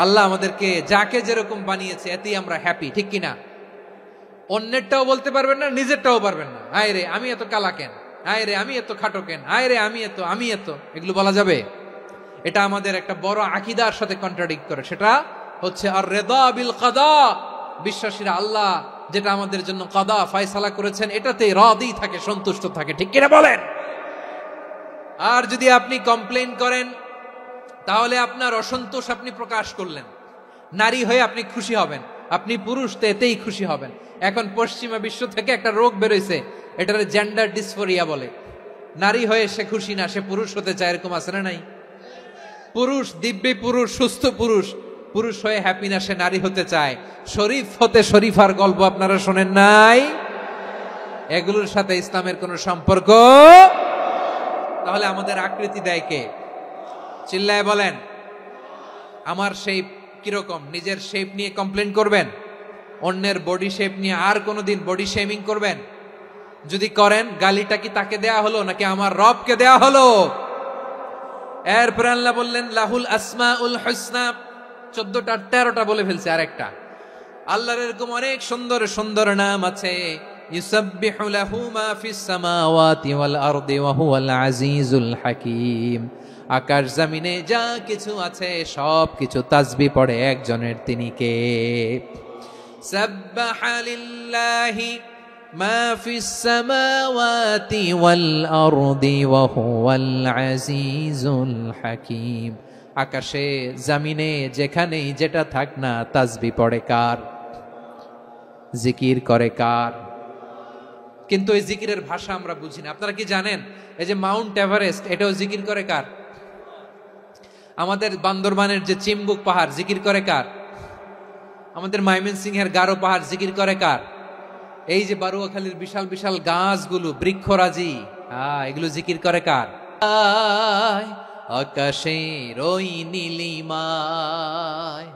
[SPEAKER 2] আল্লাহ আমাদেরকে যাকে যেরকম বানিয়েছে এতেই আমরা হ্যাপি, ঠিক কিনা? অন্যেরটাও বলতে পারবেন না, নিজেরটাও পারবেন না। আয় রে আমি এত কালা কেন, আয় রে আমি এত খাটো কেন, আয় রে আমি এত, এগুলো বলা যাবে? এটা আমাদের একটা বড় আকীদার সাথে কন্ট্রাডিক্ট করে। সেটা হচ্ছে আর রিদা বিল কাদা, বিশ্বাসীরা আল্লাহ যেটা আমাদের জন্য কাদা ফয়সালা করেছেন এটাতেই রাদি থাকে, সন্তুষ্ট থাকে, ঠিক কিনা বলেন? আর যদি আপনি কমপ্লেইন করেন তাহলে আপনার অসন্তোষ আপনি প্রকাশ করলেন। নারী হয়ে আপনি খুশি হবেন, আপনি পুরুষ তো এতেই খুশি হবেন। এখন পশ্চিমা বিশ্ব থেকে একটা রোগ বেরোইছে, এটার জেন্ডার ডিসফোরিয়া বলে। নারী হয়ে সে খুশি না, সে পুরুষ হতে চায়, এরকম আছে না নাই? পুরুষ, দিব্যি পুরুষ, সুস্থ পুরুষ, পুরুষ হয়ে হ্যাপি না, সে নারী হতে চায়। শরীফ হতে শরীফার গল্প আপনারা শোনেন নাই? এগুলোর সাথে ইসলামের কোনো সম্পর্ক? তাহলে আমাদের আকৃতি দেয় কে? চিল্লায় বলেন। আমার শেপ কিরকম, নিজের শেপ নিয়ে কমপ্লেন করবেন? অন্যের বডি শেপ নিয়ে আর কোনোদিন বডি শেমিং করবেন? যদি করেন, গালিটা কি তাকে দেয়া হলো নাকি আমার রবকে দেয়া হলো? এরপর আল্লাহ বললেন লাহুল আসমাউল হুসনা, 14টা 13টা বলে ফেলছে, আরেকটা। আল্লাহর এরকম অনেক সুন্দর সুন্দর নাম আছে। ইউসাব্বিহু লাহু মা ফিস সামাওয়াতি ওয়াল আরদি ওয়া হুয়াল আজিজুল হাকীম। আকাশ জমিনে যা কিছু আছে সব কিছু তাসবিহ পড়ে একজনের, তিনি কে? সাব্বাহা লিল্লাহি মা ফিস সামাওয়াতি ওয়াল আরদি ওয়া হুয়াল আজিজুল হাকীম। আকাশে জামিনে যেখানেই যেটা থাক না তাসবিহ পড়ে কার? জিকির করে কার? কিন্তু এই জিকিরের ভাষা আমরা বুঝি না। আপনারা কি জানেন এই যে মাউন্ট এভারেস্ট, এটাও জিকির করে কার? আমাদের বান্দরবানের যে চিম্বুক পাহাড় জিকির করে কার? আমাদের ময়মনসিংহের গারো পাহাড় জিকির করে কার? এই যে বারুয়াখালীর বিশাল বিশাল গাছগুলো, বৃক্ষরাজি, এগুলো জিকির করে কার? আকাশের ওই নীলিমায়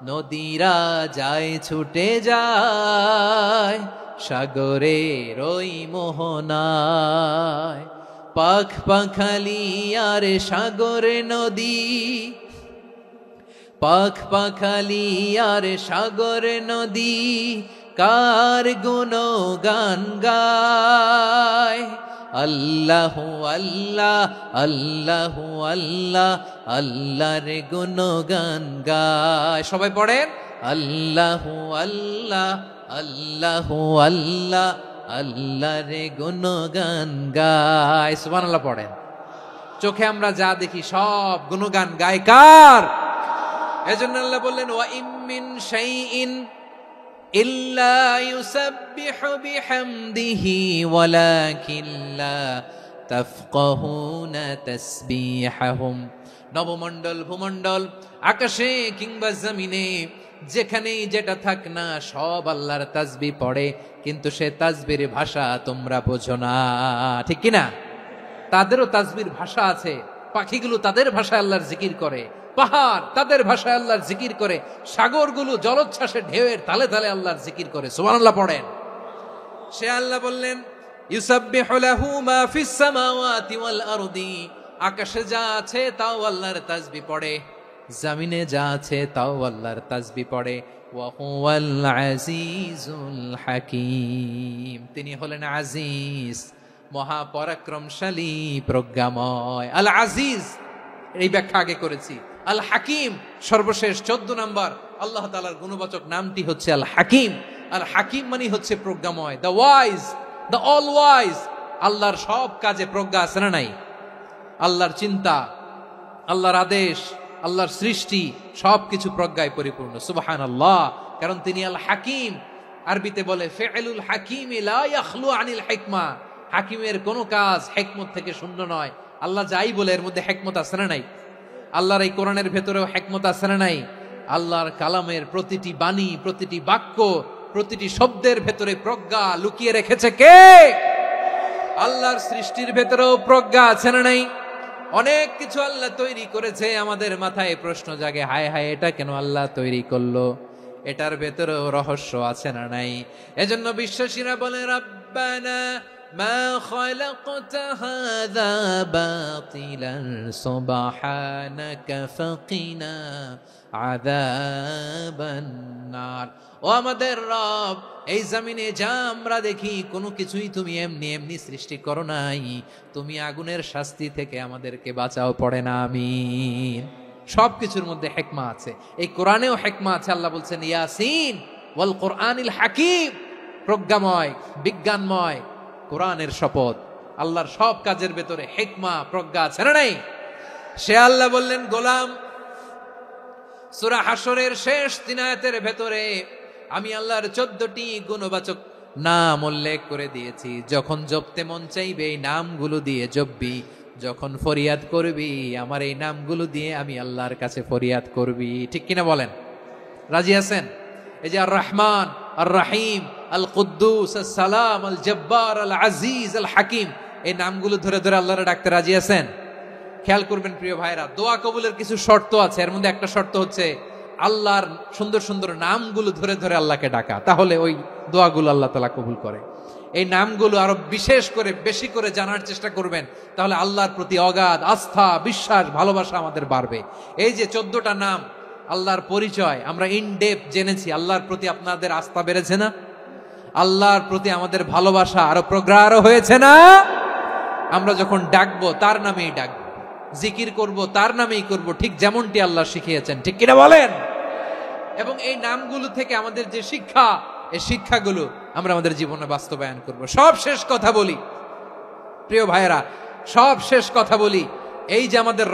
[SPEAKER 2] নদীরা যায় ছুটে যায়, সাগরের ওই মোহনায় পাখ পাখালি আর সাগরে নদী, পাখ পাখালি আর সাগরে নদী কার গুণগান গায়। আল্লাহু আল্লাহ আল্লাহু আল্লাহ আল্লাহর গুণগান গায়। সবাই পড়েন আল্লাহু আল্লাহ আল্লাহু আল্লাহ আল্লাহর গুণগান গায়। সুবহানাল্লাহ পড়েন। চোখে আমরা যা দেখি সব গুণগান গায় কার? এজন্য আল্লাহ বললেন ওয়া ইম মিন শাইইন ইল্লা ইউসাব্বিহু বিহামদিহি ওয়ালাকিন লা তাফকাহুনা তাসবিহাহুম। নবমণ্ডল, ভূমণ্ডল, আকাশে কিংবা জমিনে যেখানেই যেটা থাক না সব আল্লাহর তাসবিহ পড়ে, কিন্তু সে তাসবির ভাষা তোমরা বোঝো না, ঠিক কিনা? তাদেরও তাসবির ভাষা আছে। পাখিগুলো তাদের ভাষায় আল্লাহর জিকির করে, পাহাড় তাদের ভাষায় আল্লাহর জিকির করে, সাগরগুলো জলোচ্ছ্বাসে ঢেউয়ের তালে তালে আল্লাহর জিকির করে। সুবহানাল্লাহ পড়েন। সে আল্লাহ বললেন ইউসাব্বিহু লাহু মা ফিস সামাওয়াতি ওয়াল আরদি, আকাশে যা আছে তাও আল্লাহর তাসবিহ পড়ে, জমিনে যা আছে তাও আল্লাহর তাসবিহ পড়ে। ওয়া হুয়াল আজিজুল হাকীম, তিনি হলেন আজিজ, মহাপরাক্রমশালী, প্রজ্ঞাময়। আল আজিজ এই ব্যাখ্যা আগে করেছি। আল হাকিম সর্বশেষ 14 নম্বর আল্লাহ তাআলার গুণবাচক নামটি হচ্ছে আল হাকিম। আল হাকিম মানে হচ্ছে প্রজ্ঞাময়, the wise, the all wise. আল্লাহর সব কাজে প্রজ্ঞা আছে না নাই? আল্লাহর চিন্তা, আল্লাহর আদেশ, আল্লাহর সৃষ্টি সবকিছু প্রজ্ঞায় পরিপূর্ণ। সুবহানাল্লাহ, কারণ তিনি আল হাকিম। আরবিতে বলে ফিআলুল হাকিম লা ইয়াখলু আনিল হিকমা, হাকিমের কোনো কাজ হিকমত থেকে শূন্য নয়। আল্লাহ যাই বলে এর মধ্যে হিকমত আছে না নাই? আল্লাহর এই কোরআনের ভেতরেও হিকমত আছে না নাই? আল্লাহর কালামের প্রতিটি বাণী, প্রতিটি বাক্য, প্রতিটি শব্দের ভেতরে প্রজ্ঞা লুকিয়ে রেখেছে কে? আল্লাহর সৃষ্টির ভেতরেও প্রজ্ঞা আছে না নাই? অনেক কিছু আল্লাহ তৈরি করেছে, আমাদের মাথায় প্রশ্ন জাগে, হায় হায় এটা কেন আল্লাহ তৈরি করলো? এটার ভেতরেও রহস্য আছে না নাই? এজন্য বিশ্বাসীরা বলে রব্বানা মা খালাকতা হাযা বাতিলান সুবহানাকা ফাকিনা আযাবান নার। ও আমাদের রব, এই জমিনে যা আমরা দেখি কোনো কিছুই তুমি এমনি এমনি সৃষ্টি করো নাই, তুমি আগুনের শাস্তি থেকে আমাদেরকে বাঁচাও, পড়ে না আমিন। সবকিছুর মধ্যে হিকমা আছে, এই কোরআনেও হিকমা আছে। আল্লাহ বলছেন ইয়াসিন ওয়াল কোরআনিল হাকিম, প্রজ্ঞাময়, বিজ্ঞানময় কোরআনের শপথ। আল্লাহর সব কাজের ভেতরে হিকমা, প্রজ্ঞা আছে না নাই? সে আল্লাহ বললেন গোলাম, সূরা হাশরের শেষ 3 আয়াতের ভেতরে আমি আল্লাহর 14টি গুণবাচক নাম উল্লেখ করে দিয়েছি। যখন জপতে মন চাইবে এই নামগুলো দিয়ে জপবি, যখন ফরিয়াদ করবি আমার এই নামগুলো দিয়ে আমি আল্লাহর কাছে ফরিয়াদ করবি। ঠিক কিনা বলেন? রাজি আছেন? এই যে আর রহমান, আর রাহিম, আল কুদ্দুস, আস সালাম, আল জব্বার, আল আজিজ, আল হাকিম, এই নামগুলো ধরে ধরে আল্লাহর ডাকতে রাজি আছেন? খেয়াল করবেন প্রিয় ভাইরা, দোয়া কবুলের কিছু শর্ত আছে। এর মধ্যে একটা শর্ত হচ্ছে আল্লাহর সুন্দর সুন্দর নামগুলো ধরে ধরে আল্লাহকে ডাকা, তাহলে ওই দোয়াগুলো আল্লাহ তাআলা কবুল করে। এই নামগুলো আরো বিশেষ করে বেশি করে জানার চেষ্টা করবেন, তাহলে আল্লাহর প্রতি অগাধ আস্থা, বিশ্বাস, ভালোবাসা আমাদের বাড়বে। এই যে 14টা নাম আল্লাহর পরিচয় আমরা ইন ডেপথ জেনেছি, আল্লাহর প্রতি আপনাদের আস্থা বেড়েছে না? আল্লাহর প্রতি আমাদের ভালোবাসা আরো প্রগাঢ় হয়েছে না? আমরা যখন ডাকবো তার নামেই ডাকবো, জিকির করব তার নামেই করব, ঠিক যেমনটি আল্লাহ শিখিয়েছেন। ঠিক কিনা বলেন? এবং এই নামগুলো থেকে আমাদের যে শিক্ষা, এই শিক্ষাগুলো আমরা আমাদের জীবনে বাস্তবায়ন করব। সব শেষ কথা বলি প্রিয় ভাইয়েরা, সব শেষ কথা বলি, এই যে আমাদের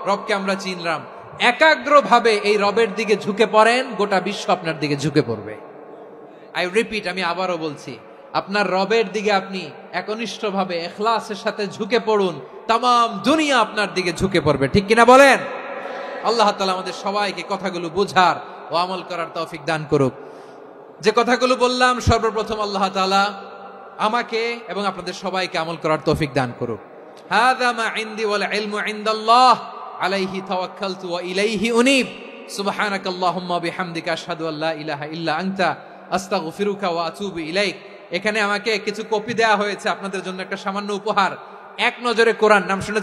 [SPEAKER 2] রবকে আমরা চিনলাম, একাগ্রভাবে এই রবের দিকে ঝুঁকে পড়েন, গোটা বিশ্ব আপনার দিকে ঝুঁকে পড়বে। আই রিপিট, আমি আবারও বলছি, আপনার রবের দিকে আপনি একনিষ্ঠভাবে ইখলাসের সাথে ঝুঁকে পড়ুন, তামাম দুনিয়া আপনার দিকে ঝুঁকে পড়বে। ঠিক কিনা বলেন? আল্লাহ তাআলা আমাদের সবাইকে কথাগুলো বোঝার ও আমল করার তৌফিক দান করুক। যে কথাগুলো বললাম, সর্বপ্রথম আল্লাহ তাআলা আমাকে এবং আপনাদের সবাইকে আমল করার তৌফিক দান করুক। হাযা মা ইনদি ওয়াল ইলমু ইনদাল্লাহ আলাইহি তাওয়াক্কালতু ওয়া ইলাইহি উনীব। সুবহানাকাল্লাহুম্মা বিহামদিকা আশহাদু আল্লা ইলাহা ইল্লা আনতা আস্তাগফিরুকা ওয়া আতুবু ইলাইক। এখানে আমাকে কিছু কপি দেয়া হয়েছে আপনাদের জন্য, একটা সামান্য উপহার। এক নজরে কোরআন নাম শুনে